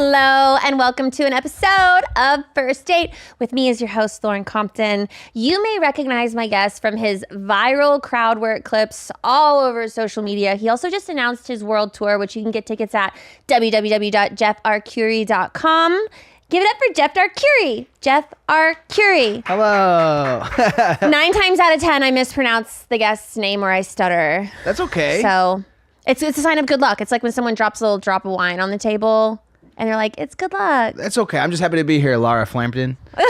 Hello, and welcome to an episode of First Date. With me as your host, Lauren Compton. You may recognize my guest from his viral crowd work clips all over social media. He also just announced his world tour, which you can get tickets at www.jeffarcuri.com. Give it up for Jeff Arcuri. Jeff Arcuri. Hello. 9 times out of 10, I mispronounce the guest's name or I stutter. That's okay. So it's a sign of good luck. It's like when someone drops a little drop of wine on the table and they're like, it's good luck. That's okay. I'm just happy to be here, Laura Flampton. How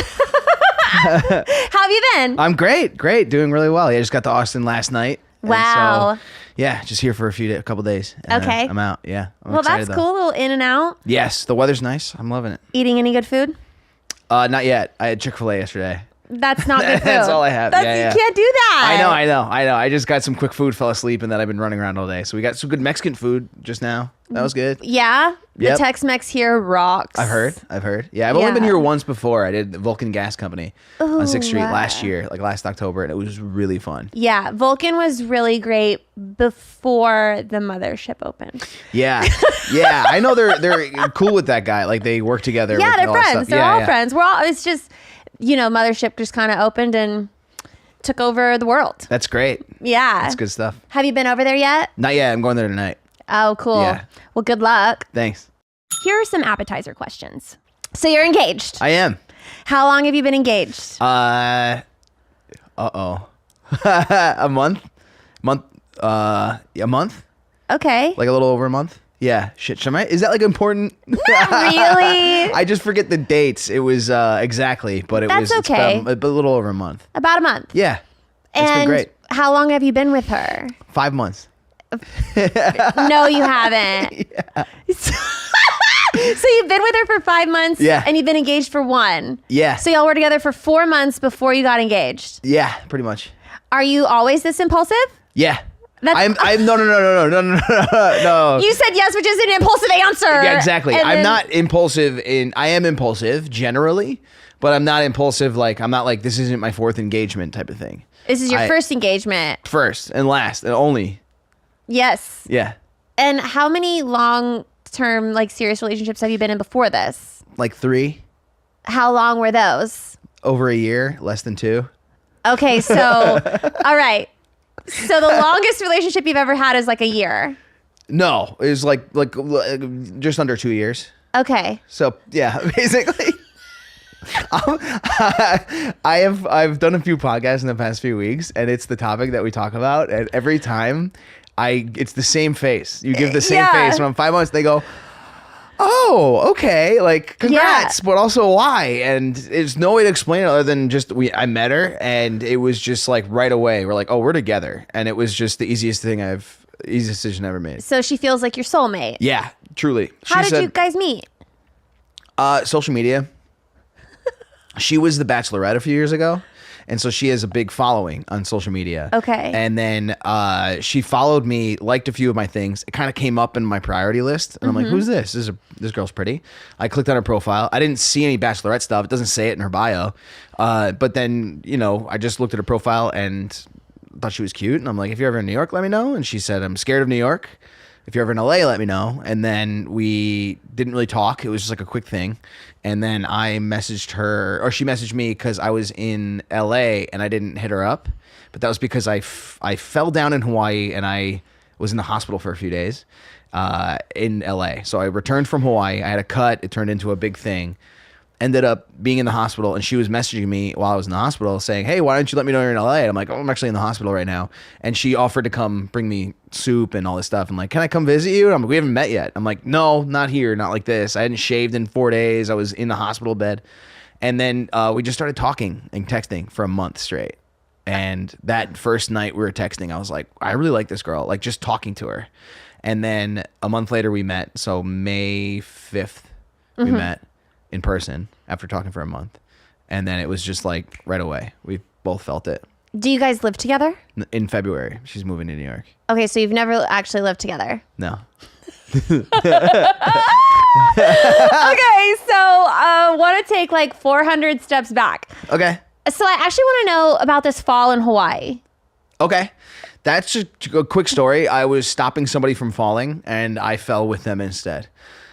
have you been? I'm great. Doing really well. I just got to Austin last night. Wow. So, yeah, just here for a couple days. Okay. I'm out. Yeah. I'm Well, excited, that's cool. A little in and out. Yes. The weather's nice. I'm loving it. Eating any good food? Not yet. I had Chick-fil-A yesterday. That's not good food. That's all I have. Yeah. You can't do that. I know. I just got some quick food, fell asleep, and then I've been running around all day. So we got some good Mexican food just now. That was good. Yeah? Yep. The Tex-Mex here rocks. I've heard. Yeah, I've only been here once before. I did the Vulcan Gas Company on 6th Street last year, like last October, and it was really fun. Yeah, Vulcan was really great before the mothership opened. Yeah. I know they're cool with that guy. Like they work together. Yeah, with they're all that friends. stuff. They're all friends. It's just, mothership just kind of opened and took over the world. That's great. Yeah. That's good stuff. Have you been over there yet? Not yet. I'm going there tonight. Oh, cool. Yeah. Well, good luck. Thanks. Here are some appetizer questions. So you're engaged. I am. How long have you been engaged? A month. A month. Okay. Like a little over a month. Yeah. Shit. Is that like important? Not really. I just forget the dates. It was exactly, but That's it's okay. about a little over a month. About a month. Yeah. It's been And great. how long have you been with her? 5 months. No, you haven't. Yeah. So you've been with her for 5 months. Yeah. And you've been engaged for 1. Yeah. So y'all were together for 4 months before you got engaged. Yeah, pretty much. Are you always this impulsive? Yeah. That's- I'm no. You said yes, which is an impulsive answer. Yeah, exactly. And I'm then- not impulsive I am impulsive generally, but I'm not impulsive I'm not like this isn't my 4th engagement type of thing. This is your first engagement. First and last and only. Yes. Yeah. And how many long-term, serious relationships have you been in before this? Like 3. How long were those? Over a year, less than 2. Okay, so, all right. So the longest relationship you've ever had is like a year. No, it was like just under 2 years. Okay. So yeah, basically. I've done a few podcasts in the past few weeks, and it's the topic that we talk about, and every time it's the same face. You give the same face. When I'm 5 months, they go, "Oh, okay, like congrats," but also why? And there's no way to explain it other than just I met her, and it was just like right away. We're like, "Oh, we're together," and it was just the easiest decision I ever made. So she feels like your soulmate. Yeah, truly. How did you guys meet? Social media. She was the Bachelorette a few years ago. And so she has a big following on social media. Okay. And then she followed me, liked a few of my things. It kind of came up in my priority list. And I'm like, who's this? This girl's pretty. I clicked on her profile. I didn't see any Bachelorette stuff. It doesn't say it in her bio. But then, I just looked at her profile and thought she was cute. And I'm like, if you're ever in New York, let me know. And she said, I'm scared of New York. If you're ever in LA, let me know. And then we didn't really talk. It was just like a quick thing. And then I messaged her, or she messaged me because I was in LA and I didn't hit her up. But that was because I fell down in Hawaii and I was in the hospital for a few days in LA. So I returned from Hawaii. I had a cut. It turned into a big thing. Ended up being in the hospital, and she was messaging me while I was in the hospital saying, hey, why don't you let me know you're in LA? And I'm like, oh, I'm actually in the hospital right now. And she offered to come bring me soup and all this stuff. I'm like, can I come visit you? And I'm like, we haven't met yet. I'm like, no, not here, not like this. I hadn't shaved in 4 days. I was in the hospital bed. And then we just started talking and texting for a month straight. And that first night we were texting, I was like, I really like this girl, like just talking to her. And then a month later we met. So May 5th, we met in person after talking for a month. And then it was just like right away. We both felt it. Do you guys live together? In February. She's moving to New York. Okay, so you've never actually lived together. No. Okay, so I want to take like 400 steps back. Okay. So I actually want to know about this fall in Hawaii. Okay. That's a quick story. I was stopping somebody from falling and I fell with them instead.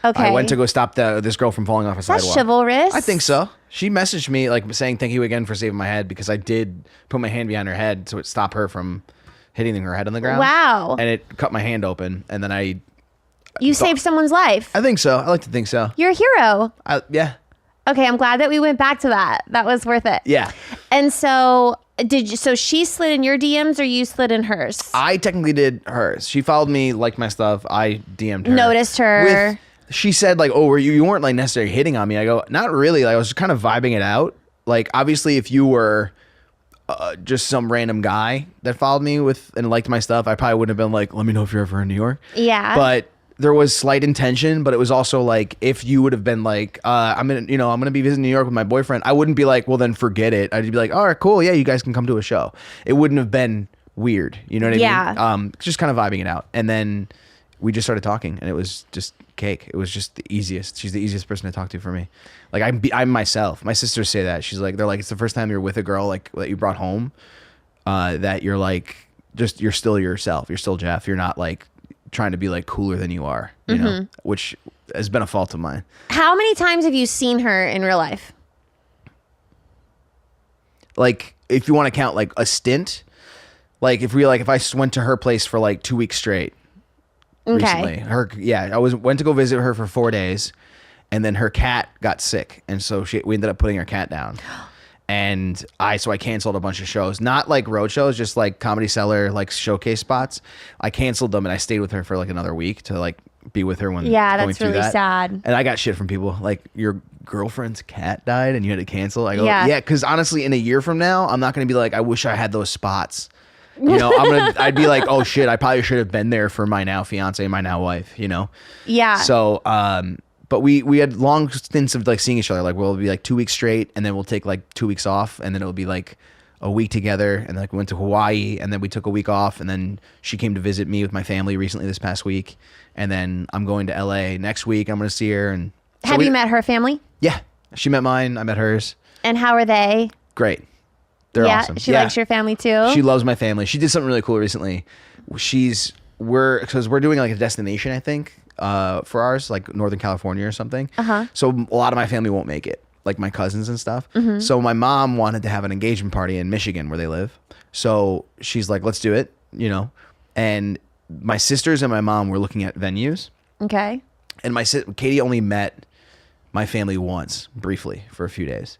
Okay. I went to go stop this girl from falling off a That's sidewalk. chivalrous. I think so. She messaged me like saying thank you again for saving my head because I did put my hand behind her head so it stopped her from hitting her head on the ground. Wow. And it cut my hand open, and then You saved someone's life. I think so. I like to think so. You're a hero. Yeah. Okay, I'm glad that we went back to that. That was worth it. Yeah. And so so she slid in your DMs or you slid in hers? I technically did hers. She followed me, liked my stuff. I DM'd her. Noticed her. She said like, "Oh, you weren't like necessarily hitting on me." I go, "Not really. Like, I was kind of vibing it out. Like, obviously, if you were just some random guy that followed me and liked my stuff, I probably wouldn't have been like, let me know if you're ever in New York." Yeah. But there was slight intention, but it was also like, if you would have been like, I'm gonna be visiting New York with my boyfriend, I wouldn't be like, well, then forget it. I'd be like, all right, cool, yeah, you guys can come to a show. It wouldn't have been weird, you know what I mean? Just kind of vibing it out, and then we just started talking, and it was just cake. It was just the easiest. She's the easiest person to talk to for me. Like I'm myself. My sisters say that. They're like, it's the first time you're with a girl like that you brought home, that you're like, you're still yourself. You're still Jeff. You're not like trying to be like cooler than you are, you know, which has been a fault of mine. How many times have you seen her in real life? Like, if you want to count like a stint, like if I went to her place for like 2 weeks straight recently, I went to go visit her for 4 days, and then her cat got sick, and so we ended up putting her cat down. And I canceled a bunch of shows, not like road shows, just like Comedy Cellar, like showcase spots. I canceled them, and I stayed with her for like another week to like be with her when going that's through really that. sad. And I got shit from people like, your girlfriend's cat died and you had to cancel. I go, Yeah. because honestly, in a year from now, I'm not gonna be like, I wish I had those spots. You know, I'd be like, oh shit, I probably should have been there for my now fiance, my now wife. You know. Yeah. So, but we had long stints of like seeing each other. Like we'll be like 2 weeks straight, and then we'll take like 2 weeks off, and then it'll be like a week together, and like we went to Hawaii, and then we took a week off, and then she came to visit me with my family recently this past week, and then I'm going to LA next week. I'm going to see her. And so have you met her family? Yeah, she met mine. I met hers. And how are they? Great. They're awesome. She likes your family too. She loves my family. She did something really cool recently. Because we're doing like a destination, I think, for ours, like Northern California or something. So a lot of my family won't make it, like my cousins and stuff. So my mom wanted to have an engagement party in Michigan where they live. So she's like, let's do it, you know. And my sisters and my mom were looking at venues. Okay. And Katie only met my family once, briefly, for a few days.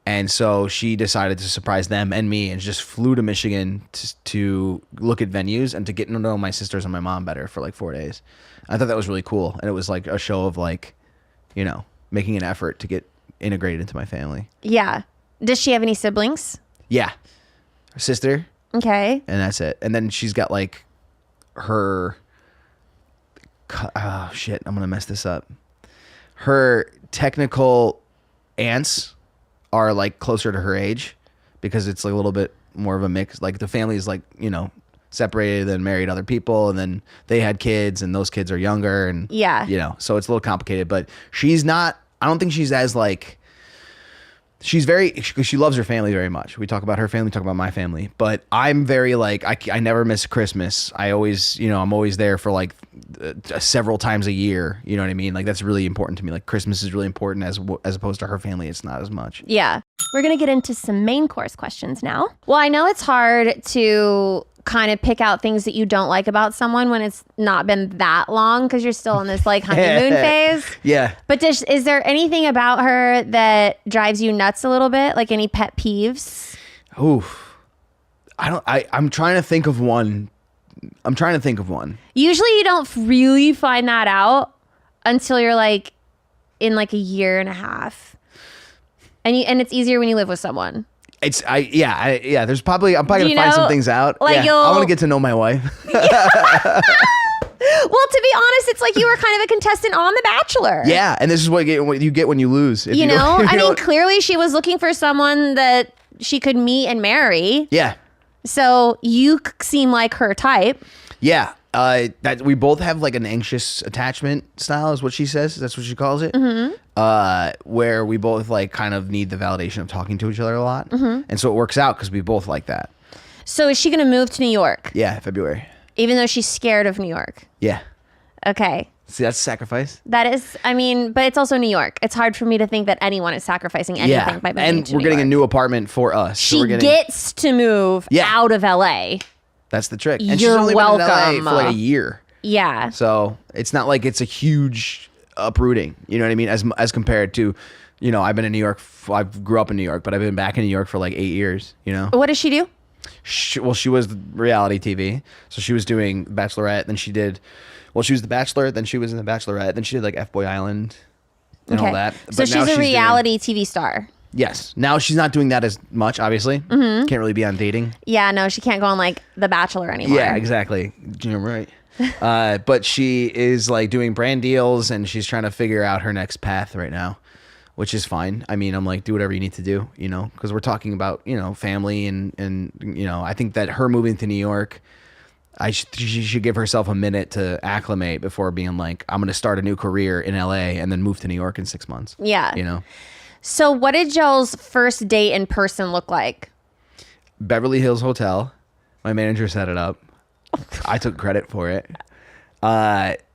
And so she decided to surprise them and me, and just flew to Michigan to look at venues and to get to know my sisters and my mom better for like 4 days. I thought that was really cool. And it was like a show of like, you know, making an effort to get integrated into my family. Yeah. Does she have any siblings? Yeah. Her sister. Okay. And that's it. And then she's got like her, oh shit, I'm going to mess this up. Her technical aunts are like closer to her age, because it's like a little bit more of a mix. Like the family is like, you know, separated and married other people, and then they had kids, and those kids are younger, and you know, so it's a little complicated. But she's not, I don't think she's as like, she loves her family very much. We talk about her family, talk about my family, but I'm very like, I never miss Christmas. I always, you know, I'm always there for like several times a year. You know what I mean? Like that's really important to me. Like Christmas is really important, as opposed to her family, it's not as much. Yeah. We're going to get into some main course questions now. Well, I know it's hard to kind of pick out things that you don't like about someone when it's not been that long, because you're still in this like honeymoon phase. Yeah. But is there anything about her that drives you nuts a little bit? Like any pet peeves? Oof. I'm trying to think of one. Usually you don't really find that out until you're like in like a year and a half. And it's easier when you live with someone. There's probably, I'm probably gonna find some things out. Like I want to get to know my wife. Well, to be honest, it's like you were kind of a contestant on The Bachelor. Yeah, and this is what you get when you lose. You know, I mean, clearly she was looking for someone that she could meet and marry. Yeah. So you seem like her type. Yeah. That we both have like an anxious attachment style, is what she says. That's what she calls it. Where we both like kind of need the validation of talking to each other a lot, and so it works out because we both like that. So is she going to move to New York? Yeah, February. Even though she's scared of New York. Yeah. Okay. See, that's sacrifice. That is, I mean, but it's also New York. It's hard for me to think that anyone is sacrificing anything by moving and to we're New getting York. a new apartment for us. She gets to move out of LA. That's the trick. And You're she's only welcome. been in LA for like a year. Yeah. So it's not like it's a huge uprooting. You know what I mean? As compared to, you know, I've been in New York. I grew up in New York, but I've been back in New York for like 8 years. You know. What does she do? She was reality TV. So she was doing Bachelorette. Then she did. Well, she was the Bachelor. Then she was in the Bachelorette. Then she did like F-Boy Island and all that. So she's a reality TV star. Yes. Now she's not doing that as much, obviously. Mm-hmm. Can't really be on dating. Yeah, no, she can't go on like The Bachelor anymore. Yeah, exactly. You're right. But she is like doing brand deals and she's trying to figure out her next path right now, which is fine. I mean, I'm like, do whatever you need to do, you know, because we're talking about, you know, family and you know, I think that her moving to New York, she should give herself a minute to acclimate before being like, I'm going to start a new career in LA and then move to New York in 6 months. Yeah. You know? So what did y'all's first date in person look like? Beverly Hills Hotel. My manager set it up. I took credit for it.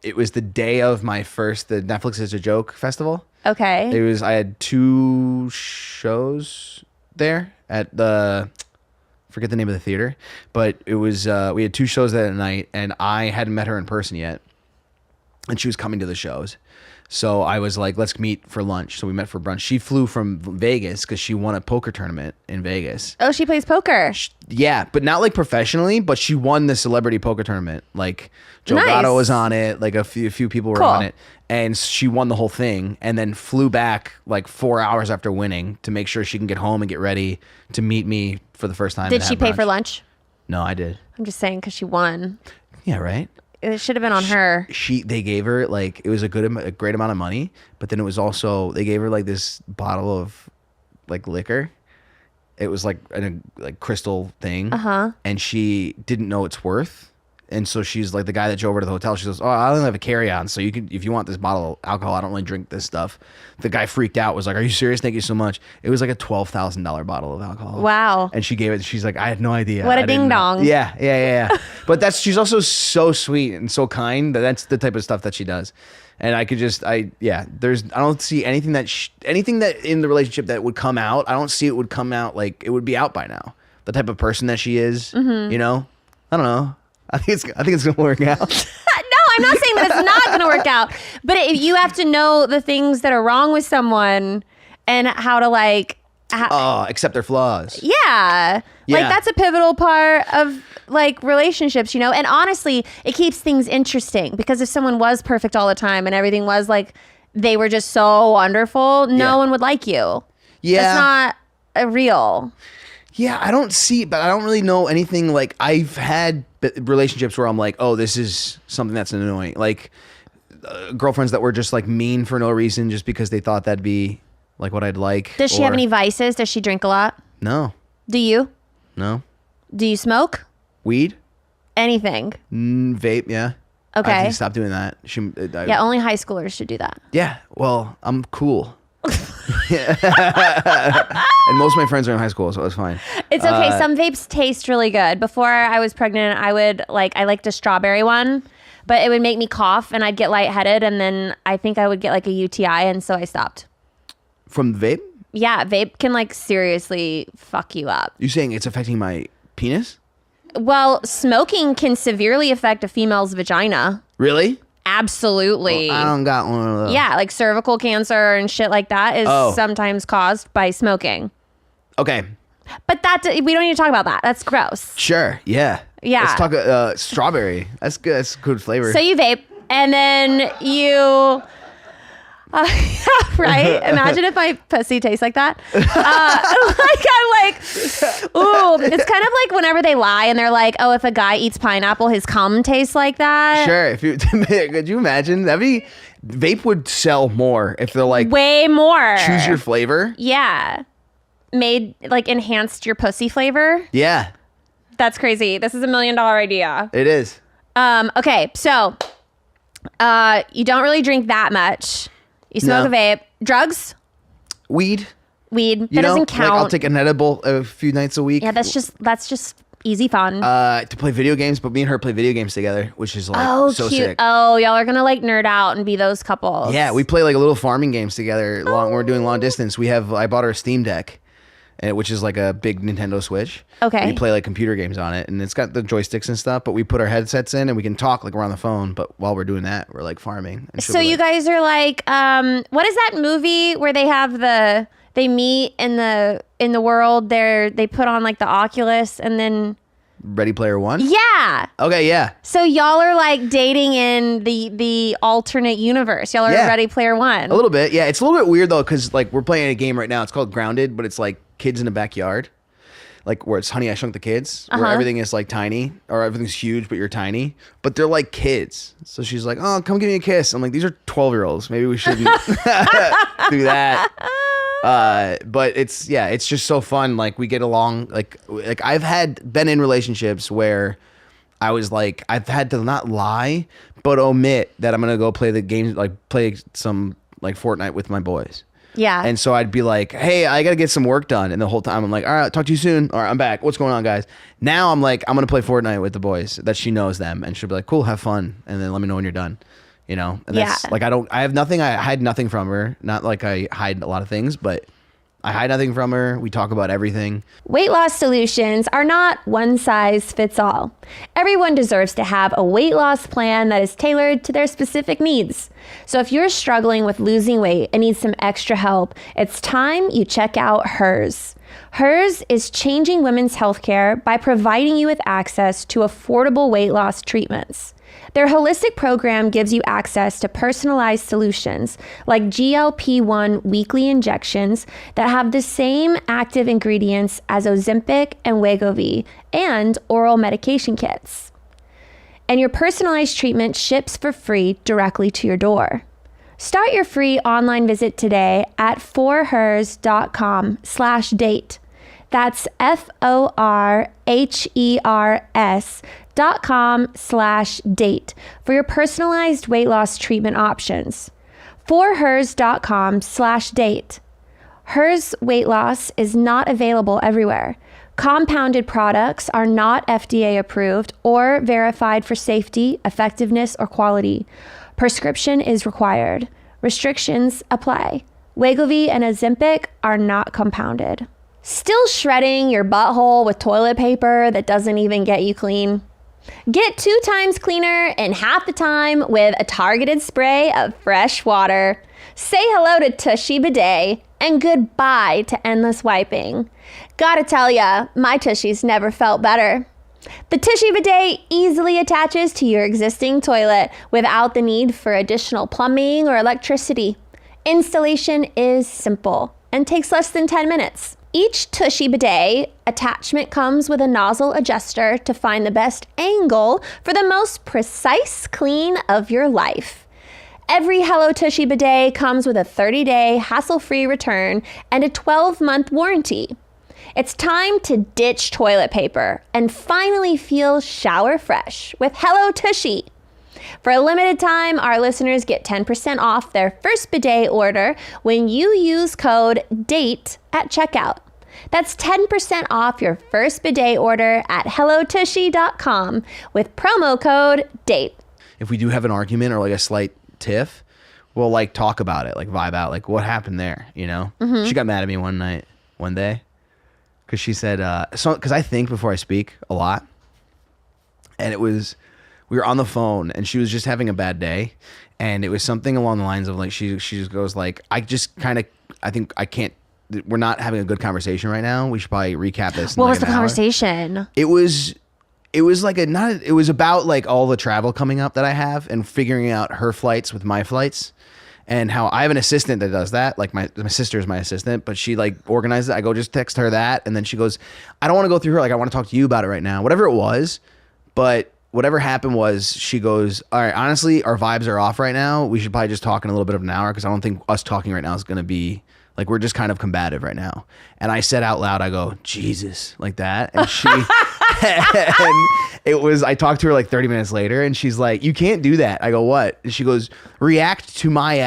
It was the day of the Netflix is a Joke festival. Okay. I had 2 shows there at forget the name of the theater, but it was, we had 2 shows that night and I hadn't met her in person yet and she was coming to the shows. So I was like, let's meet for lunch. So we met for brunch. She flew from Vegas because she won a poker tournament in Vegas. Oh, she plays poker. Yeah, but not like professionally, but she won the celebrity poker tournament. Like Joe Gatto was on it. Like a few people were on it. And she won the whole thing and then flew back like 4 hours after winning to make sure she can get home and get ready to meet me for the first time. Did she pay for lunch? No, I did. I'm just saying because she won. Yeah, right? It should have been on her. They gave her like, it was a great amount of money, but then it was also, they gave her like this bottle of like liquor. It was like a like crystal thing. And she didn't know its worth. And so she's like, the guy that drove her to the hotel, she goes, oh, I only have a carry-on. So you can, if you want this bottle of alcohol, I don't really drink this stuff. The guy freaked out, was like, are you serious? Thank you so much. It was like a $12,000 bottle of alcohol. Wow. And she gave it, she's like, I had no idea. What a ding dong. Yeah. But she's also so sweet and so kind that that's the type of stuff that she does. And I could just, I don't see anything that in the relationship that would come out. I don't see it would come out like it would be out by now. The type of person that she is, you know? I don't know. I think it's gonna work out. No, I'm not saying that it's not gonna work out. But if you have to know the things that are wrong with someone and how to like accept their flaws. Yeah. Like that's a pivotal part of like relationships, you know? And honestly, it keeps things interesting because if someone was perfect all the time and everything was like they were just so wonderful, no one would like you. Yeah. That's not real. Yeah, I don't really know anything. Like I've had relationships where I'm like, oh, this is something that's annoying. Like girlfriends that were just like mean for no reason just because they thought that'd be like what I'd like. Does she have any vices? Does she drink a lot? No. Do you? No. Do you smoke? Weed? Anything? Vape, yeah. Okay. I think stop doing that. Yeah, only high schoolers should do that. Yeah, well, I'm cool. And most of my friends are in high school, so it's fine. It's okay. Some vapes taste really good. Before I was pregnant, I liked a strawberry one, but it would make me cough and I'd get lightheaded and then I think I would get like a UTI and so I stopped. From vape? Yeah, vape can like seriously fuck you up. You saying it's affecting my penis? Well, smoking can severely affect a female's vagina. Really? Absolutely. Well, I don't got one of those. Yeah, like cervical cancer and shit like that is sometimes caused by smoking. Okay. But we don't need to talk about that. That's gross. Sure. Yeah. Yeah. Let's talk strawberry. That's good. That's good flavor. So you vape and then you... right? Imagine if my pussy tastes like that. Ooh, it's kind of like whenever they lie and they're like, oh, if a guy eats pineapple, his cum tastes like that. Sure. Could you imagine? Vape would sell more if they're like way more. Choose your flavor. Yeah. Enhanced your pussy flavor. Yeah. That's crazy. This is $1 million idea. It is. Okay. So, you don't really drink that much. You smoke a vape. Drugs? Weed. That doesn't count. Like I'll take an edible a few nights a week. Yeah, that's just easy fun. To play video games, but me and her play video games together, which is like so cute. sick. Oh, y'all are gonna like nerd out and be those couples. Yeah, we play like a little farming games together. We're doing long distance. I bought her a Steam Deck, which is like a big Nintendo Switch. Okay. We play like computer games on it, and it's got the joysticks and stuff. But we put our headsets in, and we can talk like we're on the phone. But while we're doing that, we're like farming. And so you guys are like, what is that movie where they have they meet in the world? They put on like the Oculus and then. Ready Player One? Yeah. Okay, yeah. So y'all are like dating in the alternate universe. Y'all are Ready Player One. A little bit, yeah. It's a little bit weird though, because like we're playing a game right now. It's called Grounded, but it's like kids in the backyard, like where it's Honey, I Shrunk the Kids, where everything is like tiny or everything's huge, but you're tiny. But they're like kids. So she's like, "Oh, come give me a kiss." I'm like, "These are 12-year-olds. Maybe we shouldn't do that." But it's just so fun. Like we get along. Like I've been in relationships where I was like, I've had to not lie, but omit that I'm gonna go play the game, like play some like Fortnite with my boys. Yeah. And so I'd be like, "Hey, I gotta get some work done," and the whole time I'm like, "All right, talk to you soon." All right, I'm back. What's going on, guys? Now I'm like, I'm gonna play Fortnite with the boys. That she knows them, and she'll be like, "Cool, have fun," and then let me know when you're done. You know, and that's like, I have nothing. I hide nothing from her. Not like I hide a lot of things, but I hide nothing from her. We talk about everything. Weight loss solutions are not one size fits all. Everyone deserves to have a weight loss plan that is tailored to their specific needs. So if you're struggling with losing weight and need some extra help, it's time you check out Hers. Hers is changing women's healthcare by providing you with access to affordable weight loss treatments. Their holistic program gives you access to personalized solutions like GLP-1 weekly injections that have the same active ingredients as Ozempic and Wegovy, and oral medication kits. And your personalized treatment ships for free directly to your door. Start your free online visit today at forhers.com/date. That's forhers.com/date for your personalized weight loss treatment options. Forhers.com/date. Hers weight loss is not available everywhere. Compounded products are not FDA approved or verified for safety, effectiveness, or quality. Prescription is required. Restrictions apply. Wegovy and Ozempic are not compounded. Still shredding your butthole with toilet paper that doesn't even get you clean? Get 2 times cleaner in half the time with a targeted spray of fresh water. Say hello to Tushy Bidet and goodbye to endless wiping. Gotta tell ya, my tushies never felt better. The Tushy Bidet easily attaches to your existing toilet without the need for additional plumbing or electricity. Installation is simple and takes less than 10 minutes. Each Tushy Bidet attachment comes with a nozzle adjuster to find the best angle for the most precise clean of your life. Every Hello Tushy Bidet comes with a 30-day hassle-free return and a 12-month warranty. It's time to ditch toilet paper and finally feel shower fresh with Hello Tushy. For a limited time, our listeners get 10% off their first bidet order when you use code DATE at checkout. That's 10% off your first bidet order at hellotushy.com with promo code DATE. If we do have an argument or like a slight tiff, we'll like talk about it, like vibe out, like what happened there, you know? She got mad at me one day, because she said, because I think before I speak a lot, and we were on the phone and she was just having a bad day, and it was something along the lines of like, she just goes like, we're not having a good conversation right now. We should probably recap this. What was the conversation? It was like it was about like all the travel coming up that I have and figuring out her flights with my flights, and how I have an assistant that does that. Like my sister is my assistant, but she like organizes it. I go just text her that, and then she goes, I don't want to go through her. Like I want to talk to you about it right now. Whatever it was, but whatever happened was, she goes, all right, honestly, our vibes are off right now. We should probably just talk in a little bit of an hour, because I don't think us talking right now is going to be like, we're just kind of combative right now. And I said out loud, I go, Jesus, like that. And she And I talked to her like 30 minutes later and she's like, you can't do that. I go, what? And she goes, react to my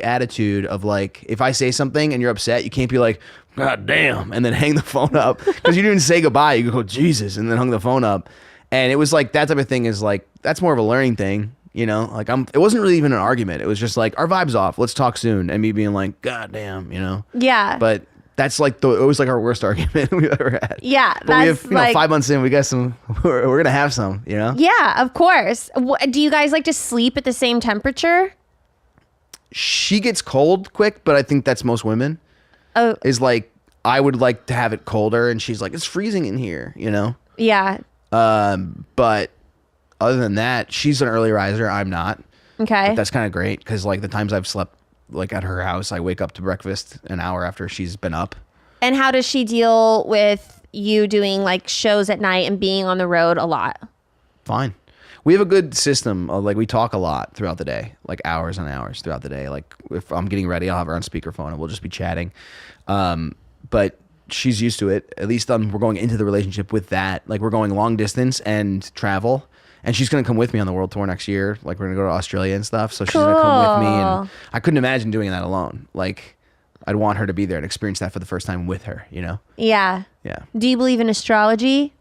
attitude of like, if I say something and you're upset, you can't be like, God damn, and then hang the phone up. Because you didn't say goodbye. You go, Jesus, and then hung the phone up. And it was like, that type of thing is like, that's more of a learning thing. You know, like it wasn't really even an argument. It was just like, our vibe's off. Let's talk soon. And me being like, God damn, you know? Yeah. But that's like, it was like our worst argument we've ever had. Yeah. But we have, like, 5 months in, we got some, we're going to have some, you know? Yeah, of course. Do you guys like to sleep at the same temperature? She gets cold quick, but I think that's most women. Oh. Is like, I would like to have it colder. And she's like, it's freezing in here, you know? Yeah. But other than that, she's an early riser. I'm not. Okay. But that's kind of great because like the times I've slept like at her house, I wake up to breakfast an hour after she's been up. And how does she deal with you doing like shows at night and being on the road a lot? Fine. We have a good system. Like we talk a lot throughout the day, like hours and hours throughout the day. Like if I'm getting ready, I'll have her on speakerphone and we'll just be chatting. But she's used to it. At least we're going into the relationship with that. Like we're going long distance and travel. And she's going to come with me on the world tour next year. Like we're going to go to Australia and stuff. So she's going to come with me. And I couldn't imagine doing that alone. Like I'd want her to be there and experience that for the first time with her, you know? Yeah. Yeah. Do you believe in astrology?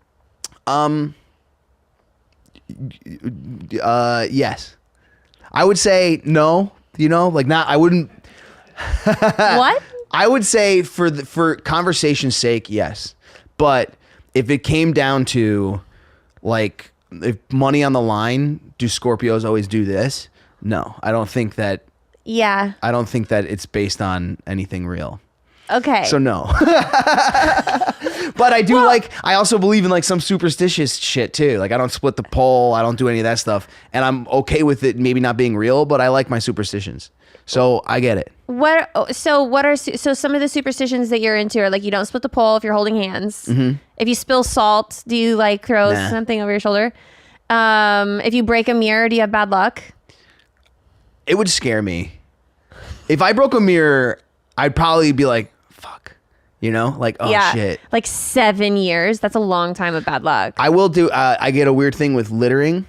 Yes. I would say no, you know, like not, I wouldn't. What? I would say for conversation's sake, yes. But if it came down to like, if money on the line, do Scorpios always do this? No, I don't think that. Yeah. I don't think that it's based on anything real. Okay. So no. But I do I also believe in like some superstitious shit too. Like I don't split the pole. I don't do any of that stuff. And I'm okay with it maybe not being real, but I like my superstitions. So I get it. So some of the superstitions that you're into are like you don't split the pole if you're holding hands. Mm-hmm. If you spill salt, do you like throw something over your shoulder? If you break a mirror, do you have bad luck? It would scare me. If I broke a mirror, I'd probably be like, fuck. You know? Like, oh shit. Like 7 years. That's a long time of bad luck. I will do, I get a weird thing with littering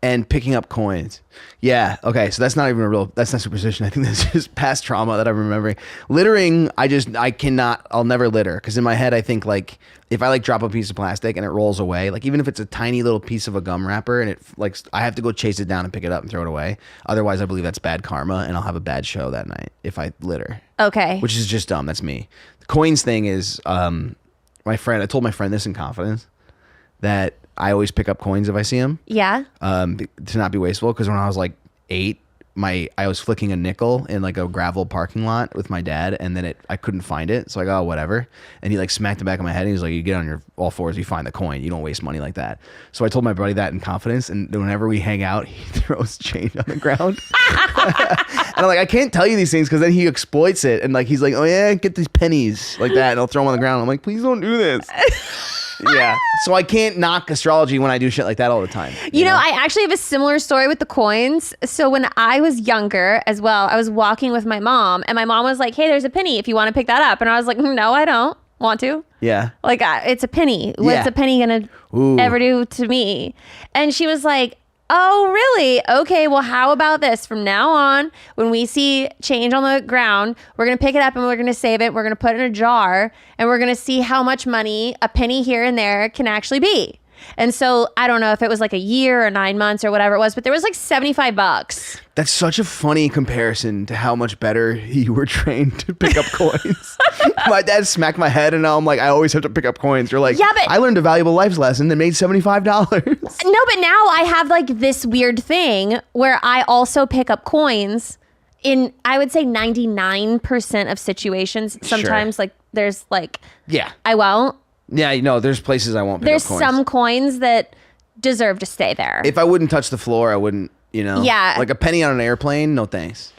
and picking up coins. Yeah. Okay. So that's not even that's not superstition. I think that's just past trauma that I'm remembering. Littering, I'll never litter. Because in my head, I think like, if I like drop a piece of plastic and it rolls away, like even if it's a tiny little piece of a gum wrapper and it like, I have to go chase it down and pick it up and throw it away. Otherwise, I believe that's bad karma and I'll have a bad show that night if I litter. Okay. Which is just dumb. That's me. The coins thing is, I told my friend this in confidence that I always pick up coins if I see them. Yeah. To not be wasteful. Because when I was like 8, I was flicking a nickel in like a gravel parking lot with my dad, and then I couldn't find it. So I go, oh, whatever. And he like smacked the back of my head. And he was like, you get on your all fours, you find the coin. You don't waste money like that. So I told my buddy that in confidence. And whenever we hang out, he throws change on the ground. And I'm like, I can't tell you these things because then he exploits it. And like, he's like, oh yeah, get these pennies like that. And I'll throw them on the ground. I'm like, please don't do this. Yeah. So I can't knock astrology when I do shit like that all the time. You know, I actually have a similar story with the coins. So when I was younger as well, I was walking with my mom and my mom was like, hey, there's a penny if you want to pick that up. And I was like, no, I don't want to. Yeah. Like, it's a penny. What's a penny going to ever do to me? And she was like, oh, really? Okay, well, how about this? From now on, when we see change on the ground, we're going to pick it up and we're going to save it. We're going to put it in a jar and we're going to see how much money a penny here and there can actually be. And so I don't know if it was like a year or 9 months or whatever it was, but there was like $75. That's such a funny comparison to how much better you were trained to pick up coins. My dad smacked my head and now I'm like, I always have to pick up coins. You're like, yeah, but I learned a valuable life lesson that made $75. No, but now I have like this weird thing where I also pick up coins in, I would say 99% of situations. Sometimes like there's like, I won't. Yeah, you know, there's places I won't pick up coins. There's some coins that deserve to stay there. If I wouldn't touch the floor, I wouldn't, you know. Yeah. Like a penny on an airplane, no thanks.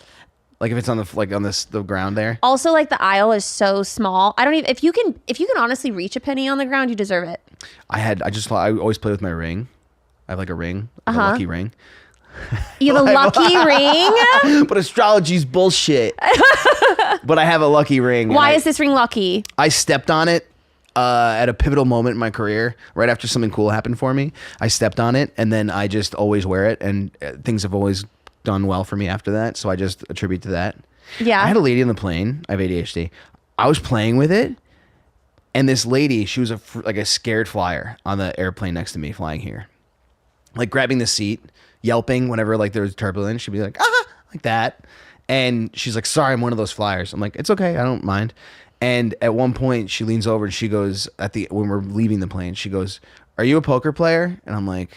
Like if it's on the ground there. Also, like the aisle is so small. I don't even if you can honestly reach a penny on the ground, you deserve it. I always play with my ring. I have like a ring, like a lucky ring. You have a lucky ring? But astrology's bullshit. But I have a lucky ring. Why is this ring lucky? I stepped on it at a pivotal moment in my career, right after something cool happened for me. I stepped on it, and then I just always wear it, and things have always done well for me after that. So I just attribute to that. Yeah. I had a lady on the plane. I have ADHD. I was playing with it, and this lady, she was like a scared flyer on the airplane next to me flying here, like grabbing the seat, yelping whenever like there was turbulence. She'd be like, ah, like that. And she's like, sorry, I'm one of those flyers. I'm like, it's okay, I don't mind. And at one point she leans over and she goes, when we're leaving the plane, she goes, are you a poker player? And I'm like,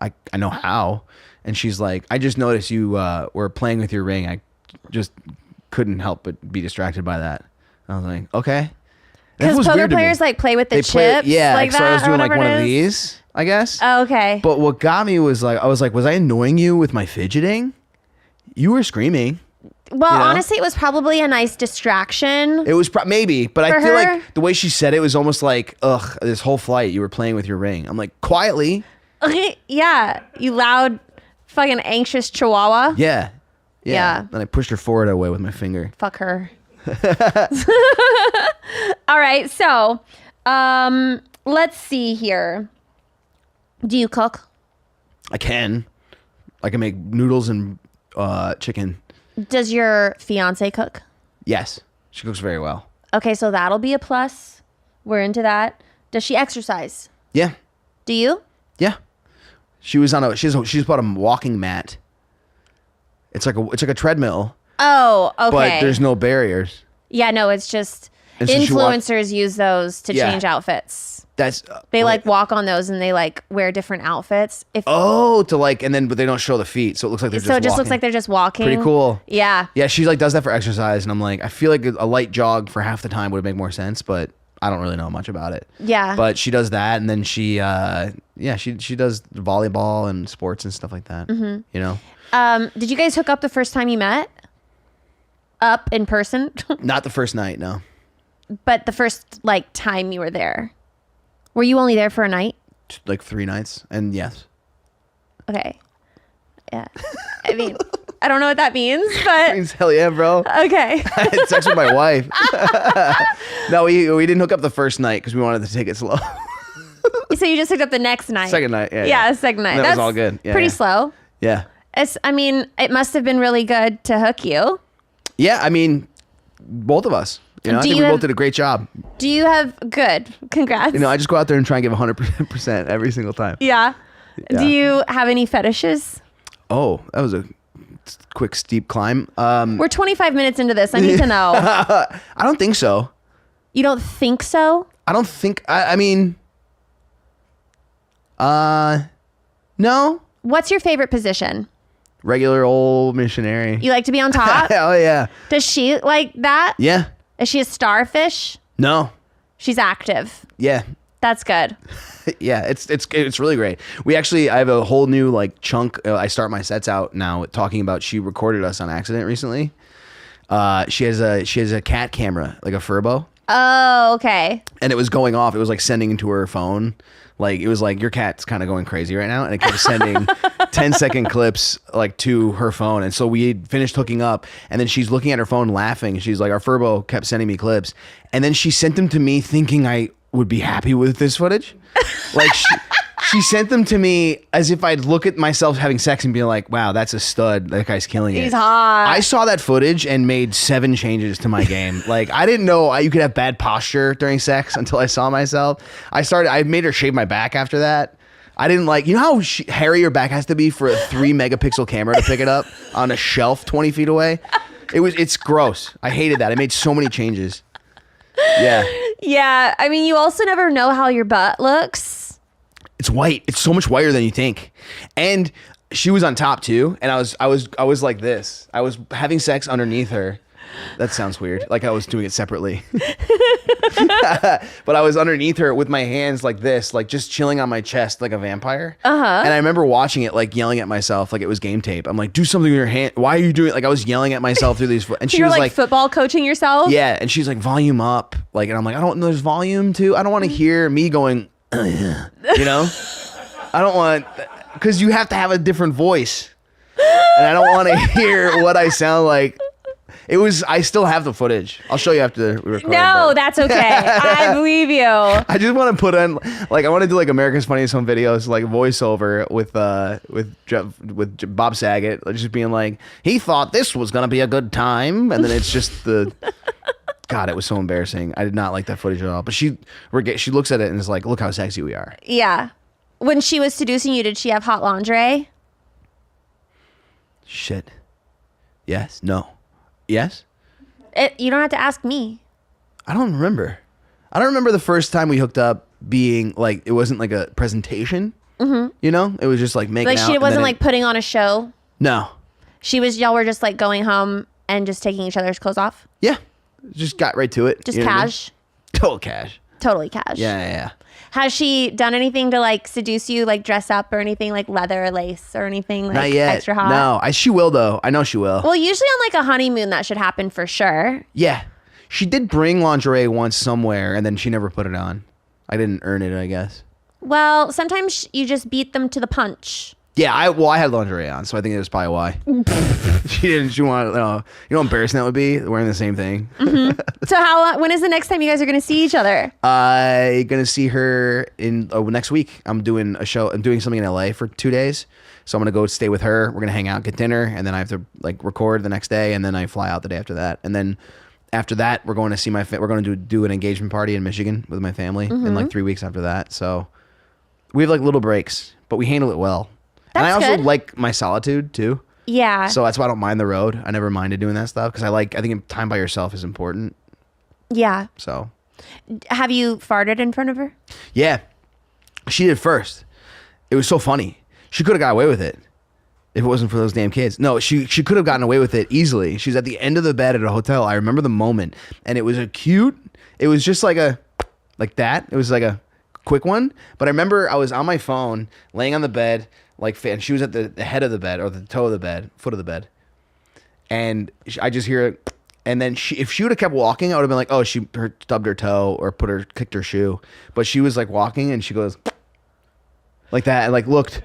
I know how. And she's like, I just noticed you were playing with your ring. I just couldn't help but be distracted by that. I was like, okay. Because poker players like play with the chips. Yeah, like so that, I was doing like one it of is? these, I guess. Oh, okay. But what got me was like, I was like, was I annoying you with my fidgeting? You were screaming. Well, you know? honestly, it was probably a nice distraction. It was maybe, but I For feel her? like the way she said it was almost like, ugh, this whole flight you were playing with your ring. I'm like, quietly. Yeah, you loud, fucking anxious chihuahua. Yeah. Yeah. And I pushed her forward away with my finger. Fuck her. All right, so let's see here. Do you cook? I can make noodles and chicken. Does your fiance cook? Yes. She cooks very well. Okay, so that'll be a plus. We're into that. Does she exercise? Yeah. Do you? Yeah. She's bought a walking mat. It's like a treadmill. Oh, okay. But there's no barriers. Yeah, no, it's just And so she influencers use those to Yeah. change outfits. That's They like walk on those and they like wear different outfits. If but they don't show the feet, so it looks like they're so, it just walking. looks like they're just walking. Pretty cool. Yeah. Yeah, she like does that for exercise, and I'm like, I feel like a light jog for half the time would make more sense, but I don't really know much about it. Yeah. But she does that, and then she does volleyball and sports and stuff like that. Mm-hmm. You know. Did you guys hook up the first time you met? Up in person? Not the first night, no. But the first like time you were there. Were you only there for a night? Like 3 nights, and yes. Okay. Yeah. I mean, I don't know what that means, but Means hell yeah, bro. okay. I had sex with my wife. No, we didn't hook up the first night because we wanted to take it slow. So you just hooked up the next night. Second night, yeah. Yeah, second night. That was That's all good. Yeah, pretty yeah. slow. Yeah. I mean, it must have been really good to hook you. Yeah, I mean, both of us. You know, I think we both did a great job. Do you have good? Congrats. You know, I just go out there and try and give 100% every single time. Yeah. Yeah. Do you have any fetishes? Oh, that was a quick steep climb. We're 25 minutes into this. I need to know. I don't think so. You don't think so? I don't think. I mean, no. What's your favorite position? Regular old missionary. You like to be on top? Oh yeah. Does she like that? Yeah. Is she a starfish? No. She's active. Yeah. That's good. Yeah, it's really great. I have a whole new like chunk. I start my sets out now talking about. She recorded us on accident recently. She has a cat camera, like a Furbo. Oh, okay. And it was going off. It was like sending into her phone. Like it was like, your cat's kind of going crazy right now, and it kept sending 10-second clips like to her phone. And so we finished hooking up, and then she's looking at her phone laughing. She's like, our Furbo kept sending me clips, and then she sent them to me thinking I would be happy with this footage. Like she sent them to me as if I'd look at myself having sex and be like, wow, that's a stud. That guy's killing it. He's hot. I saw that footage and made 7 changes to my game. Like, I didn't know you could have bad posture during sex until I saw myself. I made her shave my back after that. I didn't like, you know how hairy your back has to be for a 3 megapixel camera to pick it up on a shelf 20 feet away? It's gross. I hated that. I made so many changes. Yeah. Yeah. I mean, you also never know how your butt looks. It's white. It's so much whiter than you think. And she was on top too. And I was like this. I was having sex underneath her. That sounds weird. Like I was doing it separately. But I was underneath her with my hands like this, like just chilling on my chest like a vampire. Uh-huh. And I remember watching it, like yelling at myself like it was game tape. I'm like, do something with your hand. Why are you doing it? Like I was yelling at myself through these. And she You're was like football coaching yourself? yeah. And she's like, volume up. Like, and I'm like, I don't know. There's volume too. I don't want to hear me going, you know? I don't want, because you have to have a different voice. And I don't want to hear what I sound like. It was. I still have the footage. I'll show you after we record. No, that's okay. I believe you. I just want to put on like I want to do like America's Funniest Home Videos like voiceover with Bob Saget just being like he thought this was gonna be a good time, and then it's just the. God, it was so embarrassing. I did not like that footage at all. But she looks at it and is like, look how sexy we are. Yeah. When she was seducing you, did she have hot lingerie? Shit. Yes. No. Yes. You don't have to ask me. I don't remember. I don't remember the first time we hooked up being like, it wasn't like a presentation. Mm-hmm. You know? It was just like making out. Like she wasn't like putting on a show? No. Y'all were just like going home and just taking each other's clothes off? Yeah. Just got right to it. Just cash? I mean? Total cash. Totally cash. Yeah. Has she done anything to like seduce you, like dress up or anything, like leather or lace or anything like Not yet. extra hot? No, she will though. I know she will. Well, usually on like a honeymoon that should happen for sure. Yeah. She did bring lingerie once somewhere and then she never put it on. I didn't earn it, I guess. Well, sometimes you just beat them to the punch. Yeah, I had lingerie on, so I think it was probably why. She wanted, you know how embarrassing that would be, wearing the same thing. Mm-hmm. So when is the next time you guys are going to see each other? I'm going to see her in next week. I'm doing something in LA for 2 days. So I'm going to go stay with her. We're going to hang out, get dinner, and then I have to like record the next day, and then I fly out the day after that. And then after that, we're going to see we're going to do an engagement party in Michigan with my family in like 3 weeks after that. So we have like little breaks, but we handle it well. And I also like my solitude too. Yeah. So that's why I don't mind the road. I never minded doing that stuff because I think time by yourself is important. Yeah. So. Have you farted in front of her? Yeah. She did first. It was so funny. She could have got away with it if it wasn't for those damn kids. No, she could have gotten away with it easily. She's at the end of the bed at a hotel. I remember the moment. And it was it was just like that. It was like a quick one. But I remember I was on my phone laying on the bed. And she was at the head of the bed or the toe of the bed, foot of the bed. And I just hear it. And then if she would have kept walking, I would have been like, oh, she stubbed her toe or kicked her shoe. But she was like walking and she goes like that and like looked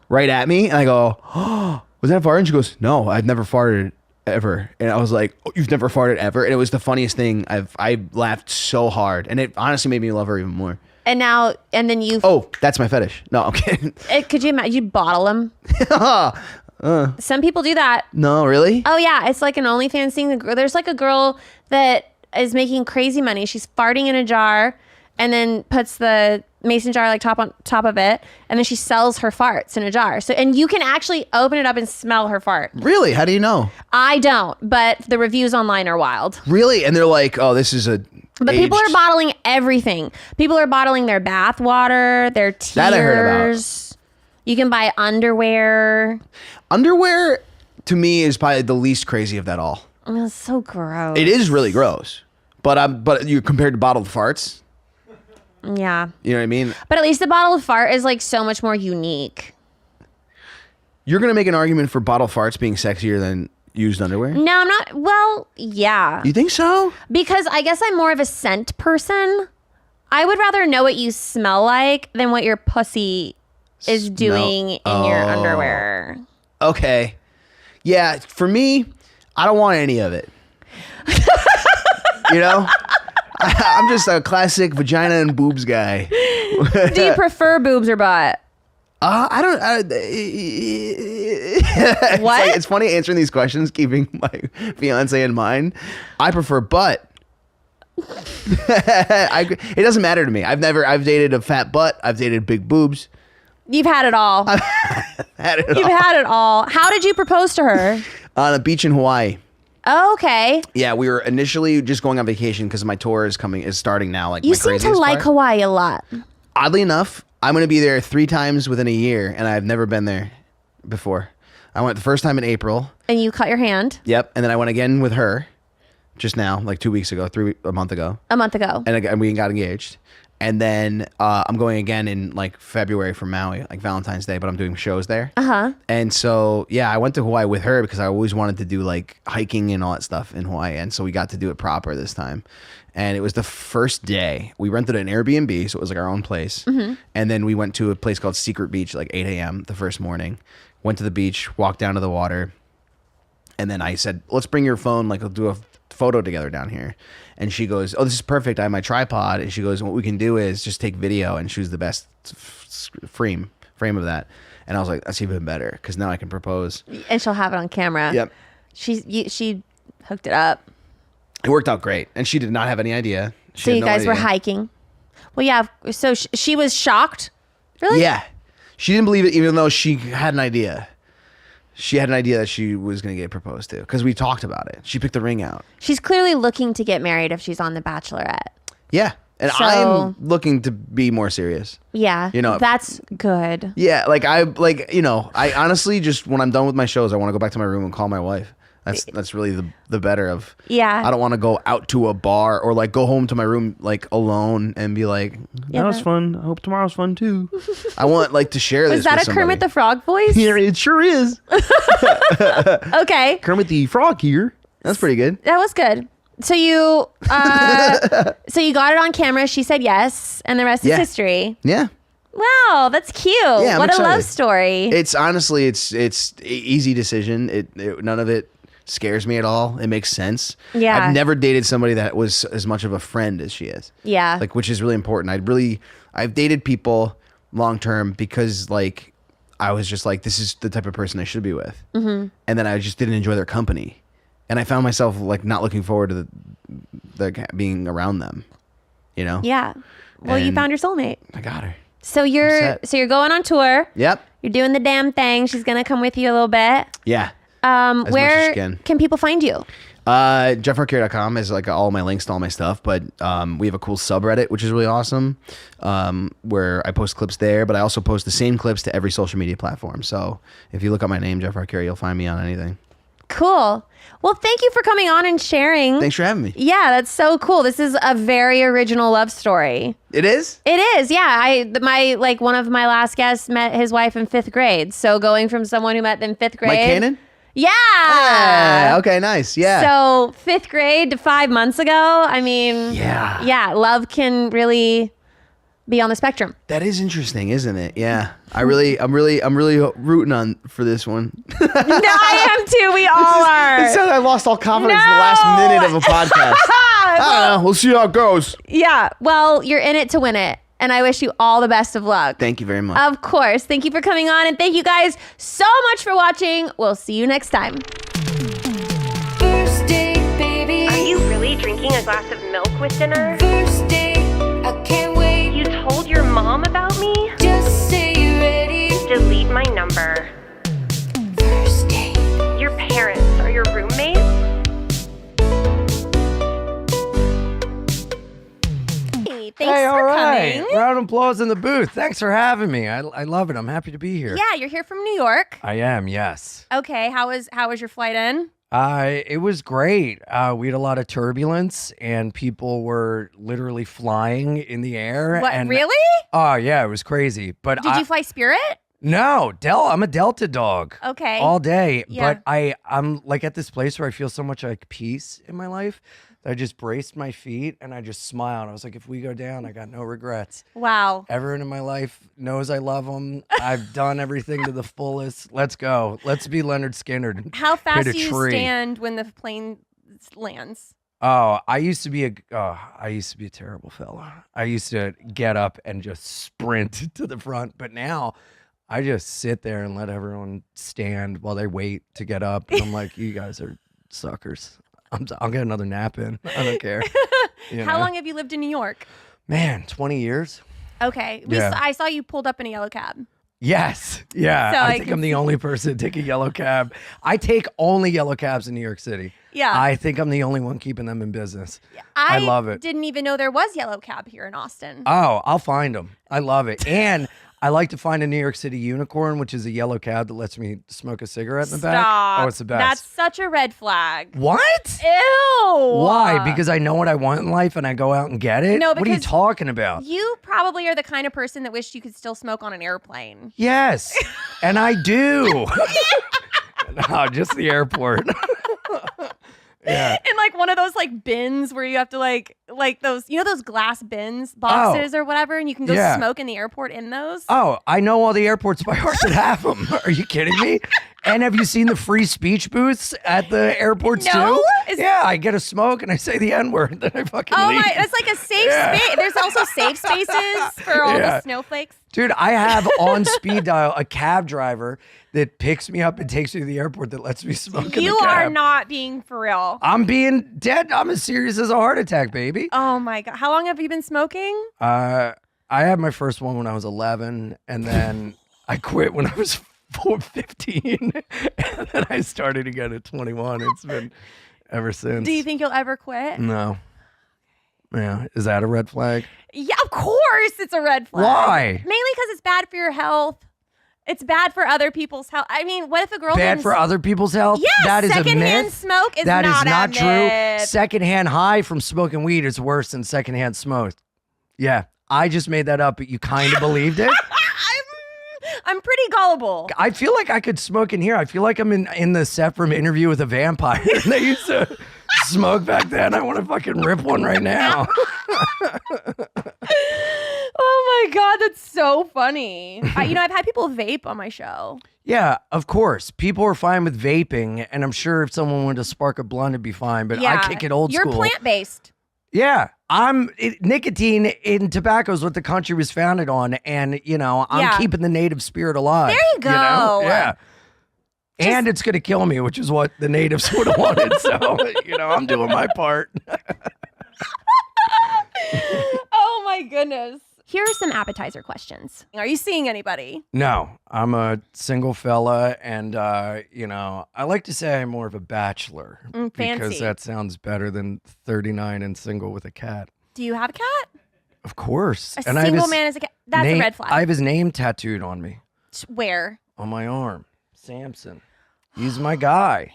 right at me. And I go, oh, was that a fart? And she goes, no, I've never farted ever. And I was like, oh, you've never farted ever? And it was the funniest thing. I laughed so hard. And it honestly made me love her even more. And then you... Oh, that's my fetish. No, I'm kidding. Could you imagine? You bottle them? Some people do that. No, really? Oh, yeah. It's like an OnlyFans thing. There's like a girl that is making crazy money. She's farting in a jar and then puts the mason jar like top of it. And then she sells her farts in a jar. And you can actually open it up and smell her fart. Really? How do you know? I don't. But the reviews online are wild. Really? And they're like, oh, this is a... But people are bottling everything. People are bottling their bath water, their tears. That I heard about. You can buy underwear. Underwear, to me, is probably the least crazy of that all. Oh, it's so gross. It is really gross. But you compared to bottled farts. Yeah. You know what I mean? But at least the bottled fart is like so much more unique. You're going to make an argument for bottled farts being sexier than used underwear? No, I'm not. Well, yeah. You think so? Because I guess I'm more of a scent person. I would rather know what you smell like than what your pussy is doing in your underwear. Okay. Yeah, for me, I don't want any of it. You know? I'm just a classic vagina and boobs guy. Do you prefer boobs or butt? I don't. What? It's funny answering these questions, keeping my fiance in mind. I prefer butt. It doesn't matter to me. I've dated a fat butt. I've dated big boobs. You've had it all. You've had it all. How did you propose to her? On a beach in Hawaii. Oh, okay. Yeah, we were initially just going on vacation because my tour is starting now. Like you seem to like Hawaii a lot. Oddly enough, I'm going to be there 3 times within a year, and I've never been there before. I went the first time in April. And you cut your hand. Yep, and then I went again with her just now, like 2 weeks ago, a month ago. A month ago. And we got engaged. And then I'm going again in like February for Maui, like Valentine's Day, but I'm doing shows there. Uh-huh. And so, yeah, I went to Hawaii with her because I always wanted to do like hiking and all that stuff in Hawaii. And so we got to do it proper this time. And it was the first day. We rented an Airbnb, so it was like our own place. Mm-hmm. And then we went to a place called Secret Beach, like 8 a.m. the first morning. Went to the beach, walked down to the water. And then I said, let's bring your phone. Like, we'll do a photo together down here. And she goes, oh, this is perfect. I have my tripod. And she goes, what we can do is just take video and choose the best frame of that. And I was like, that's even better because now I can propose. And she'll have it on camera. Yep. She hooked it up. It worked out great. And she did not have any idea. So you guys were hiking. Well, yeah. So she was shocked. Really? Yeah. She didn't believe it even though she had an idea. She had an idea that she was going to get proposed to because we talked about it. She picked the ring out. She's clearly looking to get married if she's on The Bachelorette. Yeah. And So- I'm looking to be more serious. Yeah. You know, that's good. Yeah. I honestly just when I'm done with my shows, I want to go back to my room and call my wife. That's really the better of. Yeah. I don't want to go out to a bar or like go home to my room like alone and be like, that was fun. I hope tomorrow's fun too. I want like to share this. Was that with a Kermit somebody. the Frog voice? Yeah, it sure is. Okay. Kermit the Frog here. That's pretty good. That was good. So you so you got it on camera. She said yes, and the rest is history. Yeah. Wow, that's cute. Yeah, I'm what excited. a love story. It's honestly, it's easy decision. None of it scares me at all. It makes sense. Yeah. I've never dated somebody that was as much of a friend as she is. Yeah. Like, which is really important. I've dated people long term because like I was just like, this is the type of person I should be with. Mm-hmm. And then I just didn't enjoy their company. And I found myself like not looking forward to the being around them, you know? Yeah. Well, you And found your soulmate. I got her. So you're going on tour. Yep. You're doing the damn thing. She's gonna come with you a little bit. Yeah. Where much as she can. people find you? JeffRarcuri.com is like all my links to all my stuff, but we have a cool subreddit, which is really awesome, where I post clips there, but I also post the same clips to every social media platform. So if you look up my name, Jeff Arcuri, you'll find me on anything. Cool. Well, thank you for coming on and sharing. Thanks for having me. Yeah, that's so cool. This is a very original love story. It is? It is, yeah. One of my last guests met his wife in 5th grade. So going from someone who met them in 5th grade. Mike Cannon? Yeah. Yeah. Okay, nice. Yeah. So 5th grade to 5 months ago. I mean, Yeah. Yeah, love can really be on the spectrum. That is interesting, isn't it? Yeah. I'm really rooting on for this one. No, I am too. We all are. It said I lost all confidence in the last minute of a podcast. I don't know. We'll see how it goes. Yeah. Well, you're in it to win it. And I wish you all the best of luck. Thank you very much. Of course. Thank you for coming on. And thank you guys so much for watching. We'll see you next time. First date, baby. Are you really drinking a glass of milk with dinner? First date, I can't wait. You told your mom about me? Just say you're ready. Delete my number. First date. Your parents are your roommates? Thanks Hey, for all right. coming. Round of applause in the booth. Thanks for having me. I love it. I'm happy to be here. Yeah, you're here from New York. I am, yes. Okay, how was your flight in? It was great. We had a lot of turbulence and people were literally flying in the air. What, and, really? Oh, yeah, it was crazy. But Did you fly Spirit? No, I'm a Delta dog. Okay. All day. Yeah. But I'm like at this place where I feel so much like peace in my life that I just braced my feet and I just smiled. I was like, if we go down, I got no regrets. Wow. Everyone in my life knows I love them. I've done everything to the fullest. Let's go. Let's be Leonard Skinner. How fast Hit do a you tree. stand when the plane lands? Oh, I used to be a terrible fella. I used to get up and just sprint to the front, but now I just sit there and let everyone stand while they wait to get up. And I'm like, you guys are suckers. I'll get another nap in. I don't care. You How know? long have you lived in New York? Man, 20 years. Okay. Yeah. I saw you pulled up in a yellow cab. Yes. Yeah. So I I think can I'm the only person to take a yellow cab. I take only yellow cabs in New York City. Yeah. I think I'm the only one keeping them in business. I love it. Didn't even know there was yellow cab here in Austin. Oh, I'll find them. I love it. And I like to find a New York City unicorn, which is a yellow cab that lets me smoke a cigarette in the back. Stop. Oh, it's the best. That's such a red flag. What? Ew. Why? Because I know what I want in life and I go out and get it? No, What are you because talking about? You probably are the kind of person that wished you could still smoke on an airplane. Yes. And I do. No, just the airport. Yeah. In like one of those like bins where you have to like those, you know, those glass bins, boxes or whatever, and you can go Yeah. smoke in the airport in those. Oh, I know all the airports by heart that have them. Are you kidding me? And have you seen the free speech booths at the airports No? too? Yeah, I get a smoke and I say the N-word, then I fucking Oh leave. my, that's like a safe space. There's also safe spaces for all the snowflakes. Dude, I have on speed dial a cab driver that picks me up and takes me to the airport that lets me smoke in the You cab. are not being for real. I'm being dead. I'm as serious as a heart attack, baby. Oh my God. How long have you been smoking? I had my first one when I was 11, and then I quit when I was 15, and then I started again at 21. It's been ever since. Do you think you'll ever quit? No. Yeah. Is that a red flag? Yeah, of course it's a red flag. Why? Mainly because it's bad for your health. It's bad for other people's health. I mean, what if a girl Bad for other people's health? Yes, That is a secondhand myth. smoke is That is not not a true. myth. Secondhand high from smoking weed is worse than secondhand smoke. Yeah. I just made that up, but you kind of believed it. I'm pretty gullible. I feel like I could smoke in here. I feel like I'm in the set from Interview with a Vampire. They used to smoke back then. I want to fucking rip one right now. Oh my God, that's so funny. I've had people vape on my show. Yeah, of course. People are fine with vaping, and I'm sure if someone wanted to spark a blunt, it'd be fine. But I kick it old You're school. plant-based. Yeah, nicotine in tobacco is what the country was founded on, and I'm keeping the native spirit alive. There you go. Yeah. And it's going to kill me, which is what the natives would have wanted. So, I'm doing my part. Oh my goodness. Here are some appetizer questions. Are you seeing anybody? No, I'm a single fella, and I like to say I'm more of a bachelor because fancy. that sounds better than 39 and single with a cat. Do you have a cat? Of course. A single man is a cat. That's a red flag. I have his name tattooed on me, Where? on my arm. Samson. He's my guy.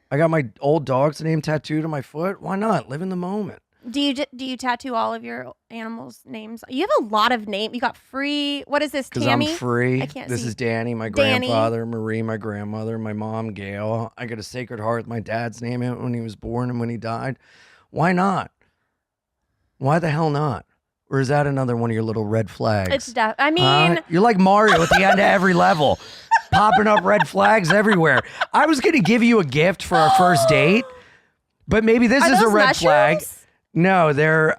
I got my old dog's name tattooed on my foot. Why not? Live in the moment. Do you tattoo all of your animals' names? You have a lot of names. You got Free. What is this? Because Tammy? I'm free. I can't This see. is Danny, my Danny. grandfather, Marie, my grandmother, my mom, Gail. I got a Sacred Heart with my dad's name in it when he was born and when he died. Why not? Why the hell not? Or is that another one of your little red flags? It's I mean, You're like Mario at the end of every level, popping up red flags everywhere. I was going to give you a gift for our first date, but maybe this Are is a those red flag. mushrooms? No, they're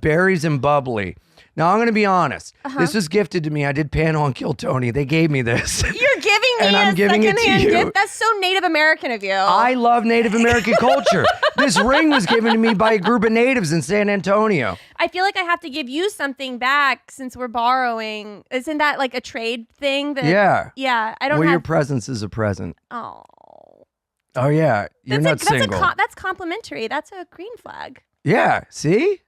berries and bubbly. Now, I'm going to be honest. This was gifted to me. I did Panel and Kill Tony. They gave me this. you're giving me And I'm a giving it to secondhand you. gift. That's so Native American of you. I love Native American culture. This ring was given to me by a group of natives in San Antonio. I feel like I have to give you something back since we're borrowing. Isn't that like a trade thing? Yeah. Yeah. I don't Well, your have. presence is a present. Oh. Oh, yeah. You're not single. That's complimentary. That's a green flag. Yeah. See?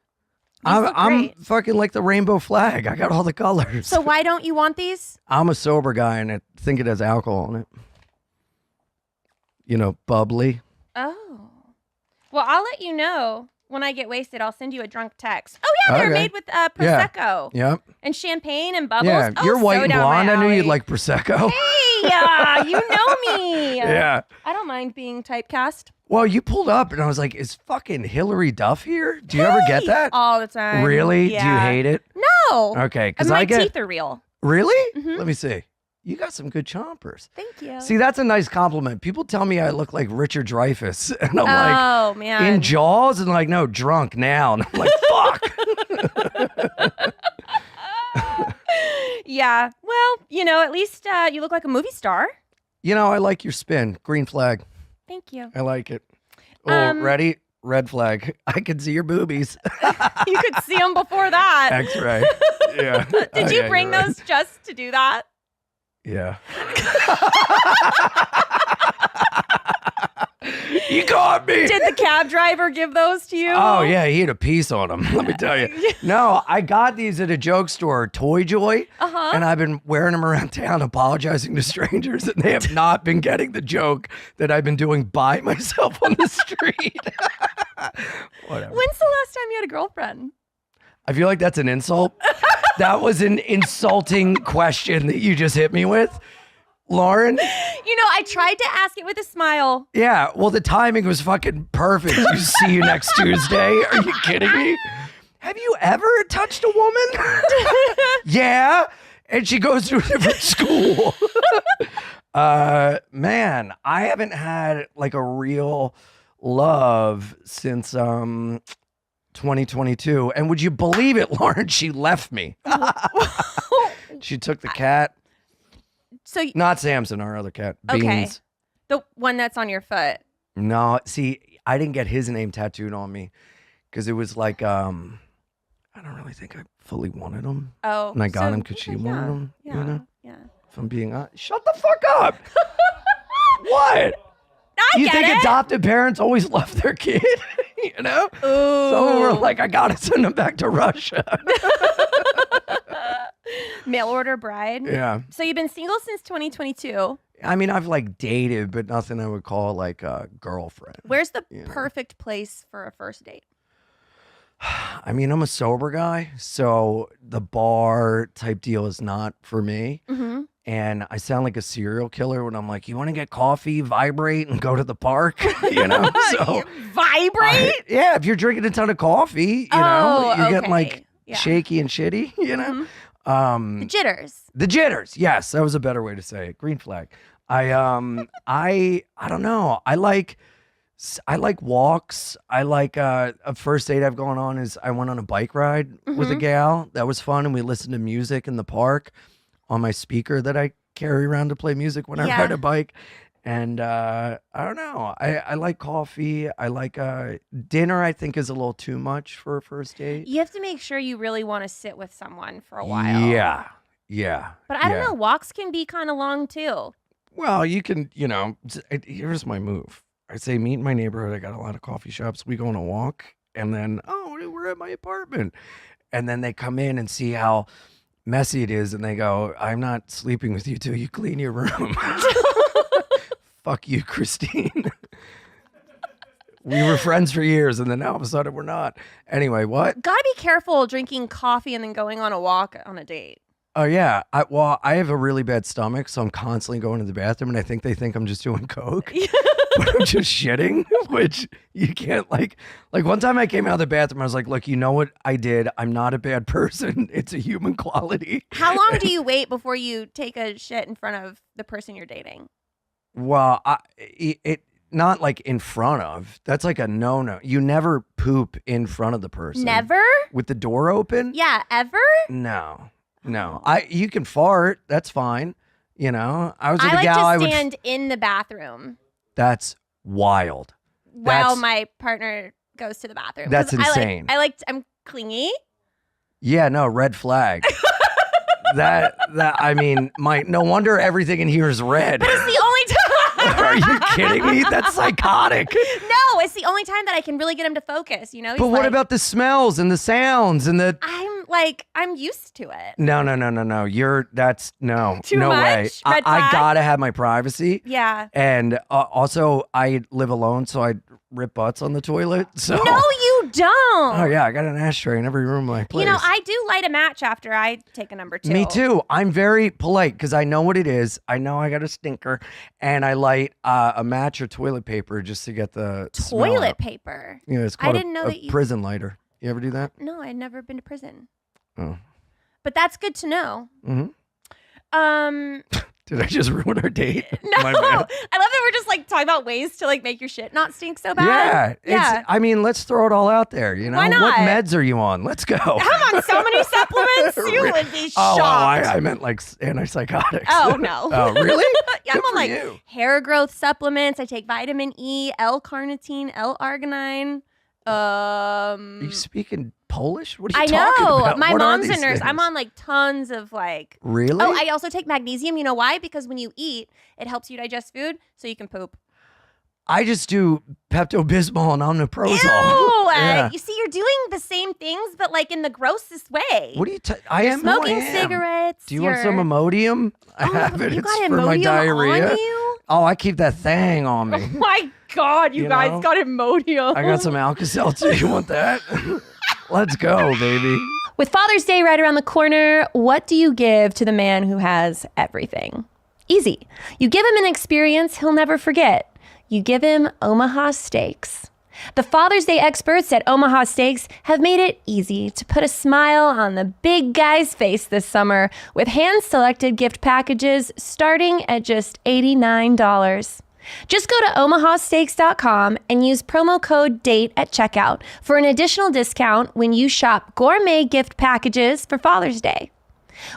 look I'm great. fucking like the rainbow flag. I got all the colors. So why don't you want these? I'm a sober guy and I think it has alcohol in it. Bubbly. Oh. Well, I'll let you know when I get wasted. I'll send you a drunk text. Oh yeah, they're Okay. made with Prosecco Yep. and champagne and bubbles. Yeah. Oh, You're white so and down blonde. my I knew you'd alley. like Prosecco. Hey, you know me. Yeah. I don't mind being typecast. Well, you pulled up and I was like, is fucking Hillary Duff here? Do you ever get that? All the time. Really? Do you Yeah. hate it? No. Okay. And Because my I get. teeth are real. Really? Mhm. Let me see. You got some good chompers. Thank you. See, that's a nice compliment. People tell me I look like Richard Dreyfuss. And I'm like, oh man. in Jaws? And like, no, drunk now. And I'm like, fuck. Yeah. Well, at least you look like a movie star. I like your spin. Green flag. Thank you. I like it. Oh, Um, ready? Red flag. I can see your boobies. You could see them before that. X-ray. Yeah. Did you bring those just to do that? Yeah. You caught me. Did the cab driver give those to you? Oh, yeah, he had a piece on him. Let me tell you. No, I got these at a joke store, Toy Joy, Uh-huh. and I've been wearing them around town, apologizing to strangers, and they have not been getting the joke that I've been doing by myself on the street. Whatever. When's the last time you had a girlfriend? I feel like that's an insult. That was an insulting question that you just hit me with. Lauren? I tried to ask it with a smile. Yeah, well, the timing was fucking perfect. You see you next Tuesday. Are you kidding me? Have you ever touched a woman? Yeah. And she goes to a different school. Man, I haven't had like a real love since 2022. And would you believe it, Lauren? She left me. She took the cat. So Not Samson, our other cat. Okay. Beans. the one that's on your foot. No, see, I didn't get his name tattooed on me because it was like I don't really think I fully wanted him. Oh. And I got him because she wanted him. Yeah. You know? Yeah. If I'm being honest. Shut the fuck up. What? I You get think it. adopted parents always love their kid? You know? Ooh. Some were like, I gotta send him back to Russia. Mail order bride. Yeah. So you've been single since 2022. I mean, I've like dated, but nothing I would call like a girlfriend. Where's the Yeah. perfect place for a first date? I mean, I'm a sober guy, so the bar type deal is not for me. Mm-hmm. And I sound like a serial killer when I'm like, you want to get coffee, vibrate, and go to the park? You know? So Vibrate? yeah, if you're drinking a ton of coffee, you know, you're getting like Yeah. shaky and shitty, you know? The jitters. The jitters. Yes, that was a better way to say it. Green flag. I don't know. I like walks. I like a first date I've gone on is I went on a bike ride with a gal. That was fun, and we listened to music in the park on my speaker that I carry around to play music when I Yeah. ride a bike. And I don't know. I like coffee. I like dinner. I think is a little too much for a first date. You have to make sure you really want to sit with someone for a while. Yeah. But I don't know. Walks can be kind of long too. Well, you can, here's my move. I say, meet in my neighborhood. I got a lot of coffee shops. We go on a walk, and then, we're at my apartment. And then they come in and see how messy it is, and they go, I'm not sleeping with you till you clean your room. Fuck you, Christine. We were friends for years, and then all of a sudden we're not. Anyway, what? Gotta be careful drinking coffee and then going on a walk on a date. Oh, yeah. I have a really bad stomach, so I'm constantly going to the bathroom, and I think they think I'm just doing coke. But I'm just shitting, which you can't like one time I came out of the bathroom, I was like, look, you know what I did? I'm not a bad person. It's a human quality. How long do you wait before you take a shit in front of the person you're dating? Well, it not like in front of. That's like a no. You never poop in front of the person. Never? With the door open? Yeah, ever? No. You can fart. That's fine. You know, I was with I a like gal. to stand in the bathroom That's wild. while my partner goes to the bathroom. 'Cause That's insane. I'm clingy. Yeah, no, red flag. that I mean, no wonder everything in here is red. It's the only time. Are you kidding me? That's psychotic. No, it's the only time that I can really get him to focus, you know? But He's what like, about the smells and the sounds and the I'm used to it. No. That's no. Too no much? way. Red I flag? gotta have my privacy. Yeah. And also I live alone, so I rip butts on the toilet. So No, you don't. Oh yeah, I got an ashtray in every room of my place. You know, I do light a match after I take a number 2. Me too. I'm very polite because I know what it is. I know I got a stinker, and I light a match or toilet paper just to get the smell Toilet out. paper. Yeah, it's I called didn't know a that you- prison lighter. You ever do that? No, I'd never been to prison. Oh. But that's good to know. Mhm. Um, Did I just ruin our date? no, My I bad. love that we're just like talking about ways to like make your shit not stink so bad. Yeah. I mean, let's throw it all out there. You know, Why what not? meds are you on? Let's go. I'm on so many supplements, you would be Oh, shocked. I meant like antipsychotics. Oh, no. Oh, really? Yeah, I'm Good on for like you. hair growth supplements. I take vitamin E, L-carnitine, L-arginine. Are you speaking Polish? What are I you talking know. about? My What are mom's a these nurse. I'm things? on like tons of like. Really? Oh, I also take magnesium. You know why? Because when you eat, it helps you digest food, so you can poop. I just do Pepto-Bismol and Omeprazole. Ew! Yeah. You see, you're doing the same things, but like in the grossest way. What are you? I am who I Smoking am. cigarettes. Do you want some Imodium? I have it. You It's got for my Imodium diarrhea. on you? Oh, I keep that thing on me. Oh my God, you guys know? got Imodium. I got some Alka-Seltzer. You want that? Let's go, baby. With Father's Day right around the corner, what do you give to the man who has everything? Easy. You give him an experience he'll never forget. You give him Omaha steaks. The Father's Day experts at Omaha Steaks have made it easy to put a smile on the big guy's face this summer with hand-selected gift packages starting at just $89. Just go to omahasteaks.com and use promo code DATE at checkout for an additional discount when you shop gourmet gift packages for Father's Day.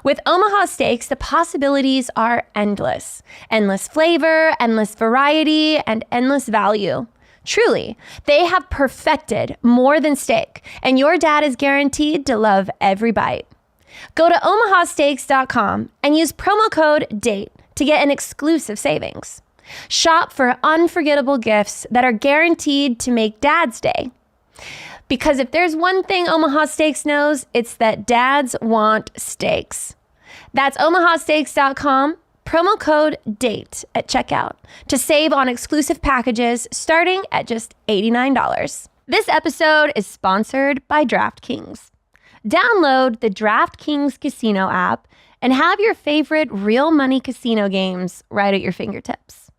With Omaha Steaks, the possibilities are endless. Endless flavor, endless variety, and endless value. Truly, they have perfected more than steak, and your dad is guaranteed to love every bite. Go to omahasteaks.com and use promo code DATE to get an exclusive savings. Shop for unforgettable gifts that are guaranteed to make Dad's Day. Because if there's one thing Omaha Steaks knows, it's that dads want steaks. That's omahasteaks.com. Promo code DATE at checkout to save on exclusive packages starting at just $89. This episode is sponsored by DraftKings. Download the DraftKings Casino app and have your favorite real money casino games right at your fingertips.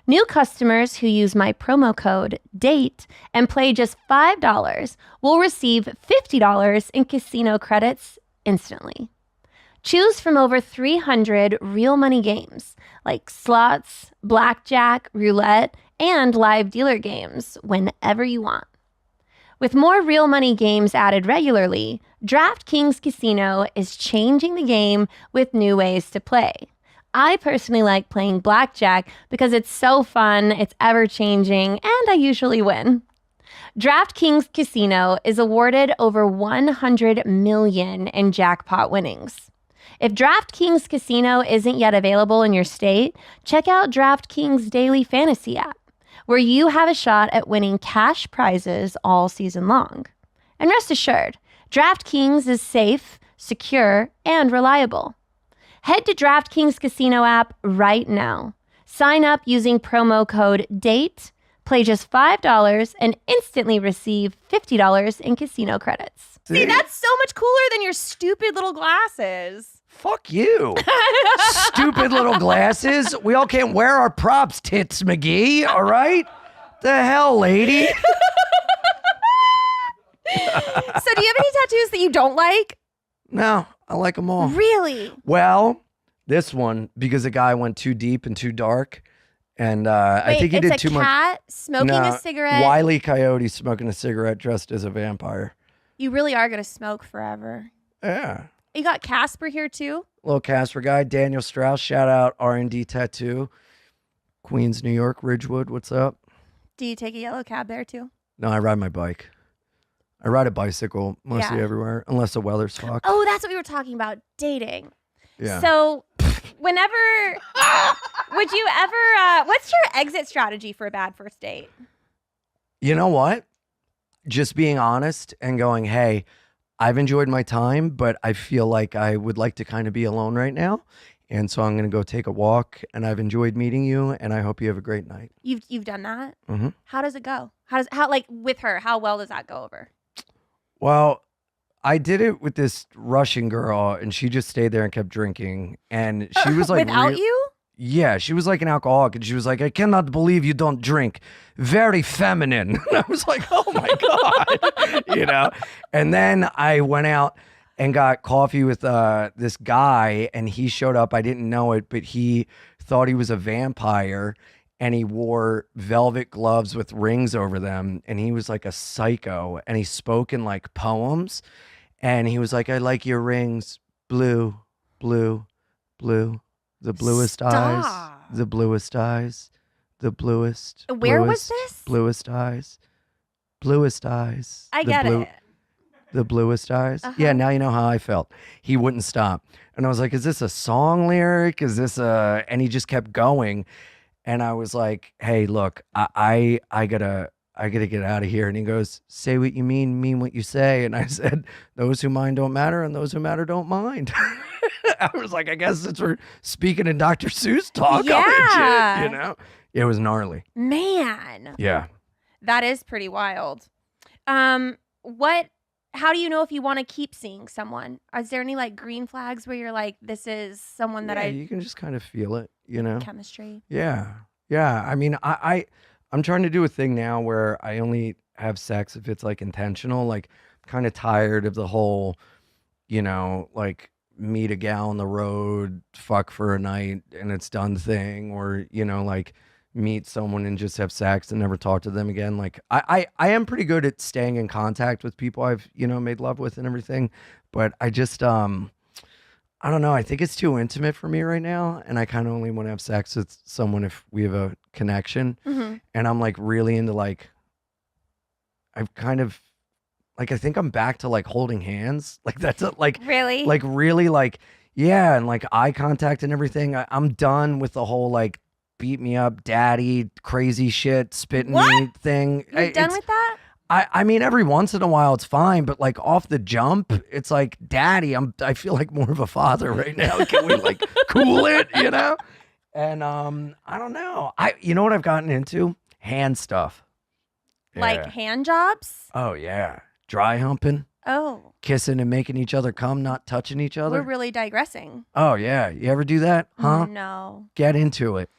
New customers who use my promo code DATE and play just $5 will receive $50 in casino credits instantly. Choose from over 300 real money games like slots, blackjack, roulette, and live dealer games whenever you want. With more real money games added regularly, DraftKings Casino is changing the game with new ways to play. I personally like playing blackjack because it's so fun, it's ever-changing, and I usually win. DraftKings Casino is awarded over $100 million in jackpot winnings. If DraftKings Casino isn't yet available in your state, check out DraftKings Daily Fantasy app, where you have a shot at winning cash prizes all season long. And rest assured, DraftKings is safe, secure, and reliable. Head to DraftKings Casino app right now. Sign up using promo code DATE, play just $5, and instantly receive $50 in casino credits. See, that's so much cooler than your stupid little glasses. Fuck you. Stupid little glasses. We all can't wear our props, Tits McGee, all right? The hell, lady? So do you have any tattoos that you don't like? No, I like them all. Really? Well, this one, because the guy went too deep and too dark. And I think he did too much. It's a cat smoking a cigarette. Wile E. Coyote smoking a cigarette dressed as a vampire. You really are going to smoke forever. Yeah. You got Casper here too? Little Casper guy, Daniel Strauss. Shout out R&D Tattoo. Queens, New York, Ridgewood. What's up? Do you take a yellow cab there too? No, I ride my bike. I ride a bicycle mostly everywhere, unless the weather's fucked. Oh, that's what we were talking about, dating. Yeah. So whenever, would you ever, what's your exit strategy for a bad first date? You know what? Just being honest and going, hey, I've enjoyed my time, but I feel like I would like to kind of be alone right now. And so I'm going to go take a walk, and I've enjoyed meeting you, and I hope you have a great night. You've done that? Mm-hmm. How does it go? How like with her, how well does that go over? Well, I did it with this Russian girl, and she just stayed there and kept drinking. And she was like, without you? Yeah, she was like an alcoholic, and she was like, I cannot believe you don't drink. Very feminine. And I was like, oh my God, you know? And then I went out and got coffee with this guy, and he showed up. I didn't know it, but he thought he was a vampire, and he wore velvet gloves with rings over them, and he was like a psycho, and he spoke in like poems, and he was like, I like your rings, blue, blue, blue. The bluest eyes, the bluest eyes, the bluest. Where bluest, was this? Bluest eyes, bluest eyes. I get it. The bluest eyes. Yeah, now you know how I felt. He wouldn't stop. And I was like, is this a song lyric? Is this a, and he just kept going. And I was like, hey, look, I gotta get out of here. And he goes, say what you mean what you say. And I said, those who mind don't matter, and those who matter don't mind. I was like, I guess since we're speaking in Dr. Seuss talk, Yeah. you know? It was gnarly. Man. Yeah. That is pretty wild. How do you know if you want to keep seeing someone? Is there any like green flags where you're like, this is someone that you can just kind of feel it, you know? Chemistry. Yeah. Yeah. I mean, I'm trying to do a thing now where I only have sex if it's like intentional. Like, kind of tired of the whole, like meet a gal on the road, fuck for a night and it's done thing, or like meet someone and just have sex and never talk to them again. Like I am pretty good at staying in contact with people I've made love with and everything, but I just I don't know. I think it's too intimate for me right now, and I kind of only want to have sex with someone if we have a connection. Mm-hmm. And I'm like really into like, I've kind of like, I think I'm back to like holding hands. Like that's like Really? like really like, yeah, and like eye contact and everything. I'm done with the whole like beat me up, daddy, crazy shit, spit in me thing. You're done with that? I mean, every once in a while it's fine, but like off the jump, it's like, daddy, I feel like more of a father right now. Can we like cool it, And I don't know. You know what I've gotten into? Hand stuff. Like Yeah. hand jobs? Oh yeah. Dry humping, Oh, kissing and making each other come, not touching each other. we're really digressing. Oh yeah. You ever do that? Huh? No. Get into it.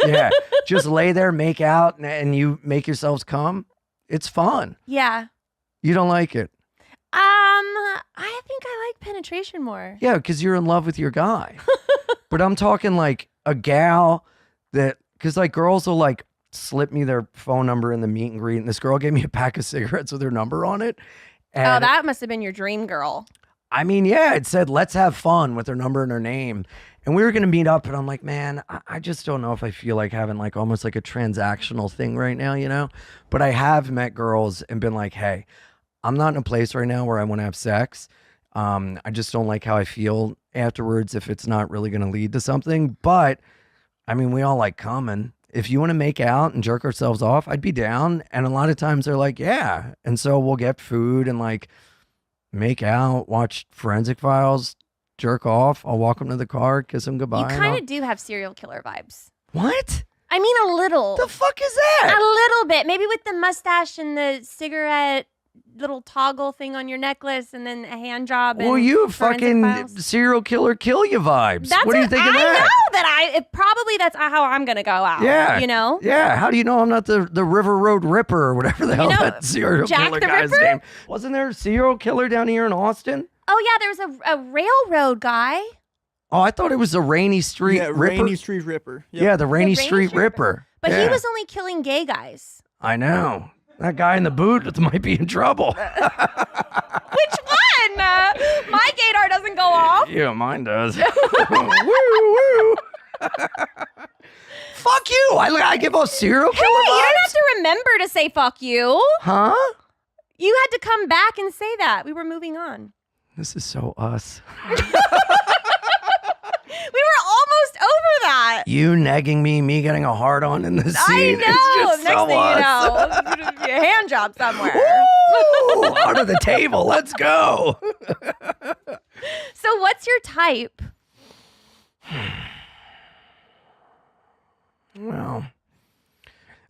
Yeah. Just lay there, make out, and you make yourselves come. It's fun. Yeah. You don't like it. I think I like penetration more. Yeah, because you're in love with your guy. But I'm talking like a gal that, because like girls will like slip me their phone number in the meet and greet. And this girl gave me a pack of cigarettes with her number on it. And Oh, that must have been your dream girl. I mean, yeah, it said, let's have fun with her number and her name. And we were going to meet up, and I'm like, man, I just don't know if I feel like having like almost like a transactional thing right now, But I have met girls and been like, hey, I'm not in a place right now where I want to have sex. I just don't like how I feel afterwards if it's not really going to lead to something. But I mean, we all like coming. If you want to make out and jerk ourselves off, I'd be down. And a lot of times they're like, yeah. And so we'll get food and like make out, watch Forensic Files, jerk off. I'll walk them to the car, kiss them goodbye. You and kind I'll- of do have serial killer vibes. What? I mean, a little. The fuck is A that? little bit. Maybe with the mustache and the cigarette little toggle thing on your necklace and then a hand job. Well, and you Forensic fucking Files. serial killer kill you vibes. That's What do you think of I that? know that probably that's how I'm going to go out. Yeah. You know? Yeah, how do you know I'm not the River Road Ripper or whatever the hell know, that serial Jack killer the guy's Ripper? name? Wasn't there a serial killer down here in Austin? Oh, yeah. There's a railroad guy. Oh, I thought it was the Rainy Street Yeah, Ripper. Rainy Street Ripper. Yep. Yeah, the Rainy Rainy Street Street Ripper. But Yeah. he was only killing gay guys. I know. That guy in the boot might be in trouble. Which one? My gaydar doesn't go off. Yeah, mine does. Woo, woo. Fuck you. I give a serial Hey, killer you don't vibes? have to remember to say fuck you. Huh? You had to come back and say that. We were moving on. This is so us. We were almost over that. You negging me getting a hard on in the I scene. know. It's just Next so thing us. you know, it's gonna be a hand job somewhere. Woo! Under the table. Let's go. So what's your type? Well,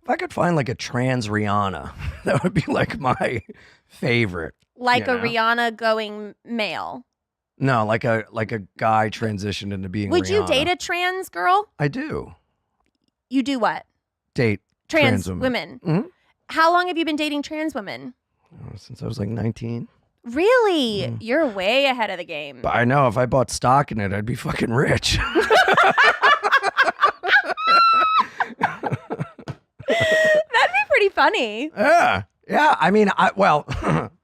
if I could find like a trans Rihanna, that would be like my favorite. Like You a know? Rihanna going male. No, like a guy transitioned into being Would you Rihanna. date a trans girl? I do. You do what? Date Trans women. women. Mhm. How long have you been dating trans women? Oh, since I was like 19. Really? Mm-hmm. You're way ahead of the game. But I know if I bought stock in it, I'd be fucking rich. That'd be pretty funny. Yeah. Yeah. I mean,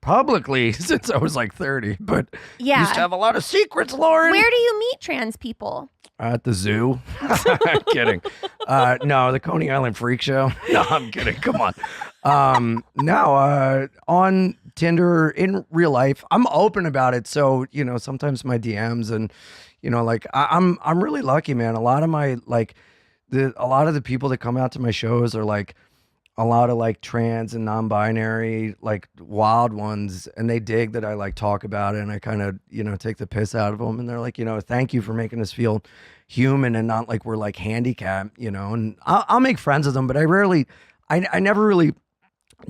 publicly since I was like 30, but Yeah. used to have a lot of secrets, Lauren. Where do you meet trans people? At the zoo. I'm kidding. No, the Coney Island Freak Show. No, I'm kidding. Come on. No, on Tinder in real life, I'm open about it. So, sometimes my DMs and, like I'm really lucky, man. A lot of my a lot of the people that come out to my shows are like a lot of like trans and non-binary, like wild ones, and they dig that I like talk about it, and I kind of take the piss out of them, and they're like, thank you for making us feel human and not like we're like handicapped, and I'll make friends with them, but I never really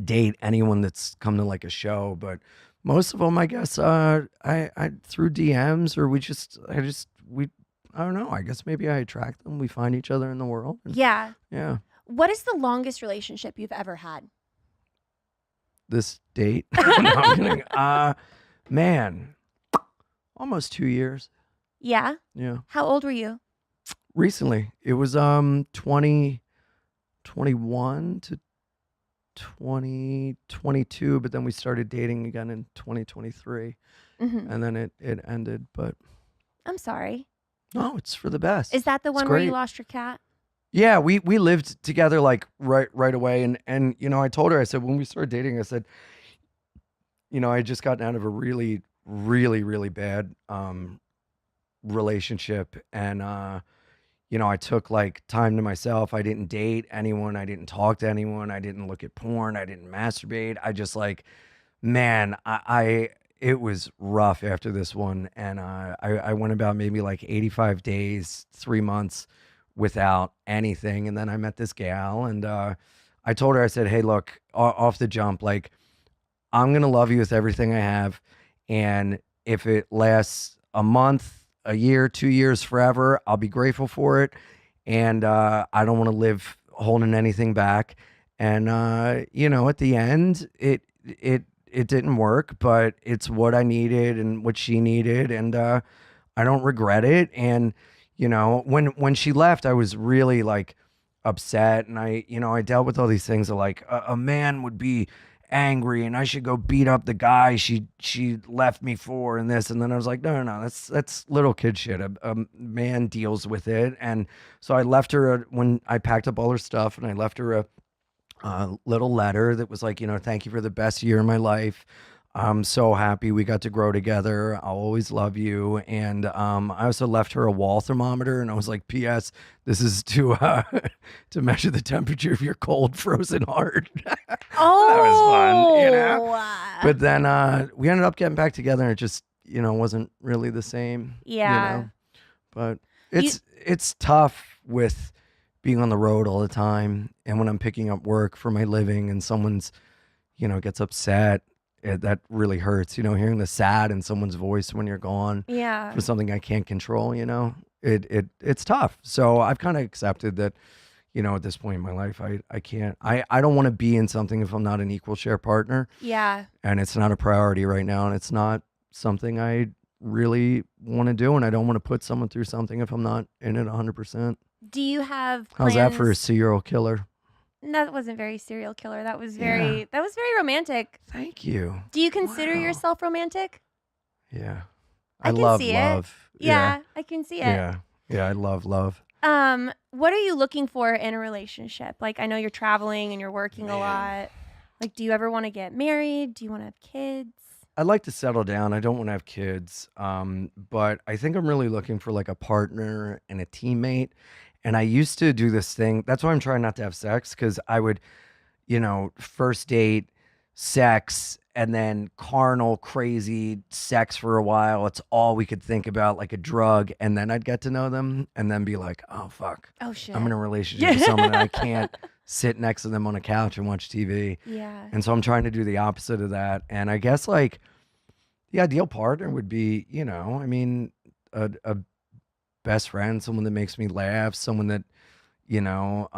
date anyone that's come to like a show, but most of them, I guess, I through DMs or I don't know. I guess maybe I attract them. We find each other in the world. And Yeah. yeah. What is the longest relationship you've ever had? this date. No, I'm kidding. Man, almost 2 years. Yeah. Yeah. How old were you? Recently, it was 2021 to 2022, but then we started dating again in 2023, Hmm. and then it ended. But I'm sorry. no, it's for the best. Is that the It's one where you great. lost your cat? Yeah, we lived together like right away, and you know, I told her, I said, when we started dating, I said, you know, I had just gotten out of a really bad relationship, and you know, I took like time to myself. I didn't date anyone, I didn't talk to anyone, I didn't look at porn, I didn't masturbate. I just like, man, I it was rough after this one, and I went about maybe like 85 days, 3 months without anything, and then I met this gal, and I told her, I said, hey, look, off the jump, like, I'm gonna love you with everything I have, and if it lasts a month, a year, 2 years, forever, I'll be grateful for it, and I don't want to live holding anything back. And you know, at the end, it didn't work, but it's what I needed and what she needed, and I don't regret it. And you know, when she left, I was really like upset, and I dealt with all these things of like a man would be angry and I should go beat up the guy she left me for, and this, and then I was like, no, that's little kid shit. A man deals with it. And so I left her when I packed up all her stuff, and I left her a little letter that was like, you know, thank you for the best year of my life. I'm so happy we got to grow together. I'll always love you. And I also left her a wall thermometer, and I was like, P.S. This is to to measure the temperature of your cold, frozen heart. Oh, That was fun, you know? But then we ended up getting back together, and it just, you know, wasn't really the same. Yeah. You know? But it's tough with being on the road all the time, and when I'm picking up work for my living, and someone's, you know, gets upset. That really hurts, you know, hearing the sad in someone's voice when you're gone Yeah. for something I can't control, you know, it's tough. So I've kind of accepted that, you know, at this point in my life, I can't, I don't want to be in something if I'm not an equal share partner, Yeah. and it's not a priority right now. And it's not something I really want to do. And I don't want to put someone through something if I'm not in it 100%. Do you have plans? How's that for a serial killer? That wasn't very serial killer. That was very romantic. Thank you. Do you consider Wow. yourself romantic? Yeah. I can love see it. love. Yeah, I can see it. Yeah. Yeah. I love love. What are you looking for in a relationship? Like, I know you're traveling and you're working a lot. Like, do you ever want to get married? Do you want to have kids? I'd like to settle down. I don't want to have kids. But I think I'm really looking for like a partner and a teammate. And I used to do this thing. That's why I'm trying not to have sex, because I would, you know, first date, sex, and then carnal, crazy sex for a while. It's all we could think about, like a drug. And then I'd get to know them and then be like, oh, fuck. Oh, shit. I'm in a relationship with someone and I can't sit next to them on a couch and watch TV. Yeah. And so I'm trying to do the opposite of that. And I guess like the ideal partner would be, you know, I mean, a best friend, someone that makes me laugh, someone that, you know,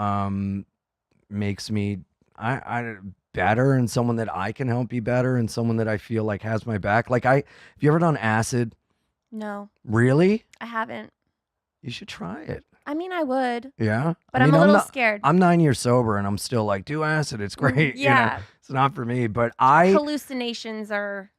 makes me I better, and someone that I can help be better, and someone that I feel like has my back. Like have you ever done acid? No, Really? I haven't. You should try it. I mean, I would, Yeah. but I I'm mean, a little not- scared. I'm 9 years sober and I'm still like, do acid. It's great. You know? Yeah. It's not for me, but Hallucinations are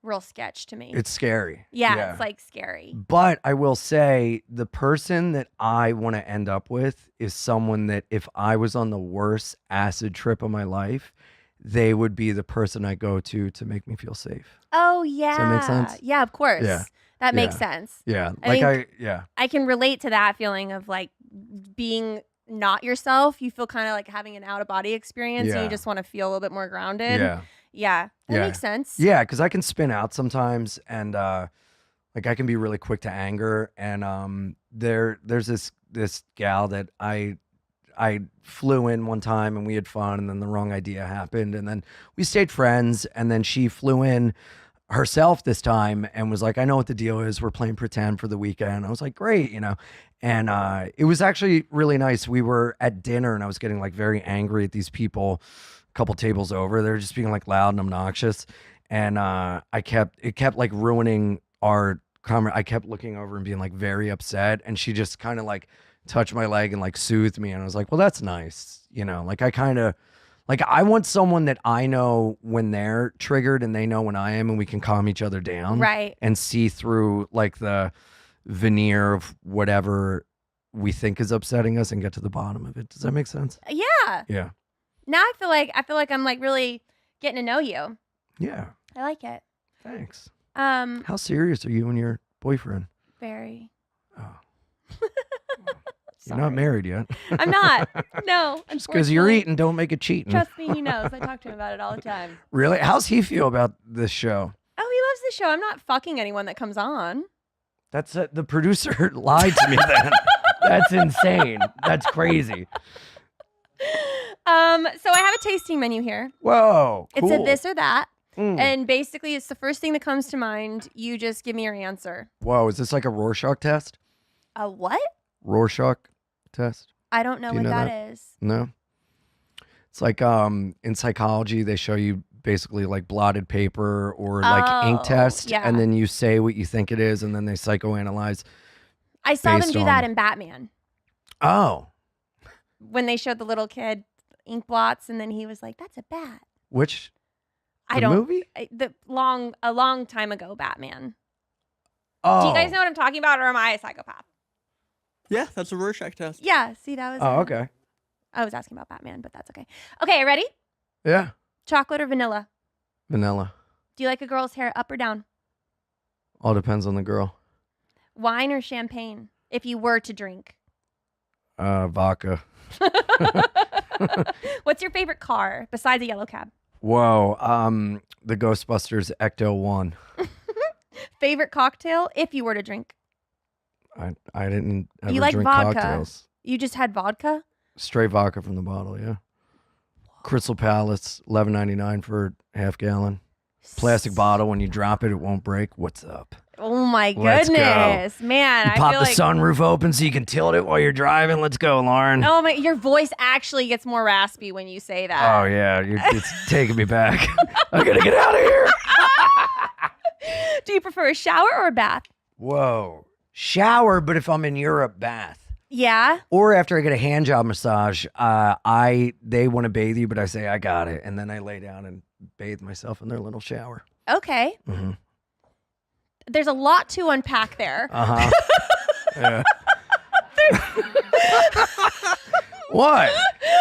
real sketch to me. it's scary. yeah, it's like scary. But I will say the person that I want to end up with is someone that if I was on the worst acid trip of my life, they would be the person I go to make me feel safe. Oh, yeah. Does that make sense? Yeah, of course. Yeah. That makes Yeah. sense. Yeah. I yeah. I can relate to that feeling of like being not yourself. You feel kind of like having an out of body experience, and Yeah. you just want to feel a little bit more grounded. Yeah. Yeah, that Yeah. makes sense. Yeah, because I can spin out sometimes, and like I can be really quick to anger. And there's this gal that I flew in one time and we had fun, and then the wrong idea happened, and then we stayed friends, and then she flew in herself this time and was like, I know what the deal is. We're playing pretend for the weekend. I was like, great, you know. And it was actually really nice. We were at dinner and I was getting like very angry at these people couple tables over. They were just being like loud and obnoxious, and it kept like ruining our I kept looking over and being like very upset, and she just kind of like touched my leg and like soothed me, and I was like, well, that's nice, you know. Like I kind of like I want someone that I know when they're triggered and they know when I am, and we can calm each other down, Right. and see through like the veneer of whatever we think is upsetting us and get to the bottom of it. Does that make sense? Yeah. Yeah. Now I feel like I'm like really getting to know you. Yeah. I like it. Thanks. Um, How serious are you and your boyfriend? very. Oh. You're not married yet. I'm not. No. Just because you're unfortunately. eating, don't make it cheating. Trust me, he knows. I talk to him about it all the time. Really? How's he feel about this show? Oh, he loves the show. I'm not fucking anyone that comes on. That's the producer lied to me then. That's insane. That's crazy. So I have a tasting menu here. Whoa. It's a cool. this or that. Mm. And basically, it's the first thing that comes to mind. You just give me your answer. Whoa, is this like a Rorschach test? A what? Rorschach test? I don't know Do you what know that is. No. It's like in psychology, they show you basically like blotted paper or like ink Oh, test, yeah. and then you say what you think it is, and then they psychoanalyze. I saw them Based do that on- in Batman Oh, when they showed the little kid ink blots, and then he was like, "That's a bat." which I the don't. movie? A long time ago, Batman. Oh, Do you guys know what I'm talking about, or am I a psychopath? Yeah, that's a Rorschach test. Yeah. See, that was. Oh, okay. I was asking about Batman, but that's okay. Okay, ready? Yeah, Chocolate or vanilla? vanilla. Do you like a girl's hair up or down? All depends on the girl. Wine or champagne? If you were to drink. Vodka. What's your favorite car besides a yellow cab? Whoa. The Ghostbusters Ecto 1. Favorite cocktail if you were to drink? I didn't ever You like drink vodka? cocktails. You just had vodka? Straight vodka from the bottle, yeah. Crystal Palace, $11.99 for half gallon. Plastic bottle. When you drop it, it won't break. What's up? Oh my Let's go. goodness, man! You I pop feel the like sunroof open so you can tilt it while you're driving. Let's go, Lauren. oh my, your voice actually gets more raspy when you say that. Oh, yeah. It's taking me back. I gotta get out of here. Do you prefer a shower or a bath? Whoa. Shower, but if I'm in Europe, bath. Yeah. Or after I get a hand job massage, they want to bathe you, but I say I got it, and then I lay down and bathe myself in their little shower. Okay. Mm-hmm. There's a lot to unpack there. Uh-huh. Yeah. What?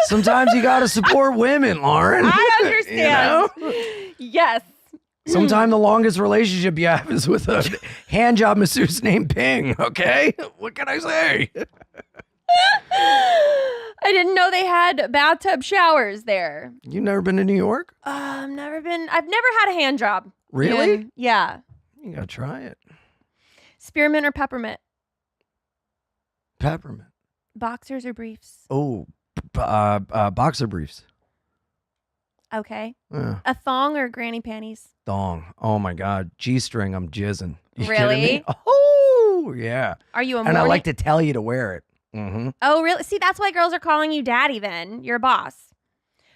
Sometimes you got to support women, Lauren. I understand. You know? Yes. Sometimes the longest relationship you have is with a hand job masseuse named Ping, okay? What can I say? I didn't know they had bathtub showers there. You never been to New York? I've never had a hand job. Really? And, yeah. You got to try it. Spearmint or peppermint? Peppermint. Boxers or briefs? Oh, boxer briefs. Okay. Yeah. A thong or granny panties? Thong. Oh my God. G-string, I'm jizzing. You kidding Really? me? Oh, yeah. Are you a And I morning? like to tell you to wear it. Mm-hmm. Oh, really? See, that's why girls are calling you daddy then. You're a boss.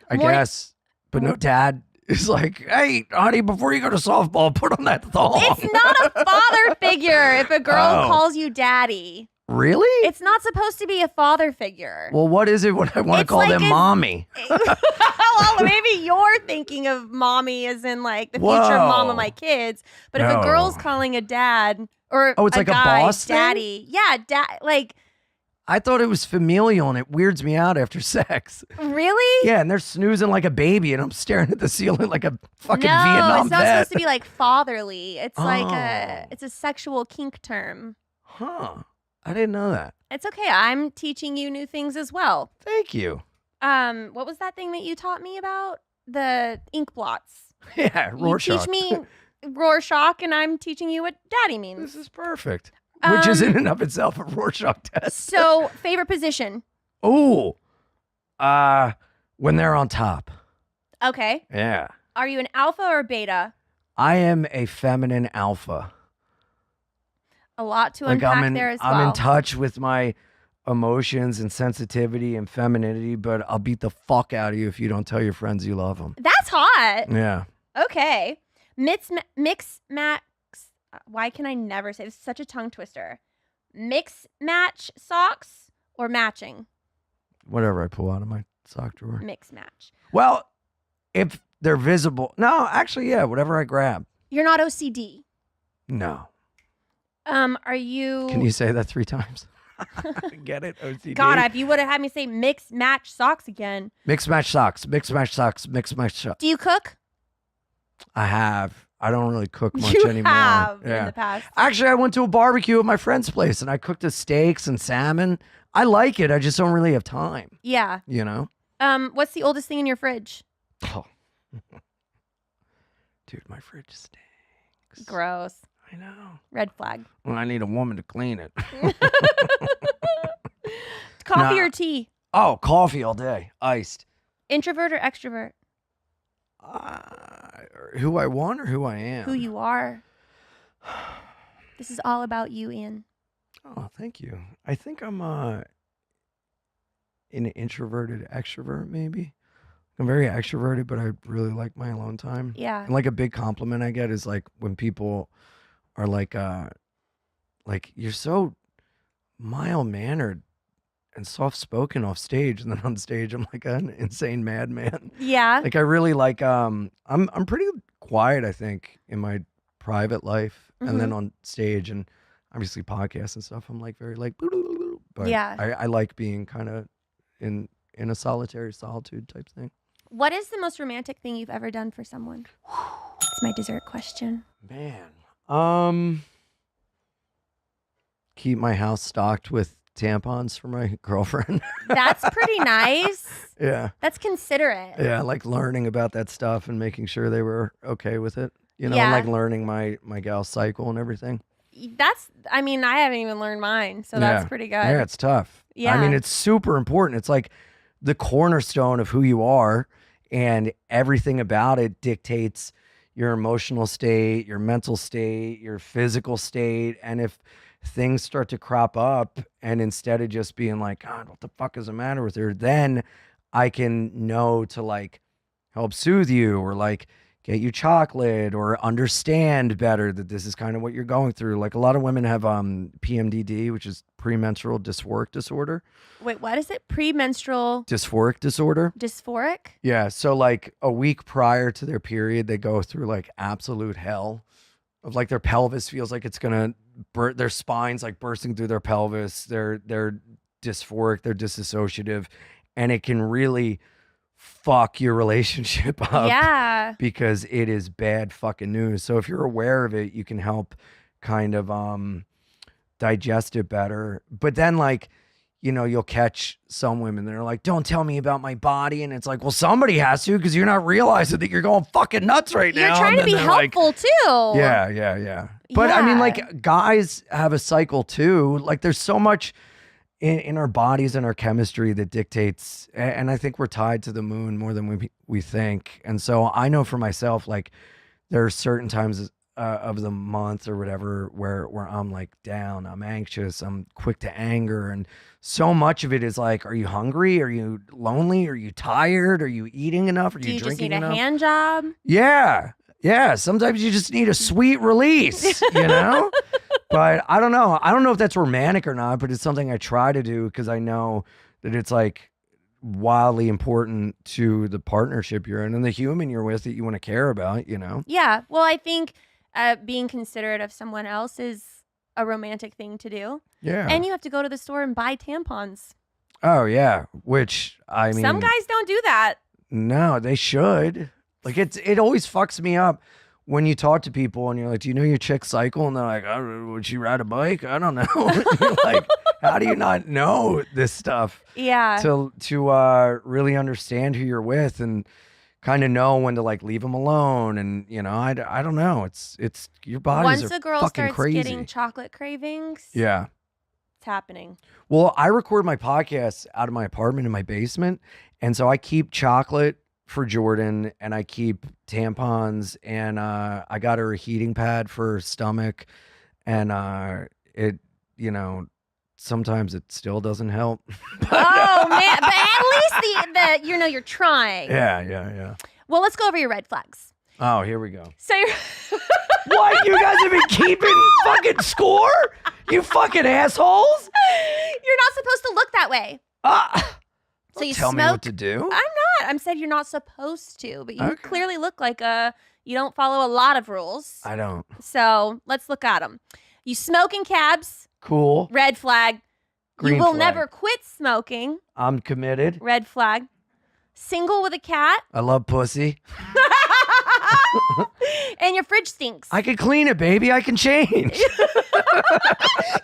I Morning- guess. But no, dad is like, hey, honey, before you go to softball, put on that thong. It's not a father figure if a girl Oh. calls you daddy. Really? It's not supposed to be a father figure. Well, what is it when I want to It's call like them a- mommy? Well, maybe you're thinking of mommy as in like the future mom of Whoa. my kids. But if No. a girl's calling a dad or Oh, it's like a guy, boss thing? daddy, yeah, like I thought it was familial and it weirds me out after sex. really? Yeah, and they're snoozing like a baby and I'm staring at the ceiling like a fucking No, Vietnam it's not vet. supposed to be like fatherly. It's like Oh. it's a sexual kink term. Huh. I didn't know that. It's okay. I'm teaching you new things as well. Thank you. What was that thing that you taught me about? The ink blots. Yeah, Rorschach. You teach me Rorschach, and I'm teaching you what daddy means. This is perfect. Which is Um, in and of itself a Rorschach test. So, favorite position? Ooh. When they're on top. Okay. Yeah. Are you an alpha or beta? I am a feminine alpha. A lot to Like unpack I'm in there as well. I'm in touch with my emotions and sensitivity and femininity, but I'll beat the fuck out of you if you don't tell your friends you love them. That's hot. Yeah. Okay. Mix match. Why can I never say this? Is such a tongue twister. Mix match socks or matching? Whatever I pull out of my sock drawer. Mix match. Well, if they're visible. No, actually, yeah, whatever I grab. You're not OCD. No. Are you? Can you say that 3 times? Get it? OCD. God, if you would have had me say mix match socks again. Mix match socks. Mix match socks. Mix match socks. Do you cook? I have. I don't really cook much You anymore. have Yeah. in the past. Actually, I went to a barbecue at my friend's place and I cooked the steaks and salmon. I like it. I just don't really have time. Yeah. You know? What's the oldest thing in your fridge? Oh. Dude, my fridge stinks. Gross. I know. Red flag. Well, I need a woman to clean it. Coffee Nah. or tea? Oh, coffee all day. Iced. Introvert or extrovert? Who I want or who I am? Who you are. This is all about you, Ian. Oh, thank you. I think I'm an introverted extrovert, maybe. I'm very extroverted, but I really like my alone time. Yeah. And like a big compliment I get is like when people are like you're so mild mannered and soft spoken off stage, and then on stage I'm like an insane madman. Yeah. Like I really like I'm pretty quiet, I think, in my private life, and then on stage and obviously podcasts and stuff, I'm like very like but Yeah. I like being kind of in a solitary solitude type thing. What is the most romantic thing you've ever done for someone? It's my dessert question. Man. Keep my house stocked with tampons for my girlfriend. That's pretty nice. Yeah. That's considerate. Yeah, I like learning about that stuff and making sure they were okay with it. You know, Yeah. like learning my gal's cycle and everything. I mean, I haven't even learned mine, so that's Yeah. pretty good. Yeah, it's tough. Yeah. I mean, it's super important. It's like the cornerstone of who you are, and everything about it dictates your emotional state, your mental state, your physical state. And if things start to crop up, and instead of just being like, God, what the fuck is the matter with her? Then I can know to like help soothe you, or like get you chocolate, or understand better that this is kind of what you're going through. Like a lot of women have PMDD, which is premenstrual dysphoric disorder. Wait, what is it? Premenstrual Dysphoric disorder. dysphoric? Yeah. So like a week prior to their period, they go through like absolute hell of like their pelvis feels like it's gonna their spine's like bursting through their pelvis. They're dysphoric, they're disassociative, and it can really fuck your relationship up. Yeah. Because it is bad fucking news. So if you're aware of it, you can help kind of digest it better. But then like, you know, you'll catch some women that are like, don't tell me about my body. And it's like, well, somebody has to, because you're not realizing that you're going fucking nuts right now. You're trying to And be then they're like, helpful too. yeah. But I mean, Yeah. like guys have a cycle too. Like there's so much in our bodies and our chemistry that dictates, and I think we're tied to the moon more than we think. And so I know for myself, like there are certain times of the month or whatever where I'm like down, I'm anxious, I'm quick to anger, and so much of it is like, are you hungry? Are you lonely? Are you tired? Are you eating enough? Are Do you you just drinking need a enough? hand job? Yeah. Sometimes you just need a sweet release, you know? But I don't know. I don't know if that's romantic or not, but it's something I try to do because I know that it's like wildly important to the partnership you're in and the human you're with that you want to care about, you know? Yeah. Well, I think being considerate of someone else is a romantic thing to do. Yeah. And you have to go to the store and buy tampons. Oh, yeah. Which, I mean. Some guys don't do that. No, they should. Like, it always fucks me up when you talk to people and you're like, do you know your chick's cycle? And they're like, oh, would she ride a bike? I don't know. You're like, how do you not know this stuff? Yeah. To really understand who you're with and kind of know when to like leave them alone. And, you know, I don't know. It's your bodies Once are a girl fucking starts crazy. getting chocolate cravings, Yeah. it's happening. Well, I record my podcast out of my apartment in my basement. And so I keep chocolate for Jordan and I keep tampons and I got her a heating pad for her stomach and it, you know, sometimes it still doesn't help. Oh man! But at least the you're trying. Yeah. Well, let's go over your red flags. Oh, here we go. So you're What? You guys have been keeping fucking score? You fucking assholes? you're not supposed to look that way. So you Tell smoke. me what to do. I'm not. I'm saying you're not supposed to, but you clearly look like you don't follow a lot of rules. I don't. So let's look at them. You smoke in cabs. Cool. Red flag. Green You will flag. never quit smoking. I'm committed. Red flag. Single with a cat. I love pussy. And your fridge stinks. I can clean it, baby. I can change. Give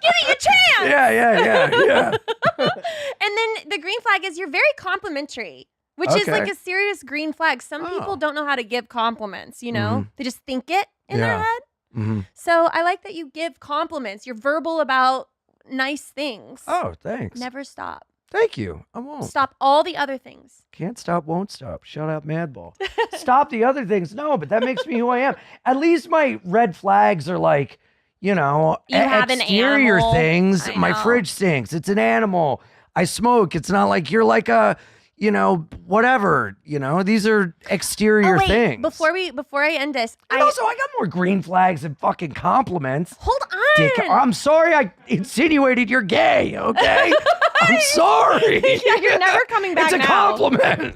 it your chance. Yeah. And then the green flag is you're very complimentary, which is like Okay. a serious green flag. Some people Oh. don't know how to give compliments, you know? They just think it in their Yeah. head. Mm-hmm. So I like that you give compliments. You're verbal about nice things. Oh, thanks. Never stop. Thank you. I won't. Stop all the other things. Can't stop, won't stop. Shut up, Madball. Stop the other things. No, but that makes me who I am. At least my red flags are like, You have an exterior animal. things. I My know. fridge stinks. It's an animal. I smoke. It's not like you're like a, whatever. These are exterior things. Before I end this, And also, I got more green flags than fucking compliments. hold on. Dick, I'm sorry I insinuated you're gay, okay? I'm sorry. Yeah, you're never coming back It's a now. compliment.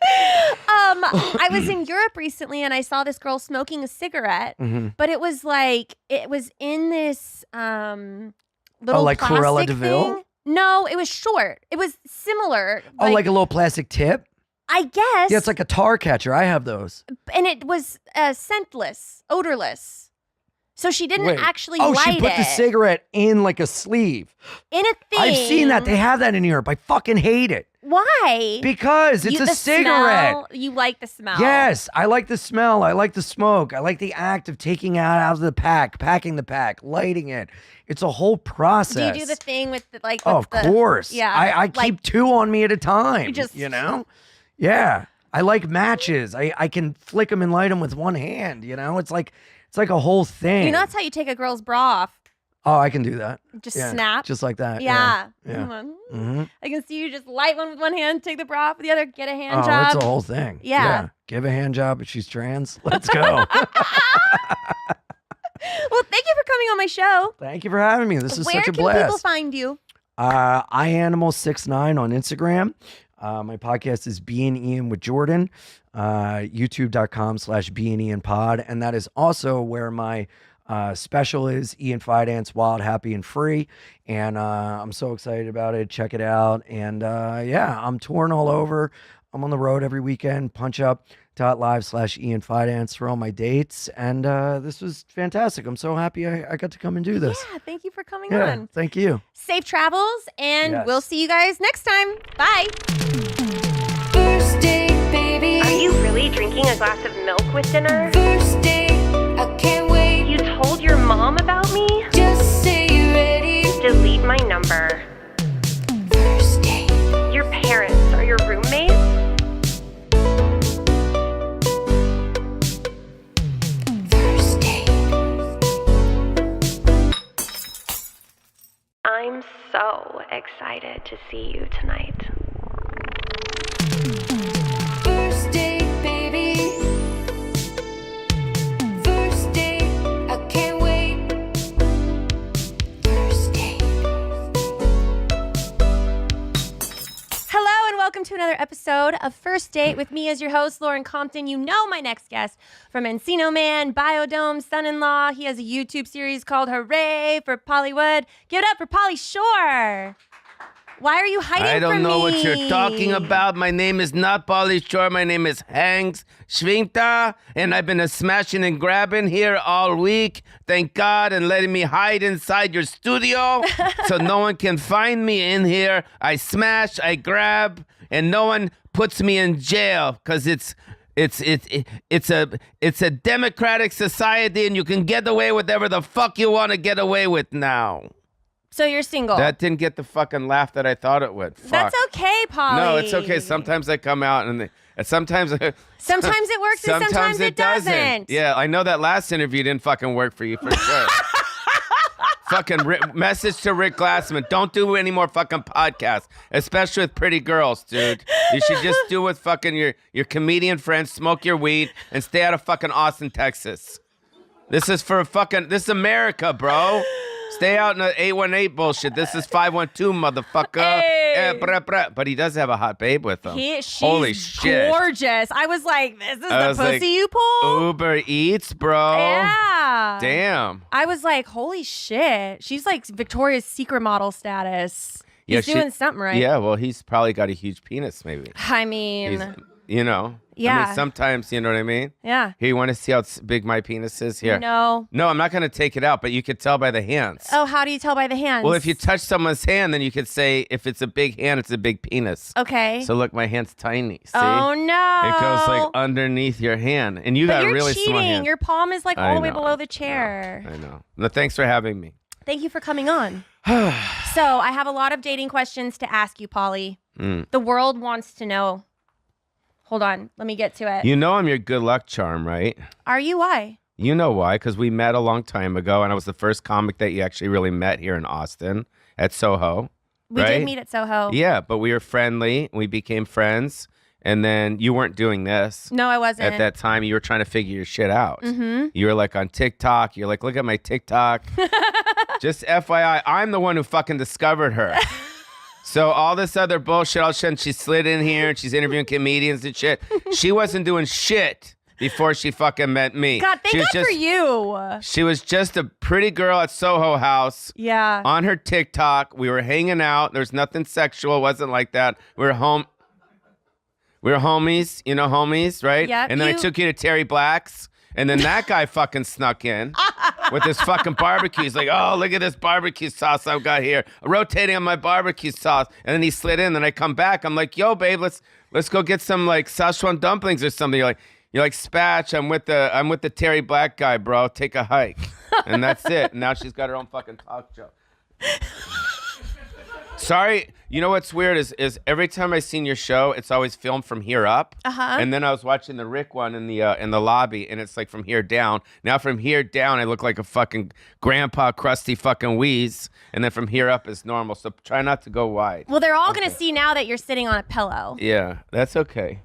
I was in Europe recently and I saw this girl smoking a cigarette, but it was in this little like plastic Cruella de Vil? thing. No, it was short. It was similar. Like a little plastic tip? I guess. Yeah, it's like a tar catcher. I have those. and it was scentless, odorless. So she didn't Wait. actually Oh, light she put it the cigarette in like a sleeve. in a thing. I've seen that. They have that in Europe. I fucking hate it. Why? Because it's You- a the cigarette. smell, you like the smell. Yes, I like the smell. I like the smoke. I like the act of taking it out of the pack, packing the pack, lighting it. It's a whole process. Do you do the thing with the like? Oh, with of the- course. Yeah. I like, keep 2 on me at a time. just- Yeah. I like matches. I can flick them and light them with one hand. It's like a whole thing. that's how you take a girl's bra off. Oh, I can do that. Just Yeah, snap. just like that. Yeah. Yeah. Mhm. I can see you just light one with one hand, take the bra off with the other, get a hand Oh, job. it's a whole thing. Yeah. Give a hand job if she's trans. Let's go. Well, thank you for coming on my show. Thank you for having me. This is Where such a can people blast. find you? iAnimal69 on Instagram. My podcast is B and Ian with Jordan. YouTube.com/B and Ian Pod. And that is also where my special is, Ian Finance, Wild, Happy, and Free. And I'm so excited about it. Check it out. And I'm touring all over. I'm on the road every weekend. punchup.live/Ian Finance for all my dates. And this was fantastic. I'm so happy I got to come and do this. Yeah, thank you for coming Yeah, on. thank you. Safe travels, and Yes. we'll see you guys next time. Bye. First date, baby. Are you really drinking a glass of milk with dinner? First date, I can't wait. You told your mom about me? Just say you're ready. Delete my number. First date. Your parents are your roommates? First date. I'm so excited to see you tonight. First date, baby. First date, I can't wait. First date. Hello and welcome to another episode of First Date with me as your host, Lauren Compton. You know my next guest from Encino Man, Biodome, Son-in-Law. He has a YouTube series called Hooray for Pollywood. Give it up for Polly Shore. Why are you hiding I don't from know me? what you're talking about. My name is not Polly Shore. My name is Hanks Schwingta, and I've been a smashing and grabbing here all week. Thank God, and letting me hide inside your studio so no one can find me in here. I smash, I grab, and no one puts me in jail because it's a democratic society, and you can get away with whatever the fuck you want to get away with now. So you're single. That didn't get the fucking laugh that I thought it would. Fuck. That's okay, Polly. No, it's okay. Sometimes I come out and sometimes Sometimes it works and sometimes it doesn't. Yeah, I know that last interview didn't fucking work for you for sure. Fucking message to Rick Glassman. Don't do any more fucking podcasts, especially with pretty girls, dude. You should just do with fucking your comedian friends, smoke your weed, and stay out of fucking Austin, Texas. This is America, bro. Stay out in the 818 bullshit. This is 512, motherfucker. Hey. But he does have a hot babe with him. She's Holy shit. gorgeous. I was like, this is I the was pussy like, you pull? Uber Eats, bro. Yeah. Damn. I was like, holy shit. She's like Victoria's Secret model status. He's Yeah, doing something right. Yeah, well, he's probably got a huge penis, maybe. I mean, He's, you know. I Yeah. mean, sometimes, you know what I mean? yeah. Here, you want to see how big my penis is? Here. No. No, I'm not going to take it out, but you could tell by the hands. Oh, how do you tell by the hands? Well, if you touch someone's hand, then you could say if it's a big hand, it's a big penis. Okay. So look, my hand's tiny. See? Oh, no. It goes like underneath your hand. And you But got a you're really cheating. small hand. Your palm is like I all the way know. below the chair. I know. No, thanks for having me. Thank you for coming on. So I have a lot of dating questions to ask you, Polly. The world wants to know. Hold on. Let me get to it. You know I'm your good luck charm, right? Are you? Why? You know why? Because we met a long time ago, and I was the first comic that you actually really met here in Austin at Soho. We right? did meet at Soho. Yeah, but we were friendly. We became friends, and then you weren't doing this. No, I wasn't. At that time, you were trying to figure your shit out. Mm-hmm. You were like on TikTok. You're like, look at my TikTok. Just FYI, I'm the one who fucking discovered her. So all this other bullshit, all of a sudden she slid in here and she's interviewing comedians and shit. She wasn't doing shit before she fucking met me. God, thank She was God for you. She was just a pretty girl at Soho House. Yeah. On her TikTok. We were hanging out. There's nothing sexual. It wasn't like that. We were homies, you know, homies, right? Yep, And then I you- took you to Terry Black's. And then that guy fucking snuck in with his fucking barbecue. He's like, oh, look at this barbecue sauce I've got here. Rotating on my barbecue sauce. And then he slid in. Then I come back. I'm like, yo, babe, let's go get some like Szechuan dumplings or something. You're like, Spatch, I'm with the Terry Black guy, bro. Take a hike. And that's it. And now she's got her own fucking talk show. Sorry, you know what's weird is every time I seen your show, it's always filmed from here up. Uh-huh. And then I was watching the Rick one in the lobby, and it's like from here down. Now from here down, I look like a fucking grandpa, crusty fucking wheeze, and then from here up is normal. So try not to go wide. Well, they're all going to see now that you're sitting on a pillow. Yeah, that's okay.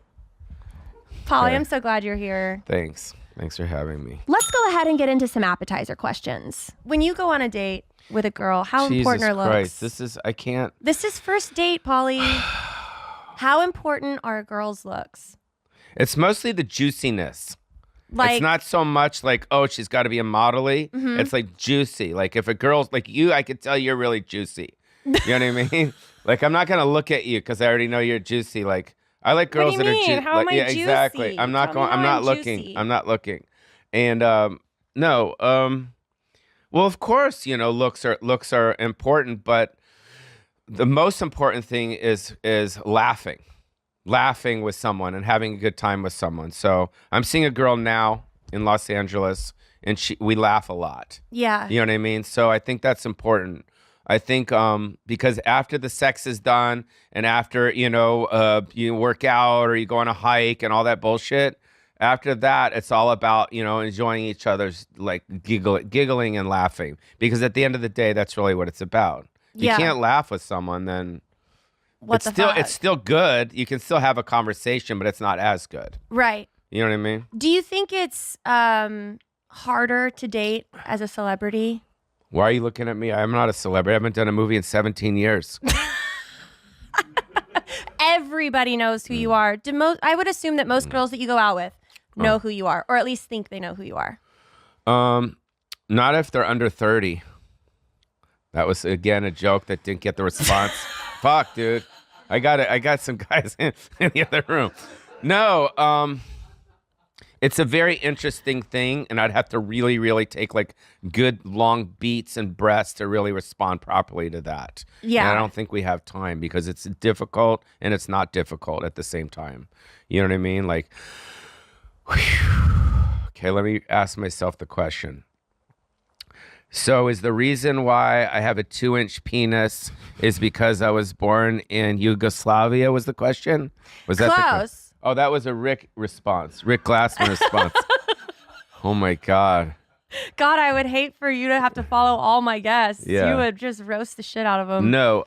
Polly, Okay. I'm so glad you're here. Thanks for having me. Let's go ahead and get into some appetizer questions. When you go on a date with a girl, how important Jesus are looks? Christ, I can't. This is first date, Polly. How important are a girl's looks? It's mostly the juiciness. Like, It's not so much like, oh, she's got to be a modelly. Mm-hmm. It's like juicy. Like if a girl's like you, I could tell you're really juicy. You know what I mean? Like I'm not gonna look at you because I already know you're juicy. Like I like What do girls you that mean? are juicy. How like, am I yeah, juicy? exactly. I'm not Tell me going. I'm how not I'm looking. juicy. I'm not looking. And no. Well, of course, you know, looks are important, but the most important thing is laughing with someone and having a good time with someone. So I'm seeing a girl now in Los Angeles, and we laugh a lot. yeah. You know what I mean? So I think that's important. I think because after the sex is done and after, you know, you work out or you go on a hike and all that bullshit, after that, it's all about, you know, enjoying each other's like giggling and laughing. Because at the end of the day, that's really what it's about. If Yeah. you can't laugh with someone, then What it's the still fuck? it's still good. You can still have a conversation, but it's not as good. Right. You know what I mean? Do you think it's harder to date as a celebrity? Why are you looking at me? I'm not a celebrity. I haven't done a movie in 17 years. Everybody knows who you are. I would assume that most girls that you go out with know who you are, or at least think they know who you are. Not if they're under 30. That was again a joke that didn't get the response. Fuck, dude. I got some guys in the other room. No, it's a very interesting thing, and I'd have to really, really take like good long beats and breaths to really respond properly to that. Yeah. And I don't think we have time because it's difficult and it's not difficult at the same time. You know what I mean? Like, okay, let me ask myself the question. So is the reason why I have a 2-inch penis is because I was born in Yugoslavia was the question? Was that Close. Oh, that was a Rick response. Rick Glassman response. Oh my God. God, I would hate for you to have to follow all my guests. Yeah. You would just roast the shit out of them. No.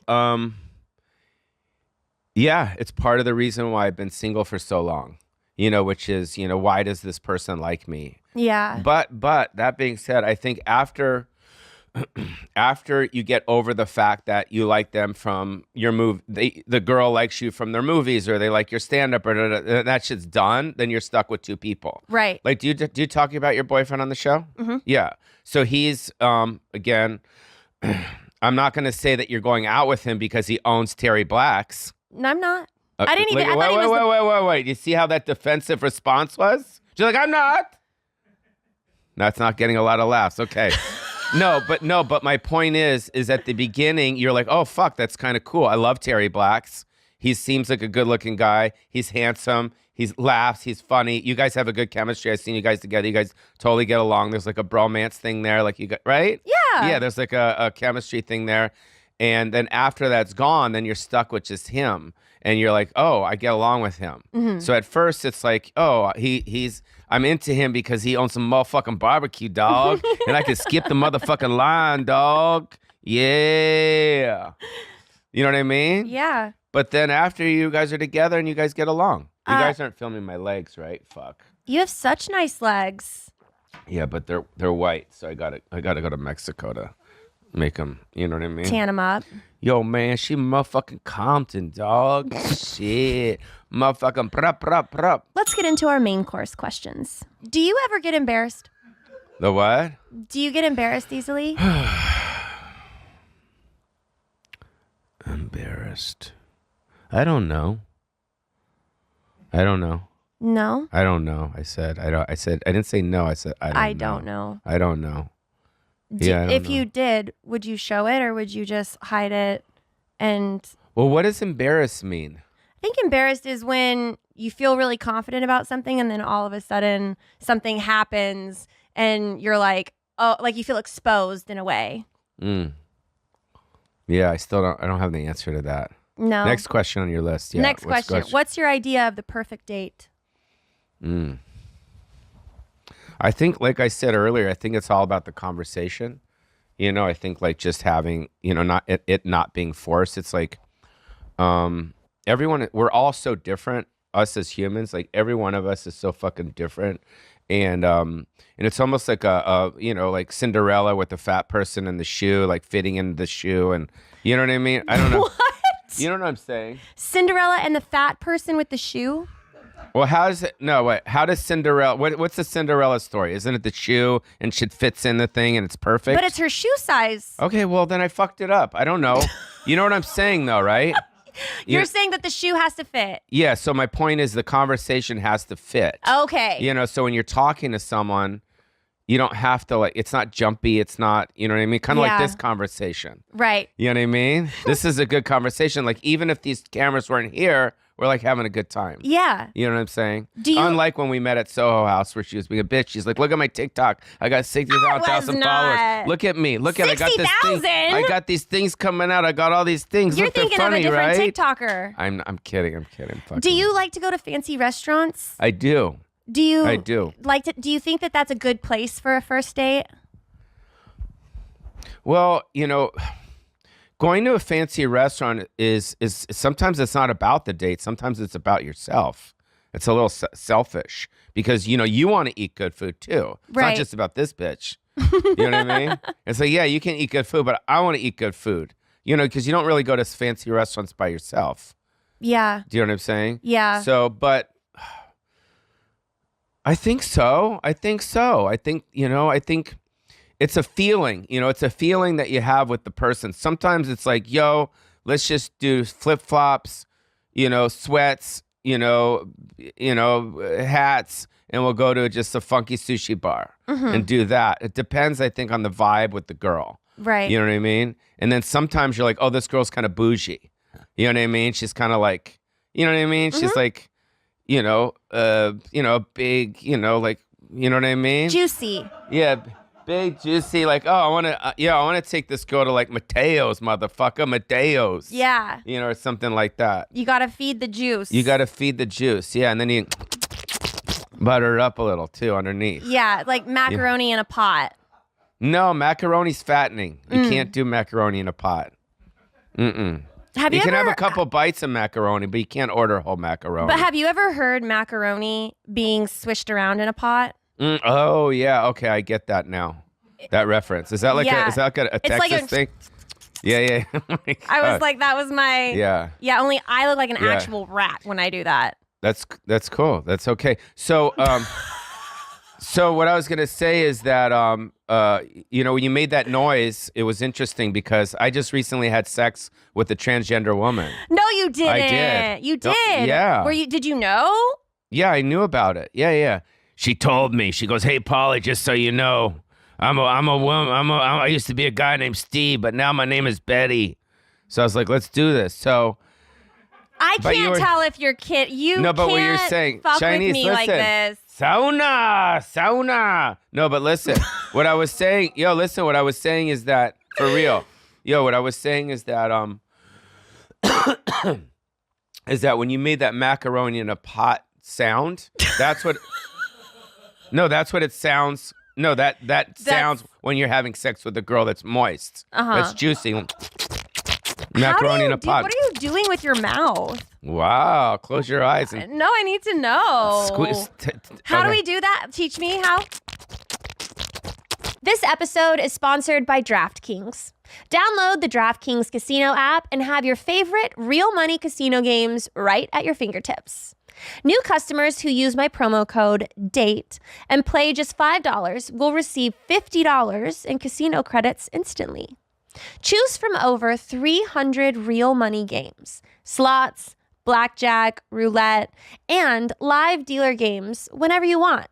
Yeah, it's part of the reason why I've been single for so long. Which is, why does this person like me? Yeah. But that being said, I think after you get over the fact that you like them from your move, the girl likes you from their movies, or they like your stand-up, or that shit's done, then you're stuck with two people. Right. Like, do you talk about your boyfriend on the show? Mm-hmm. Yeah. So he's, again, I'm not going to say that you're going out with him because he owns Terry Black's. No, I'm not. I didn't even. Wait. You see how that defensive response was? She's like, I'm not. That's not getting a lot of laughs. Okay. No, but my point is at the beginning, you're like, oh, fuck, that's kind of cool. I love Terry Black's. He seems like a good looking guy. He's handsome. He laughs. He's funny. You guys have a good chemistry. I've seen you guys together. You guys totally get along. There's like a bromance thing there. Like, you got, right? Yeah. Yeah, there's like a chemistry thing there. And then after that's gone, then you're stuck with just him. And you're like, oh, I get along with him. Mm-hmm. So at first it's like, oh, I'm into him because he owns some motherfucking barbecue, dog. And I can skip the motherfucking line, dog. Yeah. You know what I mean? Yeah. But then after you guys are together and you guys get along. You guys aren't filming my legs, right? Fuck. You have such nice legs. Yeah, but they're white. So I gotta go to Mexico to make them, you know what I mean? Tan them up. Yo, man, she motherfucking Compton, dog. Shit. Motherfucking prop. Let's get into our main course questions. Do you ever get embarrassed? The what? Do you get embarrassed easily? Embarrassed. I don't know. I don't know. No? I don't know. I said, I didn't say no. I said, I don't know. I don't know. Yeah, if you did, would you show it or would you just hide it? And well, what does embarrassed mean? I think embarrassed is when you feel really confident about something and then all of a sudden something happens and you're like, oh, like you feel exposed in a way. Yeah, I don't have the answer to that. No. Next question on your list. Yeah. Next question. What's your idea of the perfect date? I think, like I said earlier, I think it's all about the conversation. I think like just having, not it not being forced. It's like everyone, we're all so different, us as humans. Like every one of us is so fucking different. And it's almost like like Cinderella with the fat person in the shoe, like fitting in the shoe. And you know what I mean? I don't know. What? You know what I'm saying? Cinderella and the fat person with the shoe? Well, how does Cinderella, what's the Cinderella story? Isn't it the shoe and shit fits in the thing and it's perfect? But it's her shoe size. Okay, well, then I fucked it up. I don't know. You know what I'm saying, though, right? You're saying that the shoe has to fit. Yeah, so my point is the conversation has to fit. Okay. So when you're talking to someone, you don't have to, like, it's not jumpy. It's not, you know what I mean? Kind of like this conversation. Right. You know what I mean? This is a good conversation. Like, even if these cameras weren't here, we're like having a good time. Yeah. You know what I'm saying? Unlike when we met at Soho House where she was being a bitch. She's like, look at my TikTok. I got 60,000 followers. Look at me. Look at it. I got this thing. I got these things coming out. I got all these things. You're look, they're thinking funny, of a different right? TikToker. I'm kidding. Fucking. Do you like to go to fancy restaurants? I do. I do. Do you think that that's a good place for a first date? Well, going to a fancy restaurant is sometimes it's not about the date. Sometimes it's about yourself. It's a little selfish because, you want to eat good food too. It's not just about this bitch. You know what I mean? It's like, yeah, you can eat good food, but I want to eat good food, because you don't really go to fancy restaurants by yourself. Yeah. Do you know what I'm saying? Yeah. So, but I think so. I think it's a feeling, it's a feeling that you have with the person. Sometimes it's like, yo, let's just do flip-flops, sweats, hats, and we'll go to just a funky sushi bar and do that. It depends, I think, on the vibe with the girl. Right. You know what I mean? And then sometimes you're like, oh, this girl's kind of bougie. You know what I mean? She's kind of like, you know what I mean? She's like, big, like, you know what I mean? Juicy. Yeah, big, juicy, like, oh, I want to take this girl to like Mateo's, motherfucker, Mateo's. Yeah. Or something like that. You got to feed the juice. You got to feed the juice, yeah, and then you Butter it up a little too underneath. Yeah, like macaroni in a pot. No, macaroni's fattening. You can't do macaroni in a pot. Mm-mm. Have You can have ever, a couple bites of macaroni, but you can't order whole macaroni. But have you ever heard macaroni being swished around in a pot? Oh yeah, okay, I get that now. That reference is that like Yeah. is that like a It's Texas like a- thing? Yeah. Oh my I was God. like, that was my. yeah. Yeah, only I look like an Yeah. actual rat when I do that. That's cool. That's okay. So so what I was gonna say is that when you made that noise, it was interesting because I just recently had sex with a transgender woman. No, you didn't. I did. You No, did. yeah. Did you know? Yeah, I knew about it. Yeah. She told me. She goes, "Hey, Paulie, just so you know, I'm a woman. I used to be a guy named Steve, but now my name is Betty." So I was like, "Let's do this." So I But you can't were- tell if you're kid. You no, but what you're can't saying, fuck Chinese. with me Listen, like this. sauna. No, but listen, what I was saying, what I was saying is that for real, what I was saying is that is that when you made that macaroni in a pot sound, that's what. No, that's what it sounds. No, that sounds when you're having sex with a girl that's moist. That's juicy. Macaroni in a pot. What are you doing with your mouth? Wow, close your eyes and No, I need to know. squeeze. How do we do that? Teach me how. This episode is sponsored by DraftKings. Download the DraftKings Casino app and have your favorite real money casino games right at your fingertips. New customers who use my promo code DATE and play just $5 will receive $50 in casino credits instantly. Choose from over 300 real money games, slots, blackjack, roulette, and live dealer games whenever you want.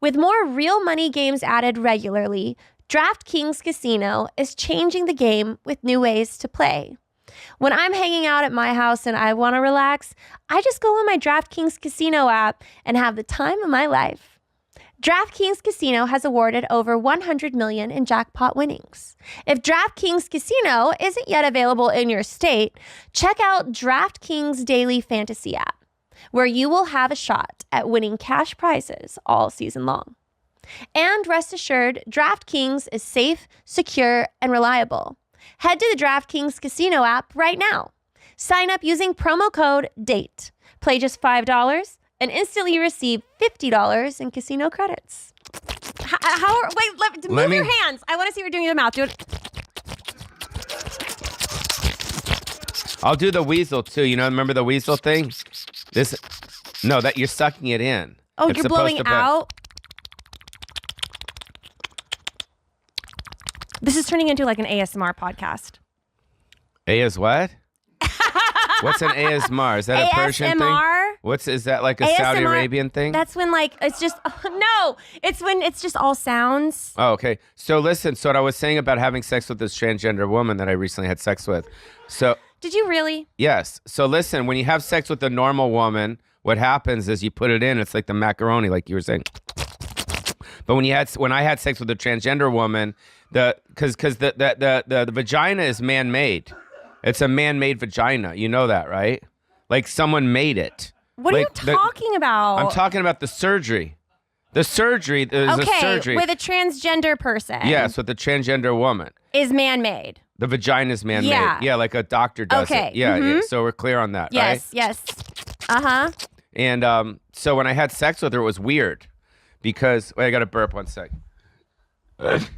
With more real money games added regularly, DraftKings Casino is changing the game with new ways to play. When I'm hanging out at my house and I want to relax, I just go on my DraftKings Casino app and have the time of my life. DraftKings Casino has awarded over $100 million in jackpot winnings. If DraftKings Casino isn't yet available in your state, check out DraftKings Daily Fantasy app, where you will have a shot at winning cash prizes all season long. And rest assured, DraftKings is safe, secure, and reliable. Head to the DraftKings Casino app right now. Sign up using promo code DATE. Play just $5 and instantly receive $50 in casino credits. Move your hands. I want to see what you're doing with your mouth. Do it. I'll do the weasel too. Remember the weasel thing? That you're sucking it in. Oh, It's you're supposed blowing to be- out? This is turning into like an ASMR podcast. AS what? What's an ASMR? Is that a Persian thing? ASMR? Is that like a Saudi ASMR, Arabian thing? That's when it's just, no, it's when it's just all sounds. Oh, okay. So listen, what I was saying about having sex with this transgender woman that I recently had sex with. So Did you really? yes. So listen, when you have sex with a normal woman, what happens is you put it in, it's like the macaroni, like you were saying. But when I had sex with a transgender woman, because the vagina is man-made. It's a man-made vagina. You know that, right? Like someone made it. What are you talking about? I'm talking about the surgery. The surgery is a surgery. With a transgender person. Yes, with a transgender woman. Is man-made. The vagina is man-made. Yeah. Yeah, like a doctor does Okay, it. Yeah. So we're clear on that, right? Yes, yes. Uh-huh. And so when I had sex with her, it was weird because I got to burp 1 sec.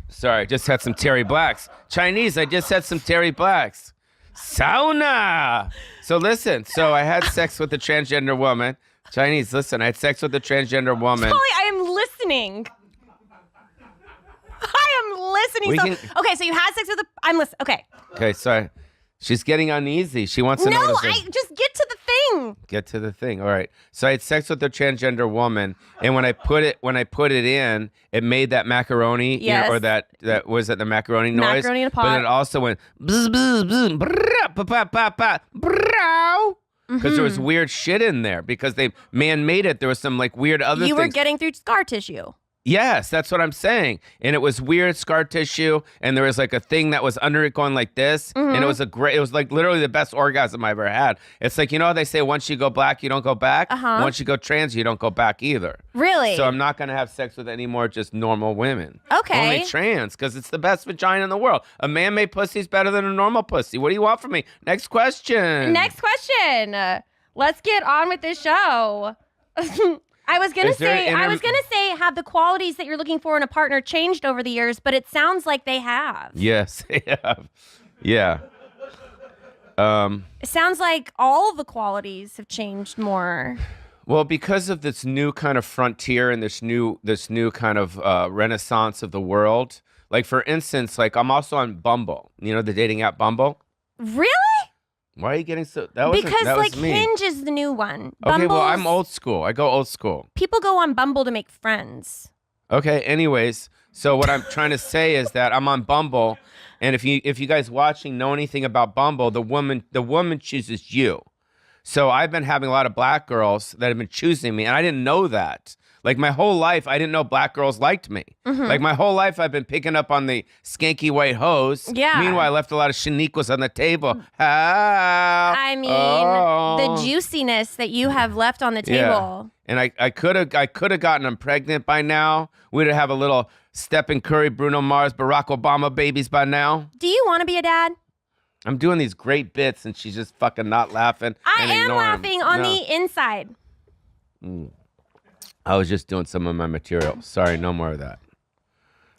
Sorry, I just had some Terry Blacks. Chinese, I just had some Terry Blacks. Sauna. So listen, I had sex with a transgender woman. Chinese, listen, I had sex with a transgender woman. Polly, I am listening. I am listening. Okay, so you had sex with I'm listening. Okay. Okay, sorry. She's getting uneasy. She wants to know. No, just get to the thing. Get to the thing. All right. So I had sex with a transgender woman, and when I put it in, it made that macaroni, Yes. or that was it the macaroni noise? Macaroni in a pot. But it also went bzz, bzz, bzz, brrrr, pa pa pa pa, brow. Because there was weird shit in there because they man-made it. There was some like weird other You things. were getting through scar tissue. Yes, that's what I'm saying. And it was weird scar tissue, and there was like a thing that was under it going like this, and it was it was like literally the best orgasm I ever had. It's like, you know how they say once you go black, you don't go back? Once you go trans, you don't go back either. Really? So I'm not going to have sex with any more just normal women. Okay. Only trans, because it's the best vagina in the world. A man-made pussy is better than a normal pussy. What do you want from me? Next question. Next question. Let's get on with this show. I was gonna say, have the qualities that you're looking for in a partner changed over the years, but it sounds like they have. Yes, they have. Yeah. It sounds like all the qualities have changed more. Well, because of this new kind of frontier and this new kind of renaissance of the world. Like, for instance, like I'm also on Bumble. You know, the dating app Bumble? Really? Why are you getting so... Because that like was me. Hinge is the new one. Okay, well, I'm Bumble's- old school. I go old school. People go on Bumble to make friends. Okay, anyways, so what I'm trying to say is that I'm on Bumble, and if you guys watching know anything about Bumble, the woman chooses you. So I've been having a lot of black girls that have been choosing me, and I didn't know that. Like, my whole life, I didn't know black girls liked me. Like, my whole life, I've been picking up on the skanky white hoes. Yeah. Meanwhile, I left a lot of Shaniquas on the table. I mean, Oh. the juiciness that you have left on the table. And I could have gotten them pregnant by now. We'd have a little Stephen Curry, Bruno Mars, Barack Obama babies by now. Do you want to be a dad? I'm doing these great bits, and she's just fucking not laughing. I and am ignoring 'em. laughing on No. the inside. I was just doing some of my material. Sorry, no more of that.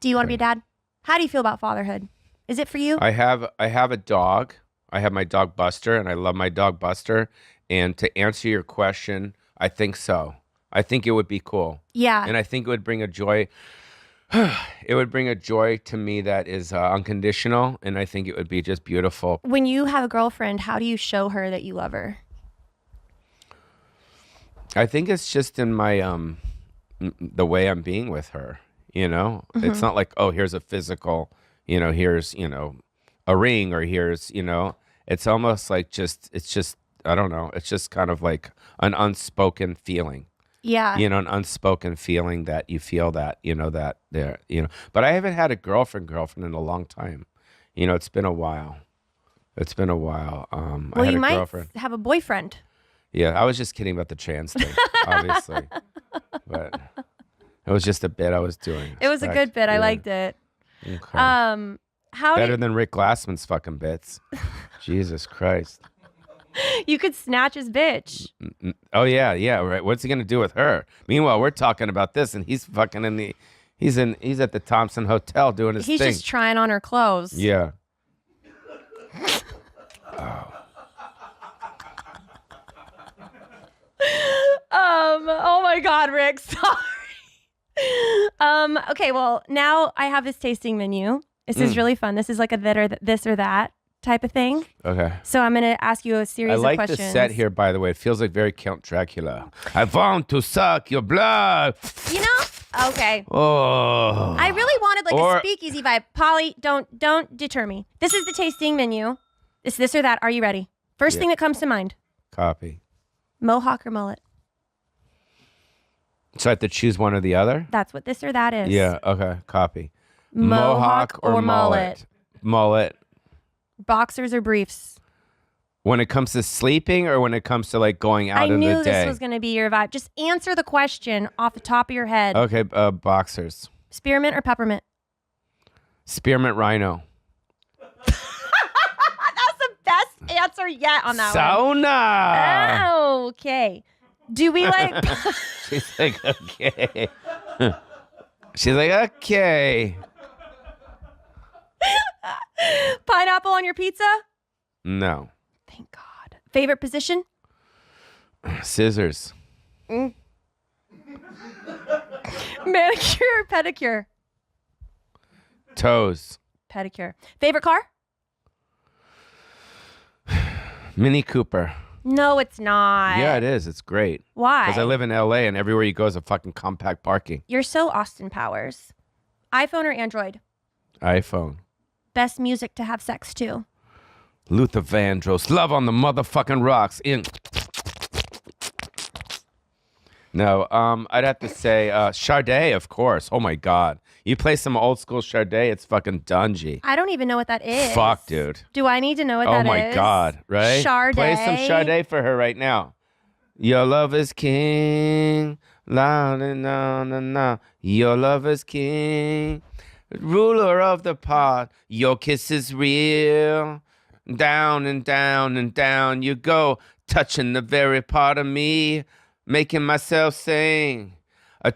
Do you want to be a dad? How do you feel about fatherhood? Is it for you? I have a dog. I have my dog Buster, and I love my dog Buster. And to answer your question, I think so. I think it would be cool. Yeah. And I think it would bring a joy. It would bring a joy to me that is unconditional, and I think it would be just beautiful. When you have a girlfriend, how do you show her that you love her? I think it's just in my the way I'm being with her. You know, it's not like, oh, here's a physical. You know, here's a ring, or here's It's almost like it's just I don't know. It's just kind of like an unspoken feeling. Yeah. An unspoken feeling that you feel that, that there, But I haven't had a girlfriend in a long time. It's been a while. I Well, had you a might girlfriend. have a boyfriend. Yeah, I was just kidding about the trans thing, obviously. But it was just a bit I was doing. It was a good bit. I liked it. Okay. How Better than Rick Glassman's fucking bits. Jesus Christ. you could snatch his bitch. Oh yeah, right. What's he gonna do with her? Meanwhile, we're talking about this, and he's fucking he's at the Thompson Hotel doing his He's thing. just trying on her clothes. Yeah. Oh my God, Rick. Sorry. Okay. Well, now I have this tasting menu. This is really fun. This is like a this or that type of thing. Okay. So I'm gonna ask you a series I of like questions. the set here, by the way. It feels like very Count Dracula. I want to suck your blood. You know? Okay. Oh. I really wanted like Or- a speakeasy vibe. Polly, don't deter me. This is the tasting menu. It's this or that. Are you ready? First thing that comes to mind. Copy. Mohawk or mullet? So I have to choose one or the other? That's what this or that is. Yeah, okay. Copy. Mohawk or mullet? Mullet. Boxers or briefs? When it comes to sleeping, or when it comes to like going out I in knew the day? this was going to be your vibe. Just answer the question off the top of your head. Okay, boxers. Spearmint or peppermint? Spearmint rhino. That's the best answer yet on that one. Sauna. Okay. Do we like... She's like, okay. She's like, okay. Pineapple on your pizza? No. Thank God. Favorite position? Scissors. Manicure or pedicure? Toes. Pedicure. Favorite car? Mini Cooper. No, it's not. Yeah, it is. It's great. Why? Because I live in LA, and everywhere you go is a fucking compact parking. You're so Austin Powers. iPhone or Android? iPhone. Best music to have sex to? Luther Vandross. Love on the motherfucking rocks. In. No, I'd have to say Sade, of course. Oh my God, you play some old school Sade, it's fucking dungy. I don't even know what that is. Fuck, dude. Do I need to know what Oh that is? my God, right? Sade. Play some Sade for her right now. Your love is king, la na na na na. Your love is king, ruler of the pot. Your kiss is real. Down and down and down you go, touching the very part of me, making myself sing.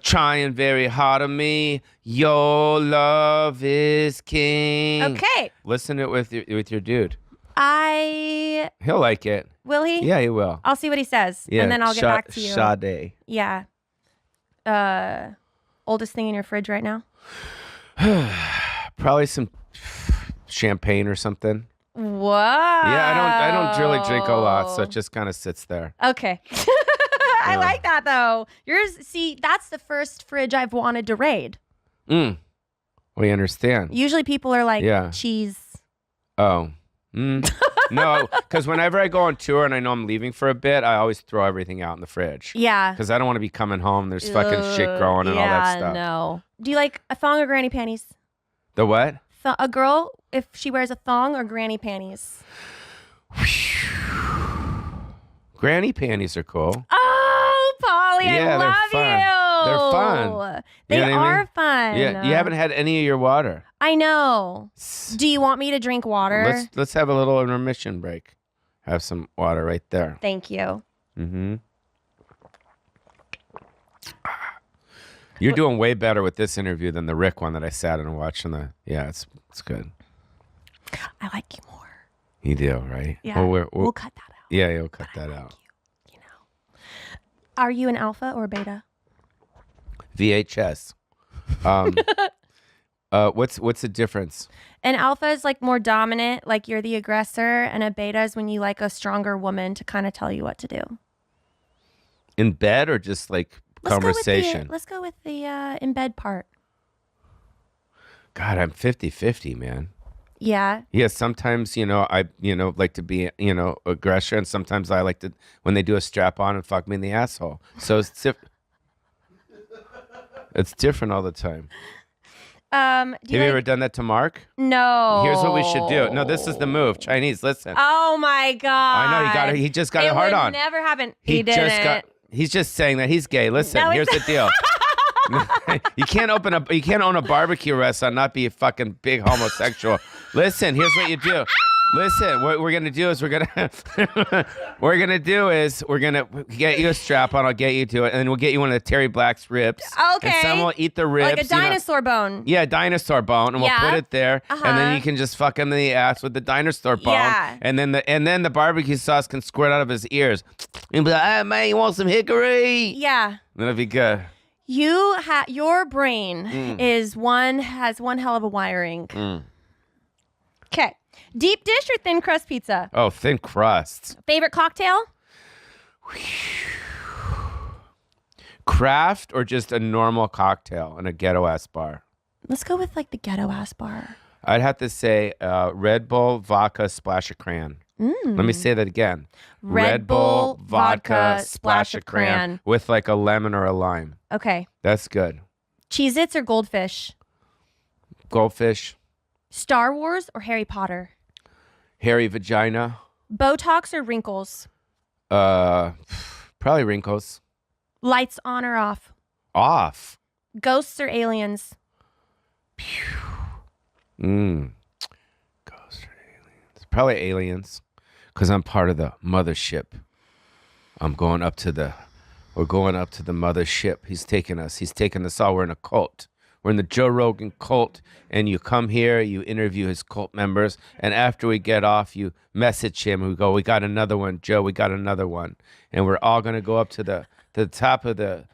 Trying very hard of me. Your love is king. Okay. Listen to it with your dude. He'll like it. Will he? Yeah, he will. I'll see what he says, Yeah, and then I'll get back to you. Sade. Yeah. Oldest thing in your fridge right now? Probably some champagne or something. Whoa. Yeah, I don't really drink a lot, so it just kind of sits there. Okay. I like that though. Yours, see, that's the first fridge I've wanted to raid. We understand. Usually people are like, Yeah. cheese. Oh. No, because whenever I go on tour and I know I'm leaving for a bit, I always throw everything out in the fridge. Yeah. Because I don't want to be coming home. There's fucking shit growing and all that stuff. No. Do you like a thong or granny panties? The what? A girl, if she wears a thong or granny panties? Granny panties are cool. Oh, Polly, Yeah, I they're love fun. you. They're fun. They You know what I are mean? fun. Yeah, you haven't had any of your water. I know. Do you want me to drink water? Let's have a little intermission break. Have some water right there. Thank you. Mm-hmm. You're doing way better with this interview than the Rick one that I sat and watched. Yeah, it's good. I like you more. You do, right? Yeah. Well, We'll cut that out. Yeah, you'll cut that out. You know. Are you an alpha or beta? VHS. What's the difference? An alpha is like more dominant, like you're the aggressor, and a beta is when you like a stronger woman to kind of tell you what to do. In bed or just like conversation? Let's go with the in bed part. God, I'm 50-50, man. Yeah. Yeah, sometimes, I, like to be, aggressor, and sometimes I like to, when they do a strap on and fuck me in the asshole. So it's different all the time. Have you ever done that to Mark? No. Here's what we should do. No, this is the move. Chinese, listen. Oh my God. I know, he just got it hard would on. Never happen. He didn't. He's just saying that he's gay. Listen, No, here's the deal. You can't own a barbecue restaurant and not be a fucking big homosexual. Listen, here's what you do. Listen, what we're gonna do is we're gonna get you a strap on. I'll get you to it, and then we'll get you one of the Terry Black's ribs. Okay. And someone will eat the ribs. Like a dinosaur bone. Yeah, dinosaur bone, and we'll put it there, and then you can just fuck him in the ass with the dinosaur bone. Yeah. And then the barbecue sauce can squirt out of his ears. And be like, "Hey man, you want some hickory?" Yeah. That'll be good. Your brain has one hell of a wiring. Okay. Deep dish or thin crust pizza? Oh, thin crust. Favorite cocktail? Craft or just a normal cocktail in a ghetto ass bar? Let's go with like the ghetto ass bar. I'd have to say Red Bull, vodka, splash of crayon. Let me say that again. Red Bull, vodka, splash of crayon. with like a lemon or a lime. Okay. That's good. Cheez-Its or Goldfish? Goldfish, Star Wars or Harry Potter? hairy vagina, Botox or wrinkles? probably wrinkles. Lights on or off? Off. Ghosts or aliens? Ghosts or aliens? Probably aliens, because I'm part of the mothership. We're going up to the mothership. He's taking us all. We're in a cult. We're in the Joe Rogan cult, and you come here, you interview his cult members, and after we get off, you message him. We go, "We got another one, Joe. We got another one," and we're all gonna go up to the top of the,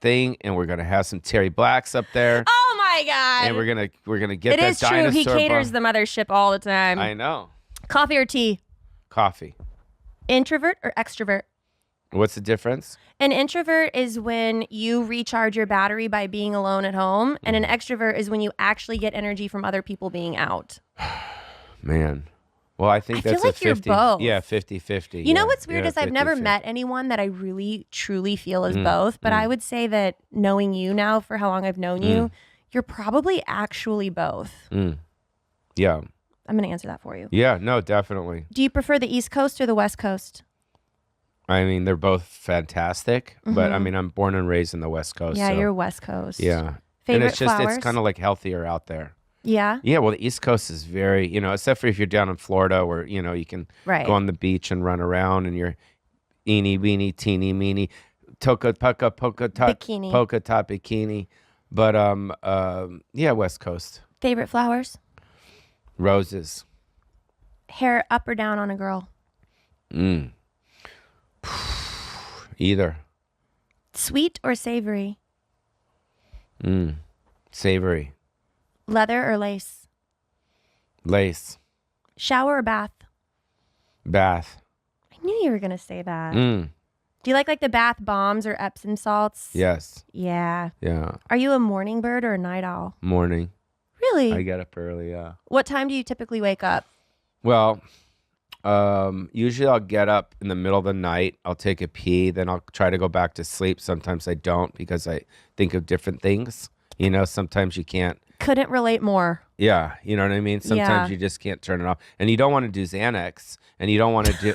thing, and we're gonna have some Terry Blacks up there, Oh my God. and we're gonna get It that is true. dinosaur. He caters bone. the mothership all the time. I know. Coffee or tea? Coffee. Introvert or extrovert? What's the difference? An introvert is when you recharge your battery by being alone at home, and an extrovert is when you actually get energy from other people being out. Man, Well, I think I feel that's like a you're 50. both. Yeah, 50-50. You know yeah, what's weird yeah, is I've never 50-50. met anyone that I really truly feel is Mm, both, but I mm. would say that knowing you now for how long I've known you, you're probably actually both. Mm. Yeah. I'm going to answer that for you. Yeah, no, definitely. Do you prefer the East Coast or the West Coast? I mean, they're both fantastic, but I mean, I'm born and raised in the West Coast. Yeah, so, you're West Coast. Yeah. Favorite and it's just, flowers? it's kind of like healthier out there. Yeah. Yeah, well, the East Coast is very, except for if you're down in Florida where, you can Right. go on the beach and run around and you're eeny, weeny, teeny, meeny, toka, pucka, polka tot, Bikini. polka tot bikini. But, yeah, West Coast. Favorite flowers? Roses. Hair up or down on a girl? Either. Sweet or savory? Savory. Leather or lace? Lace. Shower or bath? Bath. I knew you were going to say that. Mm. Do you like the bath bombs or Epsom salts? Yes. Yeah. Yeah. Are you a morning bird or a night owl? Morning. Really? I get up early, yeah. What time do you typically wake up? Well, usually I'll get up in the middle of the night. I'll take a pee, then I'll try to go back to sleep. Sometimes I don't because I think of different things. Sometimes you can't. Couldn't relate more. Yeah, you know what I mean? Sometimes Yeah. you just can't turn it off. And you don't want to do Xanax. And you don't want to do...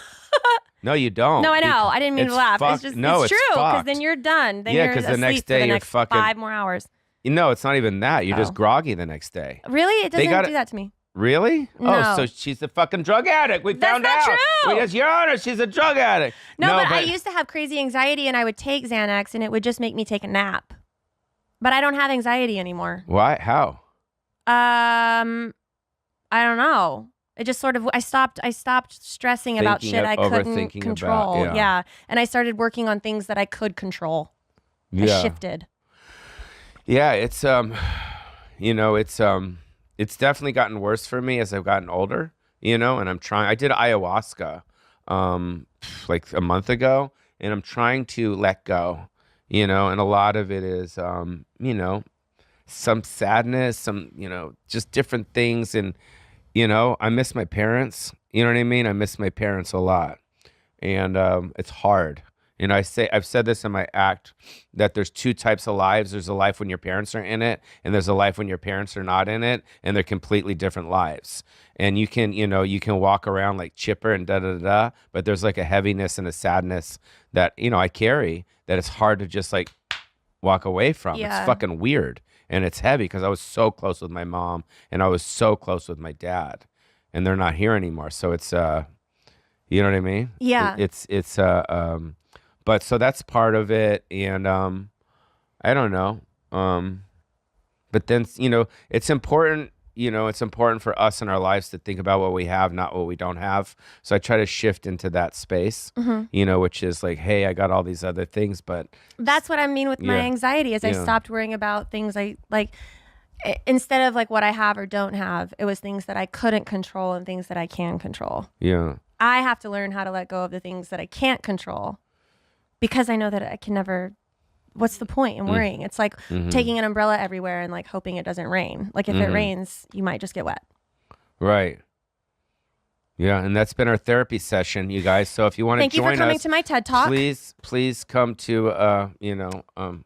No, you don't. No, I know. I didn't mean to laugh. Fucked. It's just No, it's true because fucked. then you're done. Then Yeah, you're 'cause the asleep next for day the you're next fucking- 5 more hours. No, it's not even that. You're just Oh. groggy the next day. Really? It doesn't gotta- do that to me. Really? No. Oh, so she's a fucking drug addict. We That's found not out. true. Yes, Your Honor, she's a drug addict. No, but I used to have crazy anxiety and I would take Xanax and it would just make me take a nap. But I don't have anxiety anymore. Why? How? I don't know. It just sort of I stopped stressing about Thinking shit of- I couldn't overthinking about, control. yeah. And I started working on things that I could control. I Yeah. shifted. Yeah, it's it's definitely gotten worse for me as I've gotten older, and I'm trying. I did ayahuasca like a month ago, and I'm trying to let go, and a lot of it is some sadness, some just different things, and I miss my parents. You know what I mean? I miss my parents a lot, and it's hard. And I've said this in my act that there's two types of lives. There's a life when your parents are in it, and there's a life when your parents are not in it, and they're completely different lives. And you can walk around like chipper and da da da, but there's like a heaviness and a sadness that I carry that it's hard to just like walk away from. Yeah. It's fucking weird, and it's heavy because I was so close with my mom and I was so close with my dad, and they're not here anymore. So it's you know what I mean? Yeah. But so that's part of it, and I don't know. But then it's important. It's important for us in our lives to think about what we have, not what we don't have. So I try to shift into that space, which is like, hey, I got all these other things, but That's what I mean with my Yeah. anxiety is I Yeah. stopped worrying about things I like instead of like what I have or don't have. It was things that I couldn't control and things that I can control. yeah, I have to learn how to let go of the things that I can't control because I know that I can never. What's the point in worrying? It's like taking an umbrella everywhere and like hoping it doesn't rain. Like if it rains, you might just get wet. right. Yeah, and that's been our therapy session, you guys. So if you want to Thank you join for coming us, to my TED Talk. please come to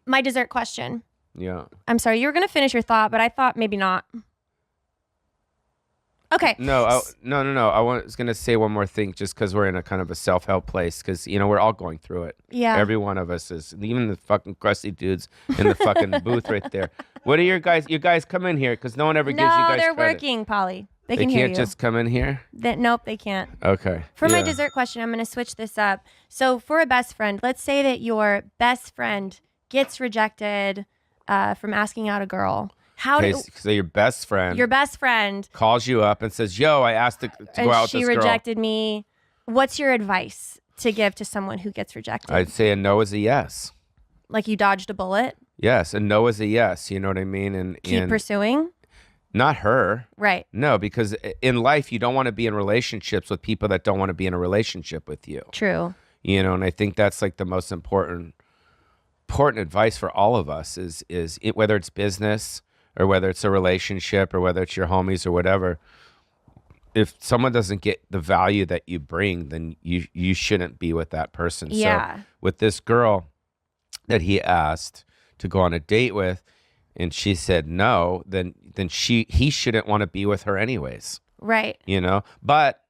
My dessert question. yeah. I'm sorry, you were going to finish your thought, but I thought maybe not. Okay. No, I was gonna say one more thing, just because we're in a kind of a self-help place, because we're all going through it. Yeah. Every one of us is, even the fucking crusty dudes in the fucking booth right there. What are your guys? You guys come in here, because no one ever gives you No, guys they're credit. working, Polly. They They can hear can't you. just come in here. Nope, they can't. Okay. For my Yeah. dessert question, I'm going to switch this up. So, for a best friend, let's say that your best friend gets rejected from asking out a girl. How Okay, do so your best friend your best friend calls you up and says, "Yo, I asked to go and out with she this girl." rejected me? What's your advice to give to someone who gets rejected? I'd say a no is a yes. Like you dodged a bullet? Yes, a no is a yes. You know what I mean? And Keep pursuing? not her. Right. No, because in life you don't want to be in relationships with people that don't want to be in a relationship with you. True. And I think that's like the most important advice for all of us is whether it's business or whether it's a relationship or whether it's your homies or whatever. if someone doesn't get the value that you bring, then you shouldn't be with that person. Yeah. So with this girl that he asked to go on a date with, and she said no, then he shouldn't want to be with her anyways. Right. You know? But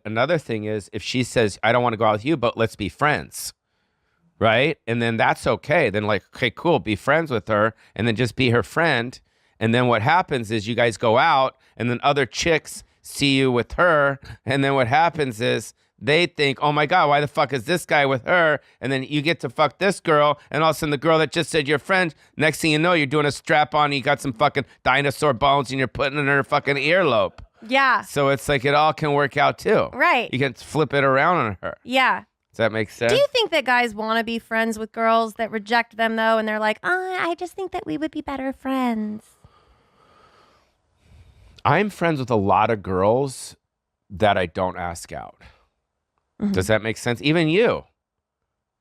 another thing is, if she says, I don't want to go out with you, but let's be friends. Right? And then that's okay. Then like, okay, cool, be friends with her, and then just be her friend. And then what happens is you guys go out, and then other chicks see you with her, and then what happens is they think, oh my God, why the fuck is this guy with her? And then you get to fuck this girl, and all of a sudden the girl that just said you're friend, next thing you know, you're doing a strap on, and you got some fucking dinosaur bones, and you're putting it in her fucking earlobe. Yeah. So it's like it all can work out too. Right. You can flip it around on her. Yeah. Does that make sense? Do you think that guys want to be friends with girls that reject them though, and they're like, I just think that we would be better friends? I'm friends with a lot of girls that I don't ask out. Mm-hmm. Does that make sense? Even you.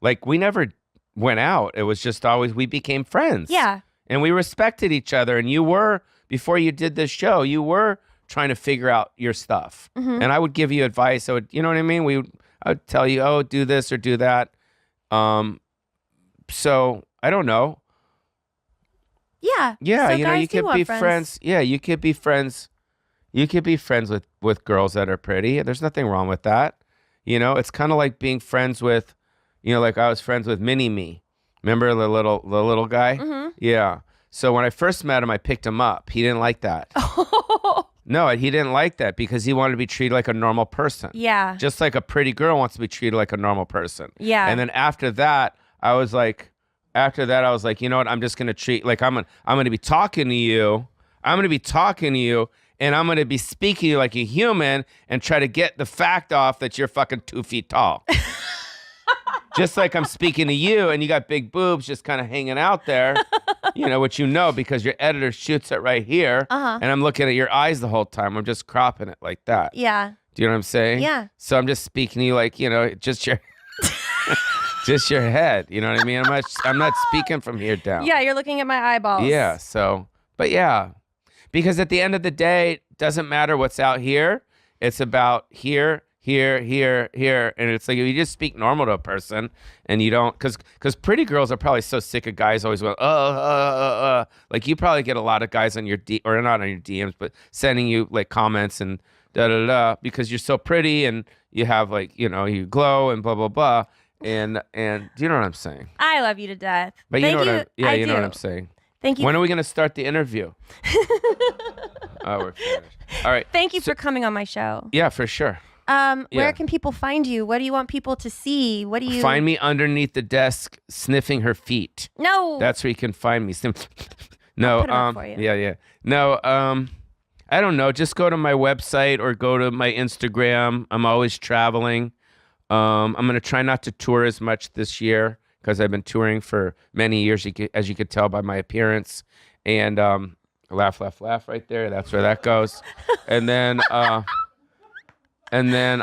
Like, we never went out. It was just always, we became friends. Yeah. And we respected each other. And you were, before you did this show, you were trying to figure out your stuff. Mm-hmm. And I would give you advice. I would, you know what I mean? I would tell you, oh, do this or do that. So I don't know. Yeah. Yeah, So you know, guys you do could want be friends. Yeah, you could be friends. You could be friends with girls that are pretty. There's nothing wrong with that. You know, it's kind of like being friends with, you know, like I was friends with Mini-Me. Remember the little guy? Mm-hmm. Yeah. So when I first met him, I picked him up. He didn't like that. No, he didn't like that because he wanted to be treated like a normal person. Yeah. Just like a pretty girl wants to be treated like a normal person. Yeah. And then after that, I was like, you know what? I'm just going to treat, like, I'm going to be talking to you. I'm going to be talking to you, and I'm going to be speaking to you like a human and try to get the fact off that you're fucking 2 feet tall. Just like I'm speaking to you, and you got big boobs just kind of hanging out there, you know, which you know because your editor shoots it right here. Uh-huh. And I'm looking at your eyes the whole time. I'm just cropping it like that. Yeah. Do you know what I'm saying? Yeah. So I'm just speaking to you like, you know, just your just your head. You know what I mean? I'm not speaking from here down. Yeah, you're looking at my eyeballs. Yeah. So, but yeah, because at the end of the day, it doesn't matter what's out here. It's about here, and it's like if you just speak normal to a person and you don't, because pretty girls are probably so sick of guys always going, like you probably get a lot of guys on your or not on your DMs, but sending you like comments and because you're so pretty and you have like, you know, you glow and blah blah blah, and do you know what I'm saying? I love you to death. But Thank you know what I you know do. what I'm saying. Thank you. When are we gonna start the interview? Oh, we're finished. All right. Thank you for coming on my show. Yeah, for sure. Where Yeah. can people find you? What do you want people to see? What do you Find me underneath the desk sniffing her feet. No. That's where you can find me. No, I'll put 'em up for you. yeah. No, I don't know. Just go to my website or go to my Instagram. I'm always traveling. I'm going to try not to tour as much this year because I've been touring for many years, as you could tell by my appearance. And laugh right there. That's where that goes. And then I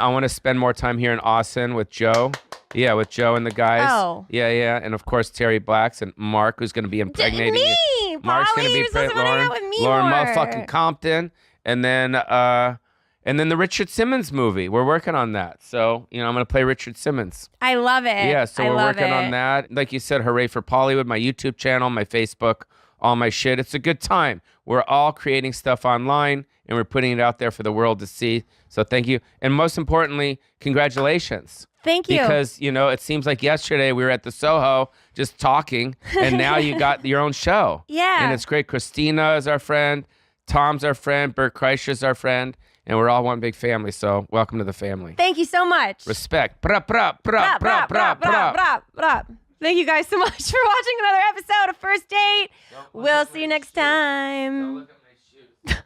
want to spend more time here in Austin with Joe. Yeah, with Joe and the guys. Oh. Yeah. And of course, Terry Blacks and Mark, who's going to be impregnating you. Me, Mark's Polly, gonna be you're supposed to hang Lauren, out with me Lauren more. motherfucking Compton, and then the Richard Simmons movie. We're working on that. So I'm gonna play Richard Simmons. I love it. Yeah, so I we're love working it. on that. Like you said, hooray for Pollywood, my YouTube channel, my Facebook, all my shit. It's a good time. We're all creating stuff online and we're putting it out there for the world to see. So thank you, and most importantly, congratulations. Thank you. Because, it seems like yesterday we were at the Soho just talking, and now you got your own show. Yeah. And it's great. Christina is our friend. Tom's our friend. Bert Kreischer's our friend. And we're all one big family. So welcome to the family. Thank you so much. Respect. Brap, brap, brap, brap, brap, brap. Thank you guys so much for watching another episode of First Date. We'll see you next time. Look at my shoes.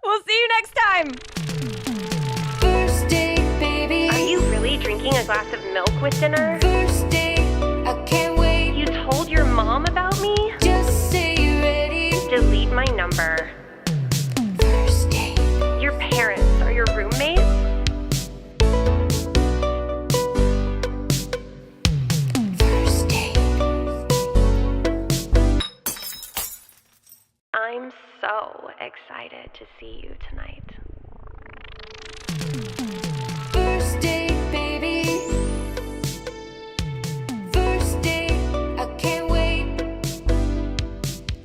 We'll see you next time. First date, baby. Are you really drinking a glass of milk with dinner? First date, I can't wait. You told your mom about me? Just say you're ready. Delete my number. First date. Your parents are your roommates? First date. I'm so so excited to see you tonight. First date, baby. First date, I can't wait.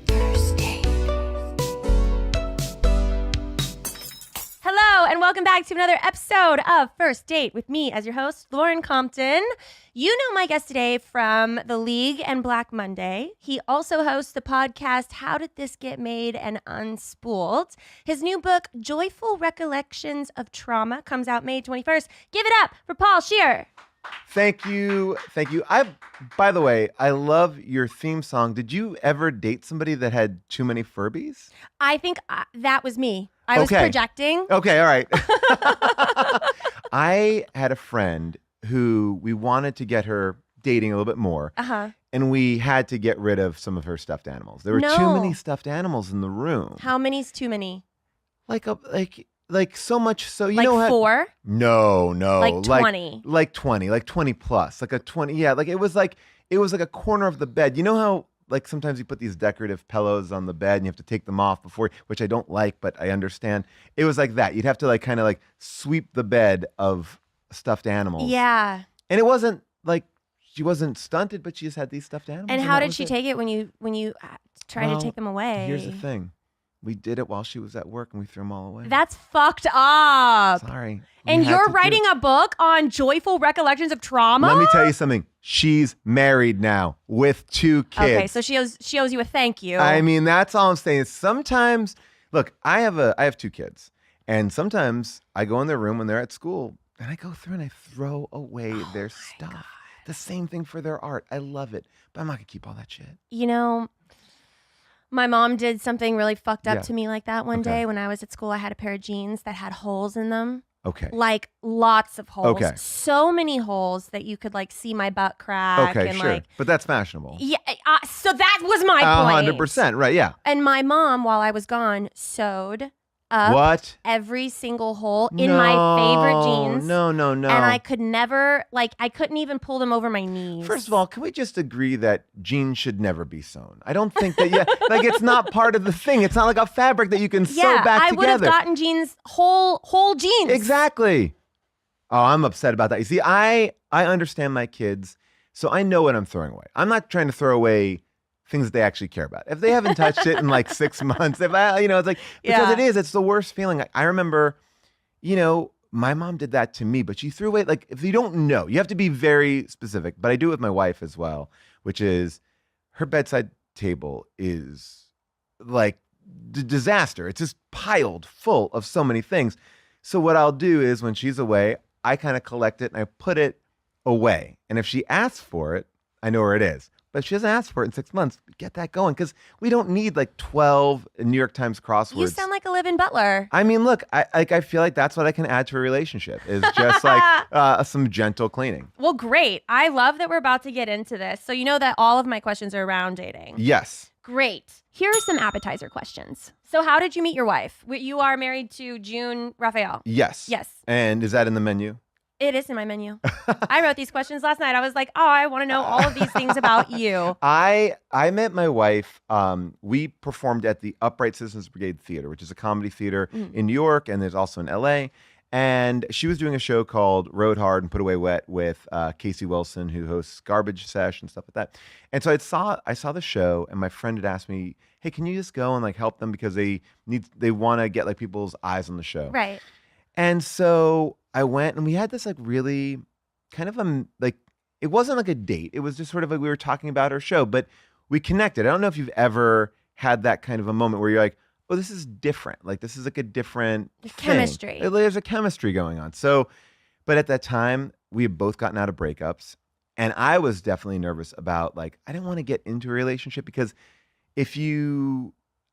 First date. Hello, and welcome back to another episode of First Date with me as your host, Lauren Compton. You know my guest today from The League and Black Monday. He also hosts the podcast, How Did This Get Made and Unspooled. His new book, Joyful Recollections of Trauma, comes out May 21st. Give it up for Paul Scheer. Thank you. By the way, I love your theme song. Did you ever date somebody that had too many Furbies? I think that was me. I was Okay. projecting. Okay, all right. I had a friend who we wanted to get her dating a little bit more, Uh-huh. and we had to get rid of some of her stuffed animals. There were too No. many stuffed animals in the room. How many's too many? Like so much so you Like know how 4? No. Like 20? Like 20 plus. Like a 20. Yeah, like it was like a corner of the bed. You know how like sometimes you put these decorative pillows on the bed and you have to take them off before, which I don't like, but I understand. It was like that. You'd have to like kind of like sweep the bed of stuffed animals. Yeah. And it wasn't like she wasn't stunted, but she just had these stuffed animals. And how that did was she it. take it when you tried Well, to take them away? Here's the thing. We did it while she was at work and we threw them all away. That's fucked up. Sorry. And We had you're to do writing it. a book on joyful recollections of trauma? Let me tell you something. She's married now with 2 kids. Okay, so she owes you a thank you. I mean, that's all I'm saying. Sometimes, look, I have 2 kids, and sometimes I go in their room when they're at school, and I go through and I throw away their stuff. The same thing for their art. I love it, but I'm not gonna keep all that shit. You know, my mom did something really fucked up Yeah. to me like that one Okay. day when I was at school. I had a pair of jeans that had holes in them. Okay. Like lots of holes. Okay. So many holes that you could like see my butt crack. Okay, and sure. like, But that's fashionable. yeah. So that was my point. 100%. Right? Yeah. And my mom, while I was gone, sewed up What? every single hole in my favorite jeans. No. And I could never, I couldn't even pull them over my knees. First of all, can we just agree that jeans should never be sewn? I don't think that, like it's not part of the thing. It's not like a fabric that you can sew back I together. would have gotten jeans, whole jeans. Exactly. Oh, I'm upset about that. You see, I understand my kids, so I know what I'm throwing away. I'm not trying to throw away things that they actually care about. If they haven't touched it in like 6 months, it's like, because it's the worst feeling. I remember, my mom did that to me, but she threw away, like, if you don't know, you have to be very specific, but I do it with my wife as well, which is her bedside table is like disaster. It's just piled full of so many things. So what I'll do is when she's away, I kind of collect it and I put it away. And if she asks for it, I know where it is. But if she doesn't ask for it in 6 months, get that going, because we don't need like 12 New York Times crosswords. You sound like a live-in butler. I mean, look, I feel like that's what I can add to a relationship is just like some gentle cleaning. Well, great. I love that we're about to get into this. So you know that all of my questions are around dating. Yes. Great. Here are some appetizer questions. So how did you meet your wife? You are married to June Raphael. Yes. Yes. And is that in the menu? It is in my menu. I wrote these questions last night. I was like, oh, I want to know all of these things about you. I met my wife. We performed at the Upright Citizens Brigade Theater, which is a comedy theater in New York, and there's also in LA. And she was doing a show called Rode Hard and Put Away Wet with Casey Wilson, who hosts Garbage Sesh and stuff like that. And so I saw the show, and my friend had asked me, "Hey, can you just go and like help them because they want to get like people's eyes on the show?" Right. And so I went, and we had this like really kind of like, it wasn't like a date. It was just sort of like we were talking about our show, but we connected. I don't know if you've ever had that kind of a moment where you're like, oh, this is different. Like this is like a different chemistry. thing. There's a chemistry going on. So, but at that time, we had both gotten out of breakups, and I was definitely nervous about like, I didn't want to get into a relationship because I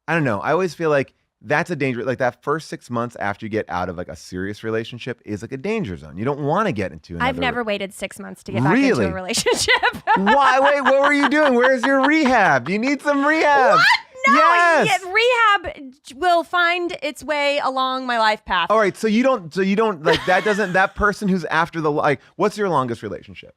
don't know, I always feel like that's a danger. Like that first 6 months after you get out of like a serious relationship is like a danger zone. You don't want to get into another. I've never waited 6 months to get back into a relationship. Why? Wait, what were you doing? Where's your rehab? You need some rehab. What? No, Yes. rehab will find its way along my life path. All right, so you don't like that doesn't that person who's after the like what's your longest relationship?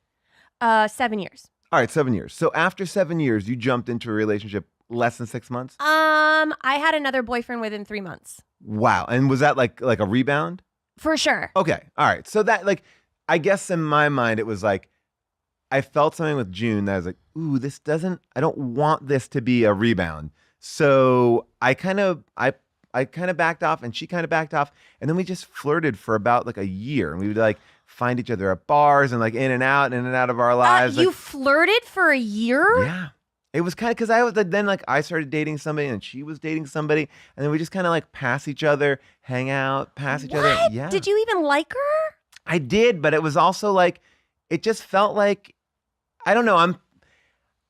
7 years. All right, 7 years. So after 7 years, you jumped into a relationship less than 6 months? I had another boyfriend within 3 months. Wow. And was that like a rebound? For sure. Okay. All right. So that like, I guess in my mind, it was like, I felt something with June that I was like, ooh, I don't want this to be a rebound. So I kind of backed off and she kind of backed off. And then we just flirted for about like a year. And we would like find each other at bars and like in and out of our lives. You like, flirted for a year? yeah. It was kind of because I was like, then like I started dating somebody and she was dating somebody. And then we just kind of like pass each other, hang out, pass each other. Yeah. Did you even like her? I did, but it was also like, it just felt like, I don't know.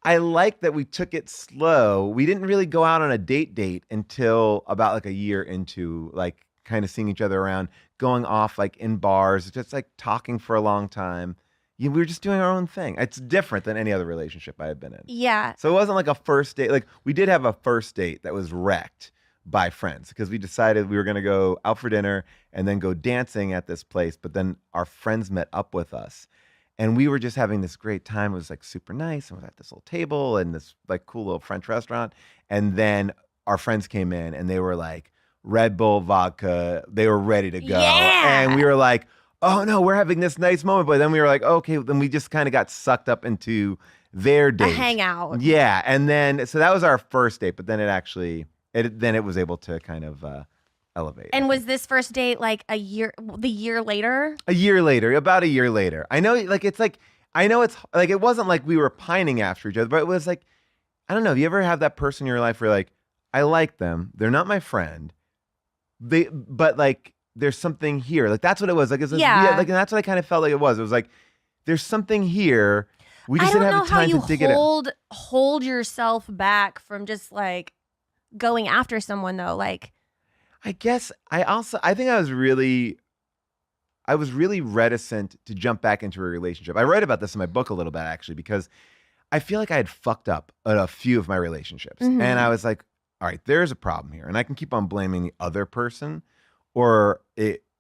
I like that we took it slow. We didn't really go out on a date until about like a year into like kind of seeing each other around, going off like in bars, just like talking for a long time. We were just doing our own thing. It's different than any other relationship I had been in. Yeah. So it wasn't like a first date. Like we did have a first date that was wrecked by friends because we decided we were going to go out for dinner and then go dancing at this place. But then our friends met up with us. And we were just having this great time. It was like super nice. And we was at this little table in this like cool little French restaurant. And then our friends came in and they were like Red Bull vodka. They were ready to go. Yeah. And we were like, oh no, we're having this nice moment. But then we were like, okay, then we just kind of got sucked up into their date. A hangout. Yeah. And then, so that was our first date. But then it was able to kind of elevate. And was this first date like the year later? A year later, about a year later. I know, like, it's like, I know it's like, it wasn't like we were pining after each other, but it was like, I don't know. You ever have that person in your life where like, I like them. They're not my friend. But like, there's something here. Like, that's what it was. Like, Yeah. Like, and that's what I kind of felt like it was. It was like, there's something here. We just didn't have the time to dig it out. Hold yourself back from just like going after someone though. Like, I guess I think I was really reticent to jump back into a relationship. I write about this in my book a little bit actually, because I feel like I had fucked up at a few of my relationships. Mhm. And I was like, all right, there's a problem here. And I can keep on blaming the other person or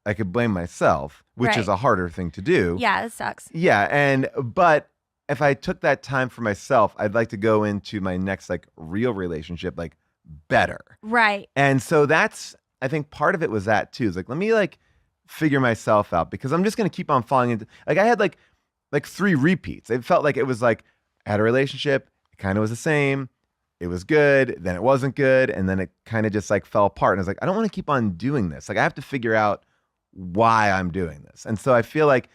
I could blame myself, which Right. is a harder thing to do. yeah, it sucks. Yeah. But if I took that time for myself, I'd like to go into my next like real relationship, like better. Right. And so I think part of it was that too. It's like, let me like figure myself out because I'm just going to keep on falling into, like I had like 3 repeats. It felt like it was like I had a relationship. It kind of was the same. It was good. Then it wasn't good. And then it kind of just like fell apart. And I was like, I don't want to keep on doing this. Like I have to figure out why I'm doing this. And so I feel like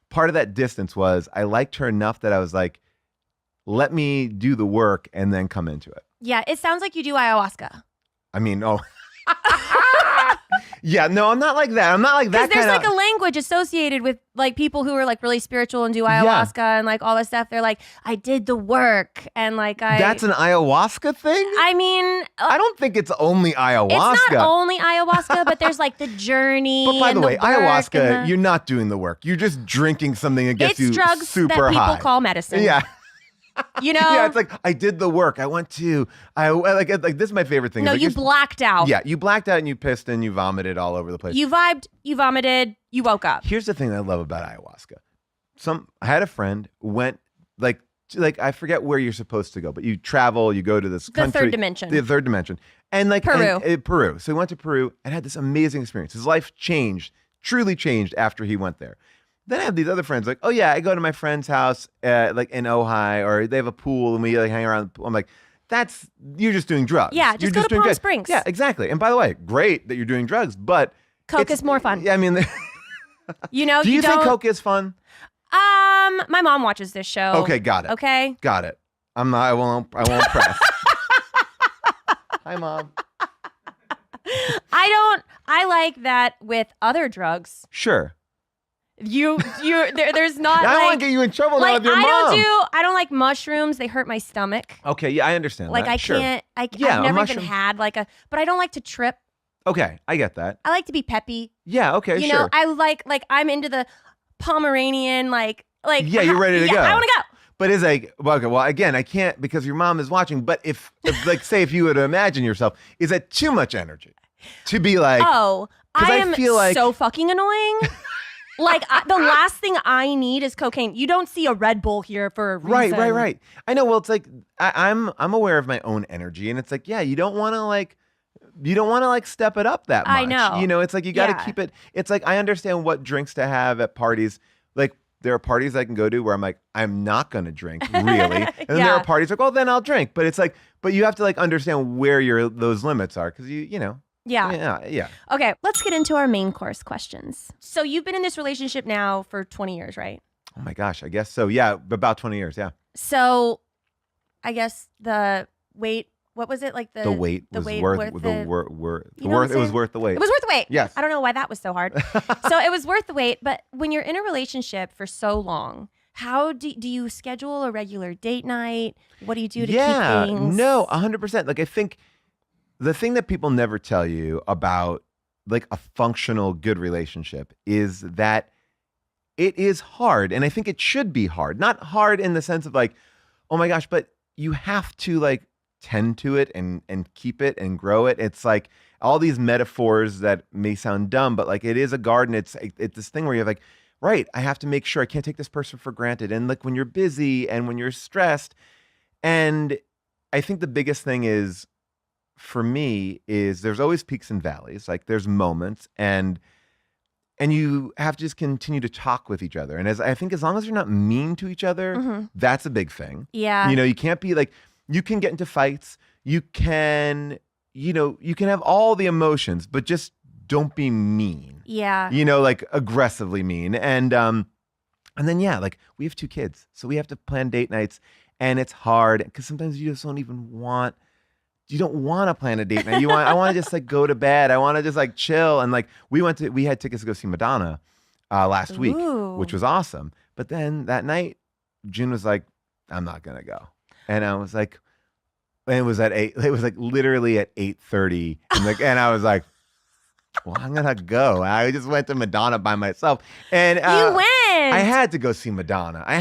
part of that distance was I liked her enough that I was like, let me do the work and then come into it. Yeah, it sounds like you do ayahuasca. I mean, oh. Yeah, no, I'm not like that. I'm not like that Because there's kind like a language associated with like people who are like really spiritual and do ayahuasca and like all this stuff. They're like, I did the work and like That's an ayahuasca thing? I mean, I don't think it's only ayahuasca. it's not only ayahuasca, but there's like the journey. But by and the way, work and ayahuasca, you're not doing the work. You're just drinking something that gets it's you drugs super that people high. call medicine. Yeah. You know? Yeah, it's like I did the work. I went to like this is my favorite thing. No, It's like, you blacked out. Yeah, you blacked out and you pissed and you vomited all over the place. You vibed, you vomited, you woke up. Here's the thing I love about ayahuasca. I had a friend went like I forget where you're supposed to go, but you travel, you go to this country, third dimension. the third dimension, and like Peru. Peru. So he went to Peru and had this amazing experience. His life changed, truly changed after he went there. Then I have these other friends like, oh yeah, I go to my friend's house like in Ojai, or they have a pool and we like hang around. I'm like, you're just doing drugs. Yeah, You're just go to doing Palm drugs. Springs. Yeah, exactly. And by the way, great that you're doing drugs, but Coke is more fun. Yeah, I mean, You know, do you think don't. Coke is fun? My mom watches this show. Okay, got it. Okay. Got it. I'm not. I won't press. Hi, Mom. I like that with other drugs. Sure. There's not. I don't like, want to get you in trouble now like with your mom. I don't like mushrooms. They hurt my stomach. Okay, yeah, I understand. Like that. I Sure. can't. Yeah, I've a never mushroom- even had like but I don't like to trip. Okay, I get that. I like to be peppy. Yeah. Okay. You sure. know, I like I'm into the Pomeranian like. Yeah, you're ready to go. I want to go. But it's like, well, okay, well, again, I can't because your mom is watching. But if like, say, if you were to imagine yourself, is that too much energy to be like? Oh, 'cause I I am feel like- so fucking annoying. Like the last thing I need is cocaine. You don't see a Red Bull here for a reason. Right. I know. Well, it's like I'm aware of my own energy, and it's like, yeah, you don't want to like step it up that much. I know. You know, it's like you got to Yeah. keep it. It's like I understand what drinks to have at parties. Like there are parties I can go to where I'm like, I'm not going to drink really, and then there are parties like, well, then I'll drink. But it's like, but you have to like understand where those limits are because you know. Yeah. Okay, let's get into our main course questions. So you've been in this relationship now for 20 years, right? Oh my gosh, I guess so. Yeah, about 20 years. Yeah. So I guess the weight, what was it? Like the weight was weight worth worth the the- worth. You know what I'm It was saying? worth the wait. It was worth the wait. Yes. I don't know why that was so hard. So it was worth the wait. But when you're in a relationship for so long, how do you schedule a regular date night? What do you do to keep things? No, 100%. Like I think the thing that people never tell you about like a functional good relationship is that it is hard, and I think it should be hard. Not hard in the sense of like, oh my gosh, but you have to like tend to it and keep it and grow it. It's like all these metaphors that may sound dumb, but like it is a garden. It's this thing where you're like, right, I have to make sure I can't take this person for granted. And like when you're busy and when you're stressed, and I think the biggest thing is for me is there's always peaks and valleys. Like there's moments and you have to just continue to talk with each other. And I think as long as you're not mean to each other, that's a big thing. Yeah. You know, you can't be like, you can get into fights. You can have all the emotions, but just don't be mean. Yeah. You know, like aggressively mean. And then, yeah, like we have 2 kids. So we have to plan date nights and it's hard because sometimes you just don't want to plan a date night. I want to just like go to bed. I want to just like chill. And like we had tickets to go see Madonna last week, which was awesome. But then that night, June was like, I'm not going to go. And I was like, and it was like literally at 8:30. And I was like, well, I'm going to go. I just went to Madonna by myself. And you went. I had to go see Madonna. I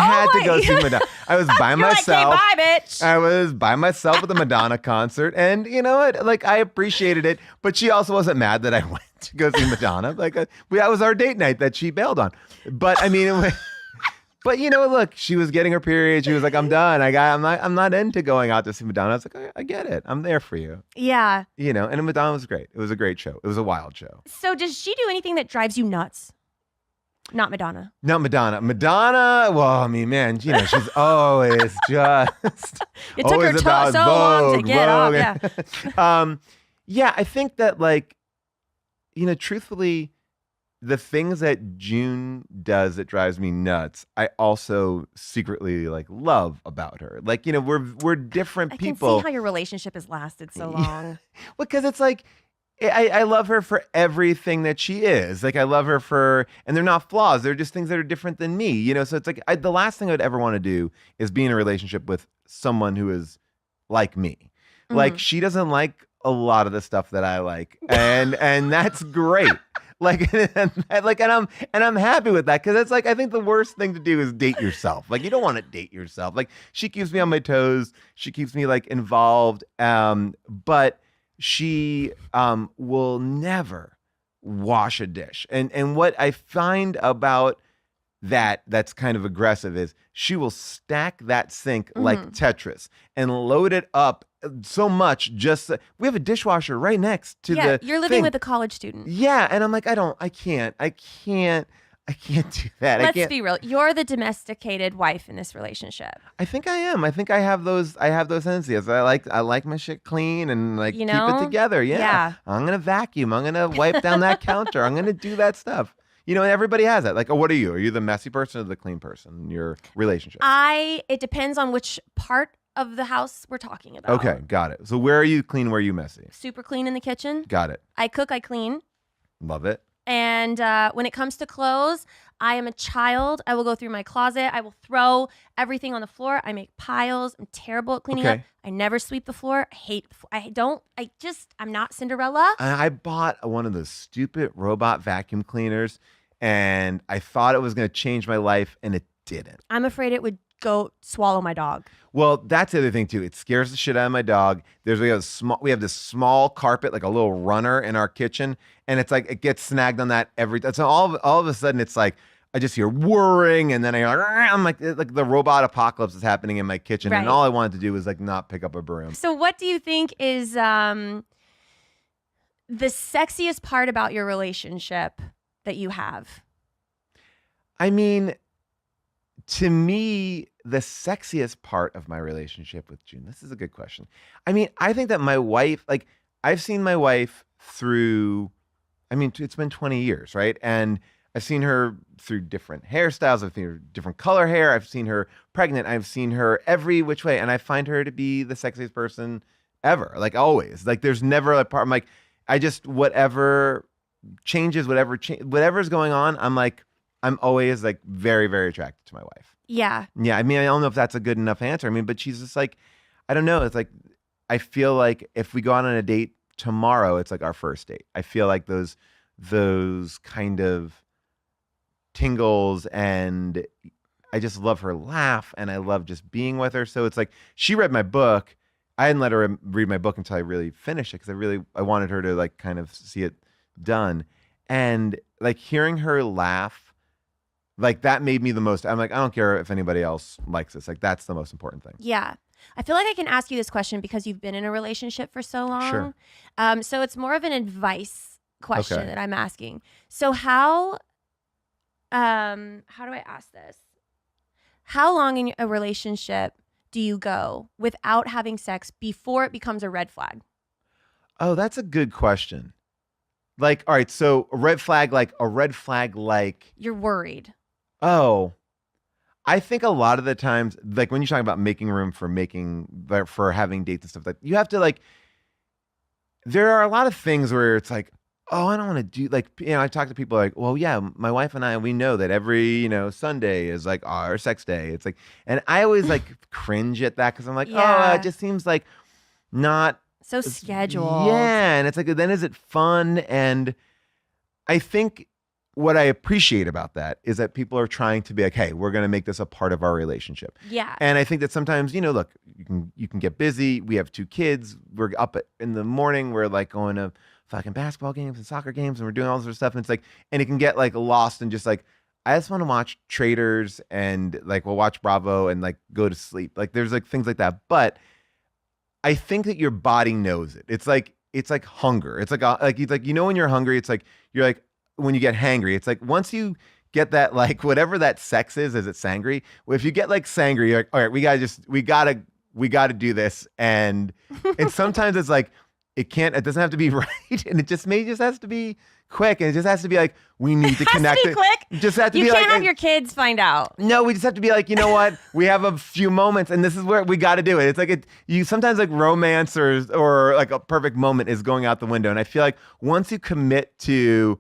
was by You're myself. Like, hey, bye, bitch. I was by myself at the Madonna concert. And you know what? Like, I appreciated it. But she also wasn't mad that I went to go see Madonna. Like, that was our date night that she bailed on. But I mean, but you know, look, she was getting her period. She was like, I'm done. I'm not into going out to see Madonna. I was like, I get it. I'm there for you. Yeah. You know, and Madonna was great. It was a great show. It was a wild show. So does she do anything that drives you nuts? Not Madonna. Not Madonna. Madonna, well, I mean, man, you know, she's always just It took her always so about long to get off. Vogue. Yeah. Yeah, I think that like, you know, truthfully, the things that June does that drives me nuts, I also secretly like love about her. Like, you know, we're different I people. can see how your relationship has lasted so long. Because it's like, I love her for everything that she is. Like I love her for, and they're not flaws. They're just things that are different than me, you know? So it's like, the last thing I'd ever want to do is be in a relationship with someone who is like me. Like she doesn't like a lot of the stuff that I like. And that's great. Like, and I'm happy with that. Cause it's like, I think the worst thing to do is date yourself. Like you don't want to date yourself. Like she keeps me on my toes. She keeps me like involved. But she will never wash a dish. And what I find about that's kind of aggressive is she will stack that sink like Tetris and load it up so much. Just we have a dishwasher right next to the you're living thing. with a college student. Yeah, and I'm like, I can't do that. Let's be real. You're the domesticated wife in this relationship. I think I am. I think I have those tendencies. I like my shit clean and like You keep know? it together. Yeah. I'm gonna vacuum. I'm gonna wipe down that counter. I'm gonna do that stuff. You know, everybody has that. Like, what are you? Are you the messy person or the clean person in your relationship? It depends on which part of the house we're talking about. Okay, got it. So where are you clean? Where are you messy? Super clean in the kitchen. Got it. I cook, I clean. Love it. And when it comes to clothes, I am a child. I will go through my closet. I will throw everything on the floor. I make piles. I'm terrible at cleaning up. Okay. I never sweep the floor. I hate the floor. I'm not Cinderella. I bought one of those stupid robot vacuum cleaners and I thought it was going to change my life and it didn't. I'm afraid it would go swallow my dog. Well, that's the other thing too. It scares the shit out of my dog. We have this small carpet, like a little runner in our kitchen, and it's like it gets snagged on that every time. So all of a sudden it's like I just hear whirring, and then I'm like the robot apocalypse is happening in my kitchen, Right. and all I wanted to do was like not pick up a broom. So what do you think is the sexiest part about your relationship that you have? I mean, to me, the sexiest part of my relationship with June, this is a good question. I mean, I think that my wife, like, I've seen my wife through, I mean, it's been 20 years, right? And I've seen her through different hairstyles. I've seen her different color hair. I've seen her pregnant. I've seen her every which way. And I find her to be the sexiest person ever, like always. Like, there's never a part, I'm like, I just, whatever changes, whatever's going on, I'm always like very, very attracted to my wife. Yeah. Yeah. I mean, I don't know if that's a good enough answer. I mean, but she's just like, I don't know. It's like, I feel like if we go out on a date tomorrow, it's like our first date. I feel like those kind of tingles, and I just love her laugh, and I love just being with her. So it's like, she read my book. I hadn't let her read my book until I really finished it, because I wanted her to like kind of see it done. And like hearing her laugh, like that made me the most. I'm like, I don't care if anybody else likes this. Like, that's the most important thing. Yeah. I feel like I can ask you this question because you've been in a relationship for so long. Sure. So it's more of an advice question Okay. that I'm asking. So how do I ask this? How long in a relationship do you go without having sex before it becomes a red flag? Oh, that's a good question. Like, all right, so a red flag, like, You're worried. oh, I think a lot of the times, like when you're talking about making room for having dates and stuff, like you have to like, there are a lot of things where it's like, oh, I don't want to do, like, I talk to people like, well, yeah, my wife and I, we know that every, Sunday is like our sex day. It's like, and I always like cringe at that, because I'm like, Yeah. oh, it just seems like not So scheduled. Yeah, and it's like, then is it fun? And I think what I appreciate about that is that people are trying to be like, hey, we're going to make this a part of our relationship. Yeah. And I think that sometimes, look, you can get busy. We have 2 kids. We're up in the morning. We're like going to fucking basketball games and soccer games, and we're doing all this sort of stuff. And it's like, and it can get like lost in just like, I just want to watch Traders, and like we'll watch Bravo and like go to sleep. Like there's like things like that. But I think that your body knows it. It's like hunger. It's like when you're hungry, it's like you're like when you get hangry. It's like once you get that, like whatever that sex is it sangry? Well, if you get like sangry, you're like, all right, we gotta do this. And sometimes it's like it doesn't have to be right, and it just has to be quick, and it just has to be like, we need to connect. It has to be quick. Just have to You be can't like, have your kids find out. no, we just have to be like, you know what? We have a few moments, and this is where we got to do it. It's like you sometimes like romance or like a perfect moment is going out the window. And I feel like once you commit to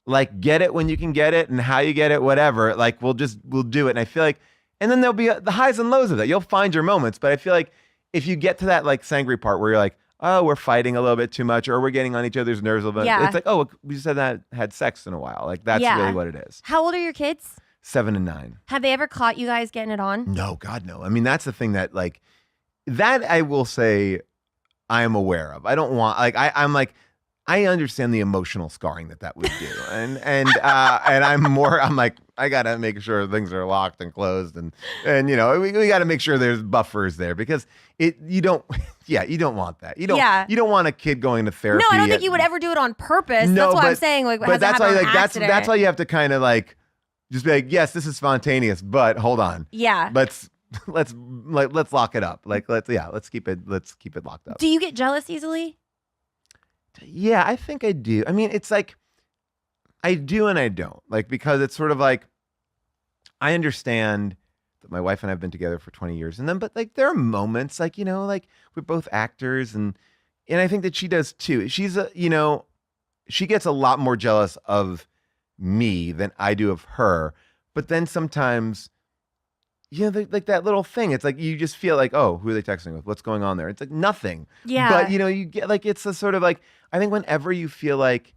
like get it when you can get it and how you get it, whatever, like we'll do it. And I feel like, and then there'll be the highs and lows of that. You'll find your moments, but I feel like if you get to that like sangry part where you're like, oh, we're fighting a little bit too much, or we're getting on each other's nerves a little bit. Yeah. It's like, oh, we just had sex in a while. Like that's Yeah. really what it is. How old are your kids? 7 and 9. Have they ever caught you guys getting it on? No, God, no. I mean, that's the thing that like, that I will say I am aware of. I don't want, like, I'm like, I understand the emotional scarring that would do. And I'm like, I got to make sure things are locked and closed. And we got to make sure there's buffers there, because you don't want that. You don't want a kid going to therapy. No, I don't think you would ever do it on purpose. No, that's why I'm saying, like, but has that's it happened why, on like, accident? that's why you have to kind of like, just be like, yes, this is spontaneous, but hold on. Yeah. Let's lock it up. Like, let's keep it locked up. Do you get jealous easily? Yeah, I think I do. I mean, it's like I do and I don't. Like, because it's sort of like I understand that my wife and I have been together for 20 years, but like there are moments like, like we're both actors, and I think that she does too. She's she gets a lot more jealous of me than I do of her. But then sometimes, like that little thing, it's like you just feel like, oh, who are they texting with? What's going on there? It's like nothing. Yeah. But you get like, it's a sort of like, I think whenever you feel like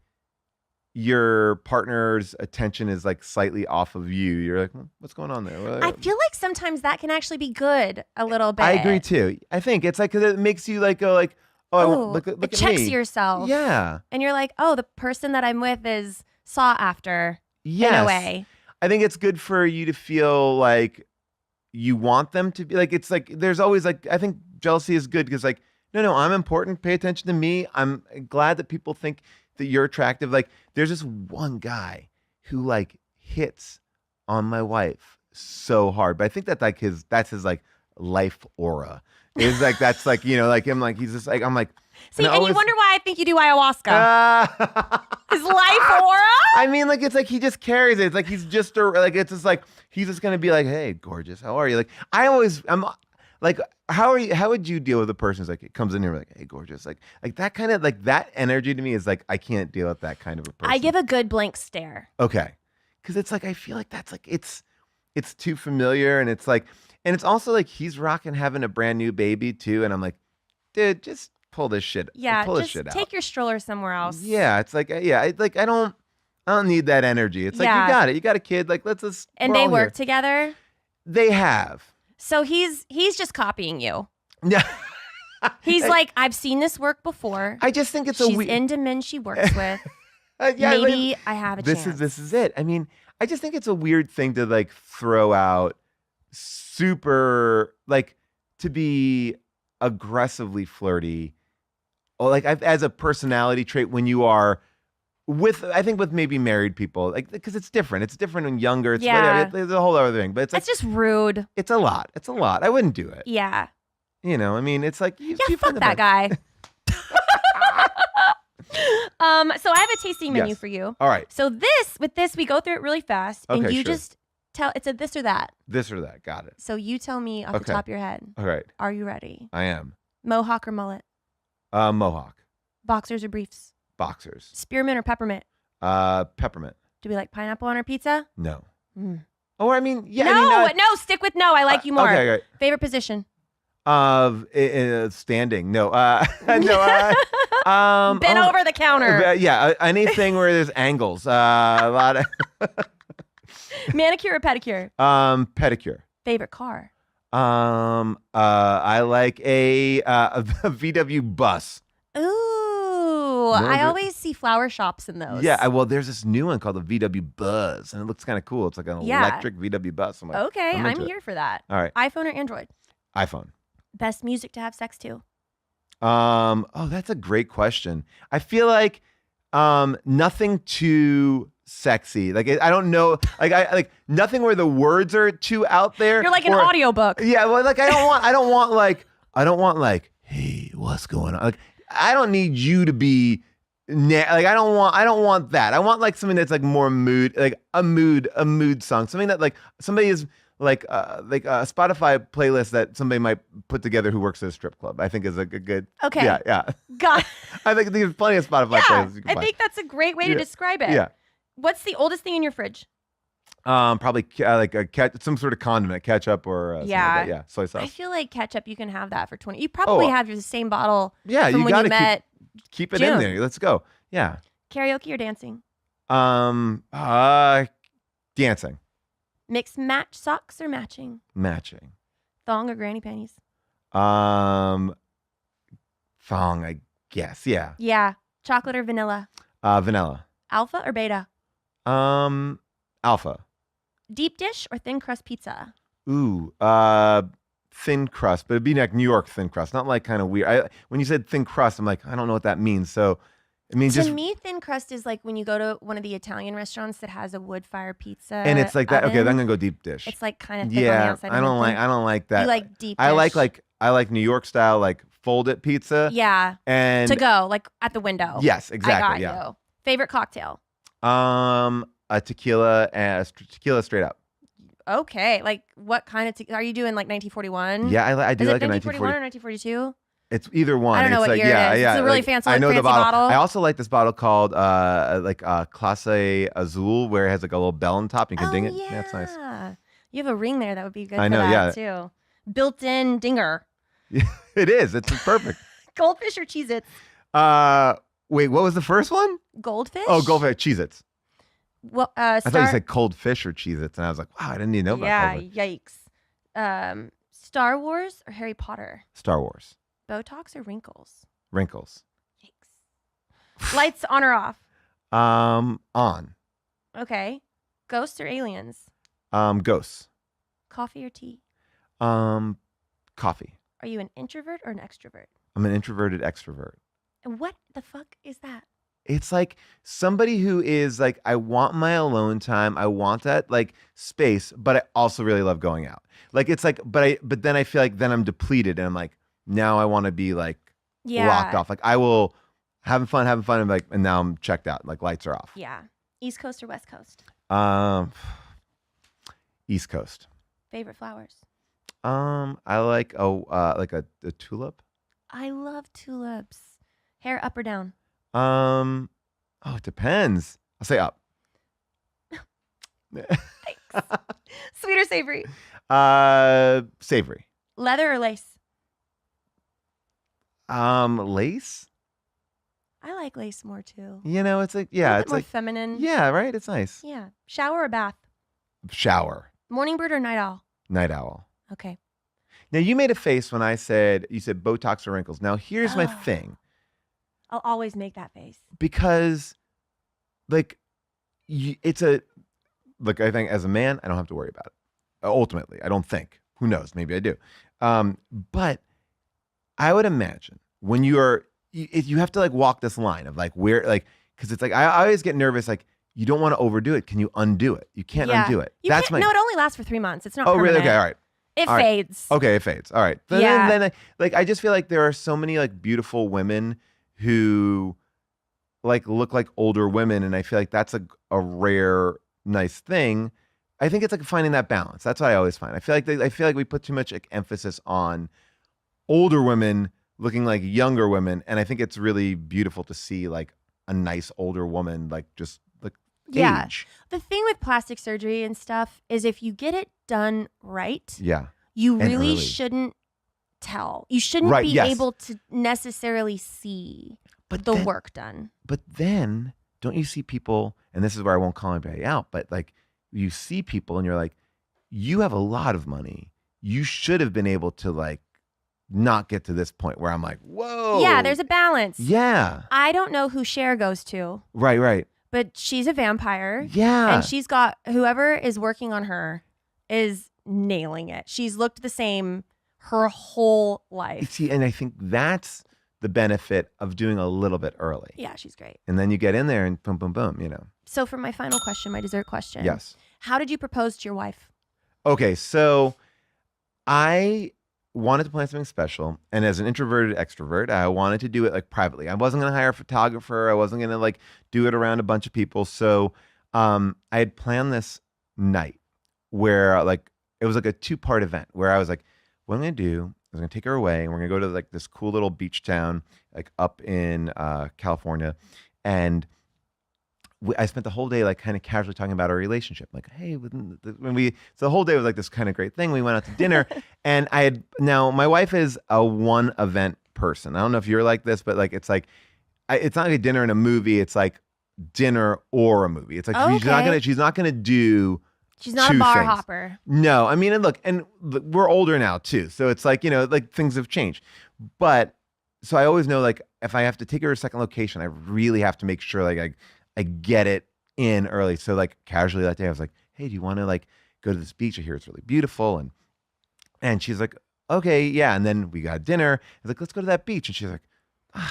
your partner's attention is like slightly off of you, you're like, what's going on there? I feel like sometimes that can actually be good a little bit. I agree too. I think it's like, 'cause it makes you like go like, oh, Ooh, look it at checks me. yourself. Yeah. And you're like, oh, the person that I'm with is sought after Yes. in a way. I think it's good for you to feel like you want them to be like, it's like, there's always like, I think jealousy is good because like, no, I'm important. Pay attention to me. I'm glad that people think that you're attractive. Like there's this one guy who like hits on my wife so hard, but I think that like that's his like life aura. It's like, that's like, like him, like, he's just like, I'm like, See, and you wonder why I think you do ayahuasca. His life aura? I mean, like, it's like he just carries it. It's like he's just it's just like he's just gonna be like, hey, gorgeous, how are you? Like, I'm like, how are you? How would you deal with a person who's like, it comes in here like, hey, gorgeous, like that kind of like that energy to me is like, I can't deal with that kind of a person. I give a good blank stare. Okay, because it's like I feel like that's like it's too familiar, and it's like, and it's also like he's rocking having a brand new baby too, and I'm like, dude, just pull this shit. Yeah, pull this just shit out. take your stroller somewhere else. Yeah, it's like I don't need that energy. It's like Yeah. you got it. You got a kid. Like let's just. And we're they all work here. together. They have. So he's just copying you. Yeah. He's like, I've seen this work before. I just think it's She's a weird. into men she works with. Yeah, Maybe I have a chance. This is it. I mean, I just think it's a weird thing to like throw out super like to be aggressively flirty or like as a personality trait when you are with maybe married people, like because it's different. It's different when younger. It's Yeah. whatever. It's a whole other thing. But it's like That's just rude. it's a lot. It's a lot. I wouldn't do it. Yeah. I mean, it's like you Yeah, fuck find the that best. guy. So I have a tasting menu Yes. for you. All right, So with this, we go through it really fast, and Okay, you sure. just tell it's a this or that. this or that. Got it. So you tell me off the Okay. top of your head. All right, Are you ready? I am. Mohawk or mullet? Mohawk, Boxers or briefs? boxers, Spearmint or peppermint? peppermint. Do we like pineapple on our pizza? No. Mm. Oh, I mean, yeah. no, I mean, no, stick with no. I like you more. Okay, right. Favorite position? Standing. No. No. Bent over the counter. Yeah. Anything where there's angles. A lot of Manicure or pedicure? pedicure. Favorite car? I like a VW bus. Ooh, I Remember- always see flower shops in those. Yeah. Well, there's this new one called the VW Buzz, and it looks kind of cool. It's like an Yeah. electric VW bus. I'm like, Okay, I'm I'm into it. here for that. All right. iPhone or Android? iPhone. Best music to have sex to? Oh, that's a great question. I feel like nothing too sexy. Like I don't know. Like I like nothing where the words are too out there. You're like an or- audiobook. Yeah, well, like I don't want like, hey, what's going on? Like I don't need you to be like I don't want that. I want like something that's like more mood, like a mood song. Something that like somebody is like a Spotify playlist that somebody might put together who works at a strip club. I think is a good. Okay. Yeah. God. I think there's plenty of Spotify Yeah, playlists you can I find. think that's a great way to Yeah. describe it. Yeah. What's the oldest thing in your fridge? Probably some sort of condiment, ketchup or something Yeah. like that. Yeah, soy sauce. I feel like ketchup, you can have that for 20. You probably Oh. have the same bottle Yeah, from you when gotta you met. keep it June. in there. Let's go. Yeah. Karaoke or dancing? Dancing, Mix match socks or matching? matching. Thong or granny panties? Thong, I guess. Yeah. Yeah. Chocolate or vanilla? Vanilla. Alpha or beta? Alpha. Deep dish or thin crust pizza? Ooh. Thin crust, but it'd be like New York thin crust, not like kind of weird. When you said thin crust, I'm like, I don't know what that means. So, I mean, To just me, thin crust is like when you go to one of the Italian restaurants that has a wood fire pizza. and it's like that. Okay, then I'm oven. gonna go deep dish. It's like kind of thick on the Yeah, outside. I and don't then thin. I don't like that. You like deep dish. I like New York style, like fold it pizza. Yeah. And To go, like at the window. yes, I exactly. got Yeah. you. Favorite cocktail? A tequila and tequila straight up. Okay. Like what kind of are you doing like 1941? Yeah, I do Is it like a 1941 or 1940. 1942? It's either one. I don't know it's what like, year it yeah, is. yeah. It's a really like, fancy- I know the fancy bottle. bottle. I also like this bottle called Clase Azul, where it has like a little bell on top. You can Oh, ding it. yeah. That's nice. You have a ring there that would be good I for know, that yeah. too. Built-in dinger. It is. It's perfect. Goldfish or Cheez-Its? Wait, what was the first one? Goldfish. Oh, goldfish. Cheez-Its. Well, I thought you said cold fish or Cheez-Its, and I was like, wow, I didn't even know about yeah, goldfish. yikes. Star Wars or Harry Potter? Star Wars. Botox or wrinkles? Wrinkles. Yikes. Lights on or off? On. Okay. Ghosts or aliens? Ghosts. Coffee or tea? Coffee. Are you an introvert or an extrovert? I'm an introverted extrovert. And what the fuck is that? It's like somebody who is like, I want my alone time. I want that like space, but I also really love going out. Like it's like, but then I feel like then I'm depleted and I'm like, now I want to be like locked off. Like I will having fun, and like, and now I'm checked out. Like lights are off. Yeah. East Coast or West Coast? East Coast. Favorite flowers? I like a tulip. I love tulips. Hair up or down? It depends. I'll say up. Sweet or savory? Savory. Leather or lace? Lace. I like lace more too. You know, it's like A little bit it's more like feminine. yeah, right. It's nice. Yeah. Shower or bath? Shower. Morning bird or night owl? Night owl. Okay. Now you made a face when you said Botox or wrinkles. Now here's my thing. I'll always make that face. Because like I think as a man, I don't have to worry about it. Ultimately, I don't think. Who knows? Maybe I do. But I would imagine when you have to like walk this line of like where like because it's like I always get nervous like you don't want to overdo it. Can you undo it? You can't undo it. No, it only lasts for 3 months. It's not. Oh, really? permanent. Okay, all right. It All right. fades. Okay, it fades. All right. Then I just feel like there are so many like beautiful women who like look like older women, and I feel like that's a rare, nice thing. I think it's like finding that balance. That's what I always find. I feel like we put too much like, emphasis on older women looking like younger women, and I think it's really beautiful to see like a nice older woman like just like age. The thing with plastic surgery and stuff is if you get it done right, Yeah. you And really early. shouldn't tell. You shouldn't Right, be yes. able to necessarily see But the then- work done. But then don't you see people, and this is where I won't call anybody out, but like you see people and you're like, you have a lot of money. You should have been able to like not get to this point where I'm like, whoa. Yeah, there's a balance. Yeah. I don't know who Cher goes to, Right. but she's a vampire. Yeah. And she's got whoever is working on her is nailing it. She's looked the same her whole life. See, and I think that's the benefit of doing a little bit early. Yeah, she's great. And then you get in there and boom, boom, boom, you know. So for my final question, my dessert question. Yes. How did you propose to your wife? Okay, so I wanted to plan something special, and as an introverted extrovert, I wanted to do it like privately. I wasn't going to hire a photographer. I wasn't going to like do it around a bunch of people. So I had planned this night where like it was like a 2-part event where I was like, what I'm going to do is I'm going to take her away, and we're going to go to like this cool little beach town like up in California, and I spent the whole day like kind of casually talking about our relationship. Like, hey, so the whole day was like this kind of great thing. We went out to dinner, and now my wife is a one event person. I don't know if you're like this, but like it's like it's not like a dinner and a movie. It's like dinner or a movie. It's like she's not gonna do. She's not a two bar things. hopper. No, I mean, and look, we're older now too, so it's like like things have changed. But so I always know like if I have to take her to a second location, I really have to make sure like I get it in early. So like casually that day, I was like, hey, do you want to like go to this beach? I hear it's really beautiful. And she's like, okay, yeah. And then we got dinner. I was like, let's go to that beach. And she's like,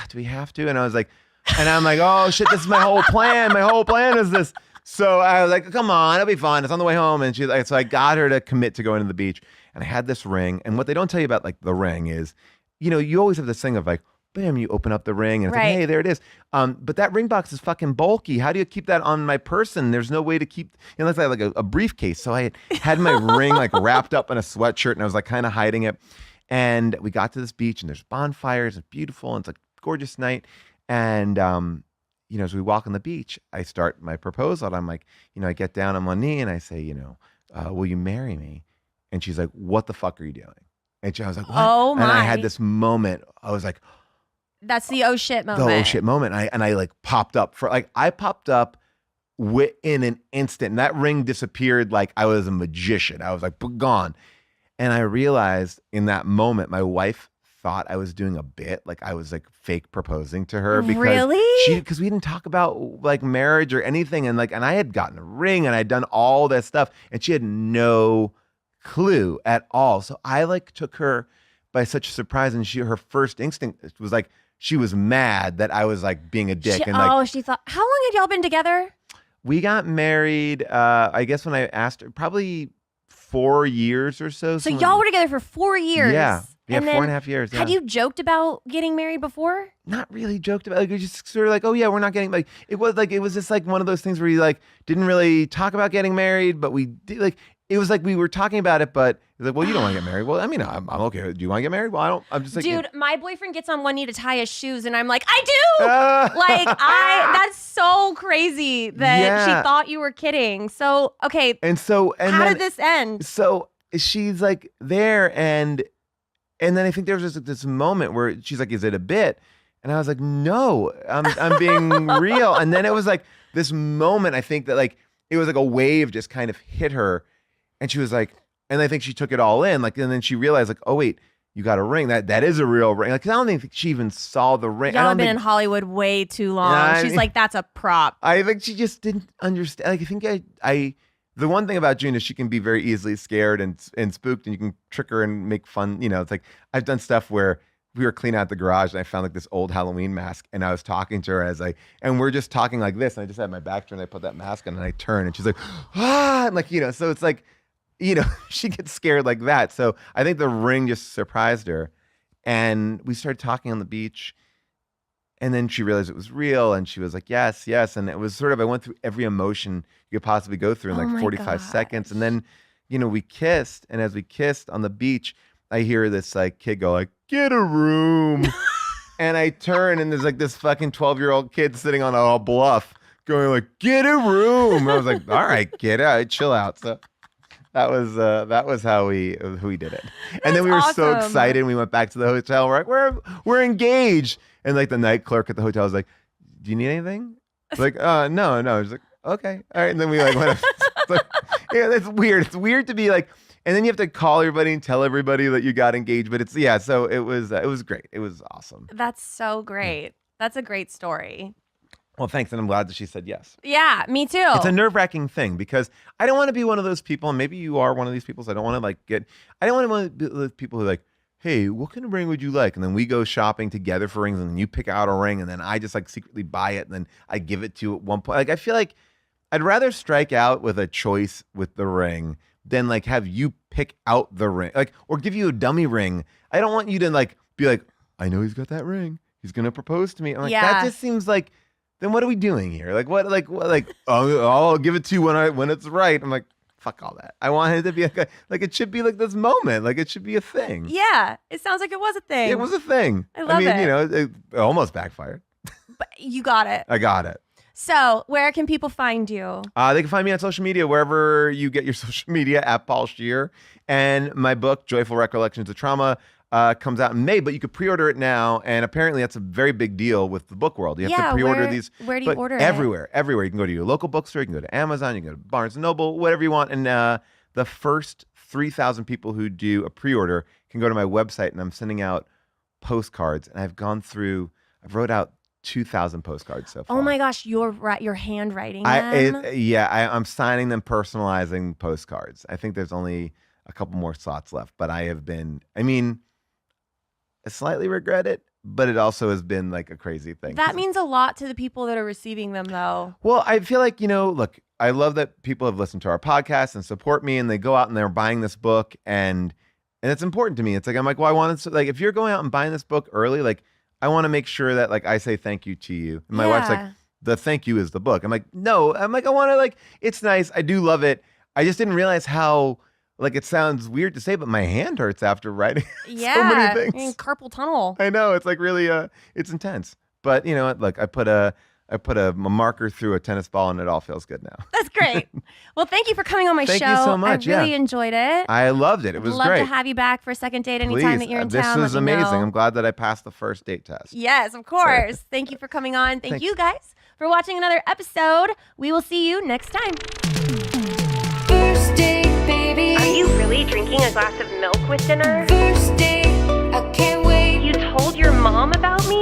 do we have to? And I was like, and I'm like, oh shit, this is my whole plan. My whole plan is this. So I was like, come on, it'll be fun. It's on the way home. And she's like, so I got her to commit to going to the beach. And I had this ring. And what they don't tell you about like the ring is, you always have this thing of like, bam, you open up the ring and it's like, hey, there it is. But that ring box is fucking bulky. How do you keep that on my person? There's no way to keep, unless I have like a briefcase. So I had my ring like wrapped up in a sweatshirt and I was like kind of hiding it. And we got to this beach and there's bonfires. It's beautiful. And it's a gorgeous night. And, as we walk on the beach, I start my proposal. And I'm like, I get down on one knee and I say, will you marry me? And she's like, what the fuck are you doing? And I was like, what? Oh my. And I had this moment. I was like, That's the oh shit moment. The oh shit moment. And I like popped up I popped up in an instant. And that ring disappeared like I was a magician. I was like gone. And I realized in that moment, my wife thought I was doing a bit, like I was like fake proposing to her because we didn't talk about like marriage or anything, and I had gotten a ring and I'd done all that stuff, and she had no clue at all. So I like took her by such a surprise, and her first instinct was like she was mad that I was like being a dick. She thought, how long had y'all been together? We got married, I guess when I asked her, probably 4 years or so. So y'all were together for 4 years. Yeah, and 4.5 years. Yeah. Had you joked about getting married before? Not really joked about. Like, we just sort of like, oh yeah, we're not getting like. It was just like one of those things where you like didn't really talk about getting married, but we did like. It was like we were talking about it, but it was like, well, you don't want to get married. Well, I mean, I'm okay. Do you want to get married? Well, I don't. I'm just like, dude, my boyfriend gets on one knee to tie his shoes, and I'm like, I do. That's so crazy that she thought you were kidding. So okay, and how did this end? So she's like there, and then I think there was just like this moment where she's like, "Is it a bit?" And I was like, "No, I'm being real." And then it was like this moment. I think that like it was like a wave just kind of hit her. And she was like, and I think she took it all in, like, and then she realized, like, oh wait, you got a ring. That is a real ring. Like, I don't think she even saw the ring. Y'all have been in Hollywood way too long. She's like, that's a prop. I think she just didn't understand. Like, I think the one thing about June is she can be very easily scared and spooked, and you can trick her and make fun. You know, it's like I've done stuff where we were cleaning out the garage and I found like this old Halloween mask, and I was talking to her and we're just talking like this, and I just had my back turned, I put that mask on, and I turn, and she's like, ah, and like, you know, so it's like, you know, she gets scared like that. So I think the ring just surprised her. And we started talking on the beach. And then she realized it was real. And she was like, yes, yes. And it was sort of, I went through every emotion you could possibly go through in like 45 seconds. And then, you know, we kissed. And as we kissed on the beach, I hear this like kid go like, get a room. And I turn, and there's like this fucking 12-year-old kid sitting on a bluff going like, get a room. And I was like, all right, get out, chill out. So that was how we did it. And then we were so excited. We went back to the hotel. We're like, we're engaged. And like the night clerk at the hotel was like, do you need anything? Like, no. I was like, okay, all right. And then we like went. Like, yeah, that's weird. It's weird to be like, and then you have to call everybody and tell everybody that you got engaged. But it's So it was great. It was awesome. That's so great. That's a great story. Well, thanks, and I'm glad that she said yes. Yeah, me too. It's a nerve-wracking thing because I don't want to be one of those people, and maybe you are one of these people, so I don't want to I don't want to be those people who are like, hey, what kind of ring would you like? And then we go shopping together for rings, and then you pick out a ring, and then I just like secretly buy it, and then I give it to you at one point. Like, I feel like I'd rather strike out with a choice with the ring than like have you pick out the ring, like, or give you a dummy ring. I don't want you to like be like, I know he's got that ring. He's going to propose to me. I'm like, that just seems like, then what are we doing here? Like what? Oh, I'll give it to you when it's right. I'm like, fuck all that. I want it to be like it should be like this moment. Like it should be a thing. Yeah, it sounds like it was a thing. It was a thing. I love it. You know, it almost backfired. But you got it. I got it. So where can people find you? They can find me on social media, wherever you get your social media, at Paul Scheer. And my book, Joyful Recollections of Trauma, comes out in May, but you could pre-order it now, and apparently that's a very big deal with the book world. You have to pre-order these. Where do you order it? Everywhere. You can go to your local bookstore, you can go to Amazon, you can go to Barnes & Noble, whatever you want. And the first 3,000 people who do a pre-order can go to my website, and I'm sending out postcards. And I've wrote out 2,000 postcards so far. Oh my gosh, you're handwriting them? I'm signing them, personalizing postcards. I think there's only a couple more slots left, but I slightly regret it, but it also has been like a crazy thing. That means a lot to the people that are receiving them, though. Well, I feel like, look, I love that people have listened to our podcast and support me, and they go out and they're buying this book, and it's important to me. It's like, I'm like, well, I want to, like, if you're going out and buying this book early, like, I want to make sure that, like, I say thank you to you. And my wife's like, the thank you is the book. I'm like, no. I'm like, I want to, like, it's nice. I do love it. I just didn't realize how, like, it sounds weird to say, but my hand hurts after writing so many things. Carpal tunnel. I know. It's like really, it's intense. But you know what? Look, I put a I put a marker through a tennis ball, and it all feels good now. That's great. Well, thank you for coming on my Thank show. you so much, I really yeah. enjoyed it. I loved it. It was Love great. to have you back for a second date anytime Please, that you're in this town. was let me amazing. know. I'm glad that I passed the first date test. Yes, of course. Thank you for coming on. Thank Thanks. you guys for watching another episode. We will see you next time. First date, baby. Are you really drinking a glass of milk with dinner? First date, I can't wait. You told your mom about me?